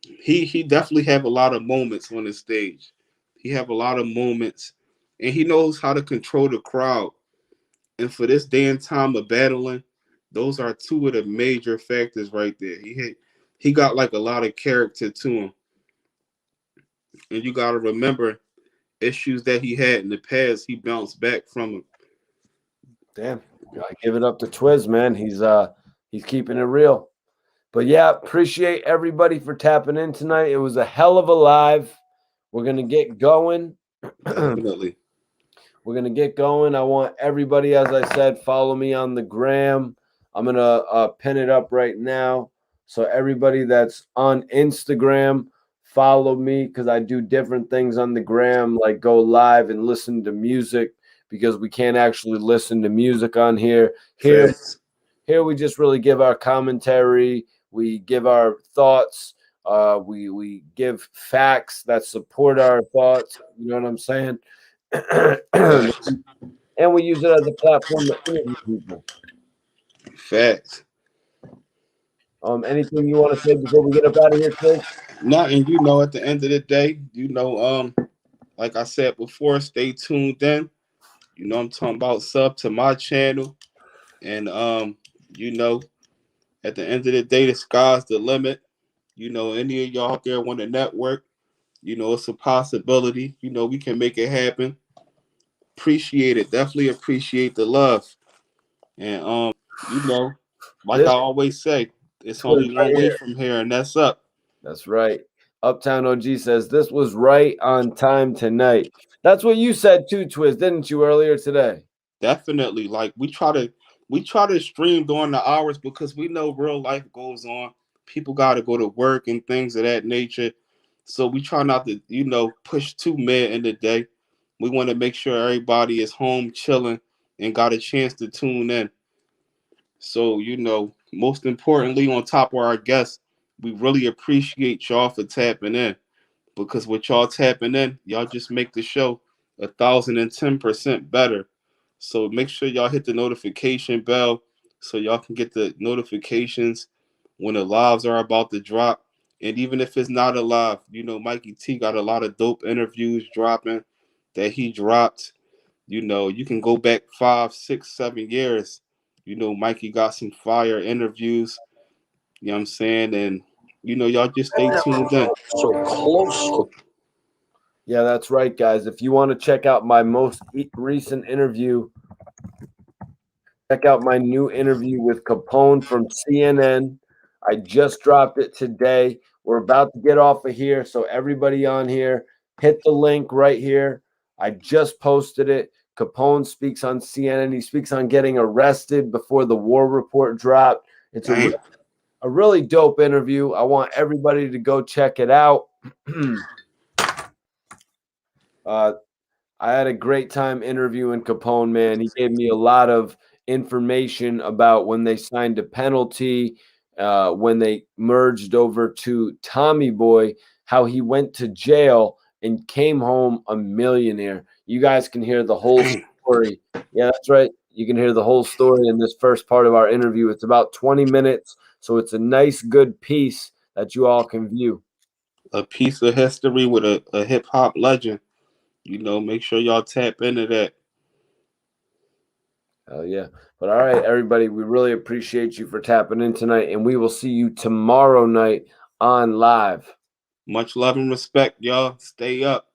he definitely have a lot of moments on the stage. He have a lot of moments, and he knows how to control the crowd. And for this day and time of battling, those are two of the major factors right there. He got like a lot of character to him, and you got to remember issues that he had in the past. He bounced back from them. Damn, I give it up to Twiz, man. He's keeping it real. But yeah, appreciate everybody for tapping in tonight. It was a hell of a live. We're gonna get going. Definitely. We're gonna get going. I want everybody, as I said, follow me on the gram. I'm gonna pin it up right now. So everybody that's on Instagram, follow me because I do different things on the gram, like go live and listen to music because we can't actually listen to music on here. Facts. Here we just really give our commentary. We give our thoughts. We give facts that support our thoughts. You know what I'm saying? Facts. And we use it as a platform to interview people. Facts. Anything you want to say before we get up out of here, Trish? Nothing, at the end of the day, like I said before, stay tuned in. I'm talking about sub to my channel. And you know, at the end of the day, the sky's the limit. Any of y'all out there want to network, it's a possibility. We can make it happen. Appreciate it. Definitely appreciate the love. And you know, like I This always say, it's was only right one way here. from here, and that's up. That's right. Uptown OG says this was right on time tonight. That's what you said too, Twiz, didn't you, earlier today? Definitely. Like we try to stream during the hours because we know real life goes on. People gotta go to work and things of that nature. So we try not to, push too mid in the day. We want to make sure everybody is home chilling and got a chance to tune in. So, most importantly, on top of our guests, we really appreciate y'all for tapping in because with y'all tapping in, y'all just make the show 1,010% better. So make sure y'all hit the notification bell so y'all can get the notifications when the lives are about to drop. And even if it's not a live, Mikey T got a lot of dope interviews dropping that he dropped. You can go back 5, 6, 7 years. Mikey got some fire interviews. You know what I'm saying? And y'all just stay tuned in. So close. Yeah, that's right, guys. If you want to check out my most recent interview, check out my new interview with Capone from CNN. I just dropped it today. We're about to get off of here, so everybody on here, hit the link right here. I just posted it. Capone speaks on CNN. He speaks on getting arrested before the war report dropped. It's Damn. a really dope interview. I want everybody to go check it out. I had a great time interviewing Capone, man. He gave me a lot of information about when they signed a penalty, when they merged over to Tommy Boy, how he went to jail and came home a millionaire. You guys can hear the whole story. Yeah, that's right. You can hear the whole story in this first part of our interview. It's about 20 minutes, so it's a nice, good piece that you all can view. A piece of history with a hip hop legend. Make sure y'all tap into that. Hell yeah. But all right, everybody, we really appreciate you for tapping in tonight, and we will see you tomorrow night on live. Much love and respect, y'all. Stay up.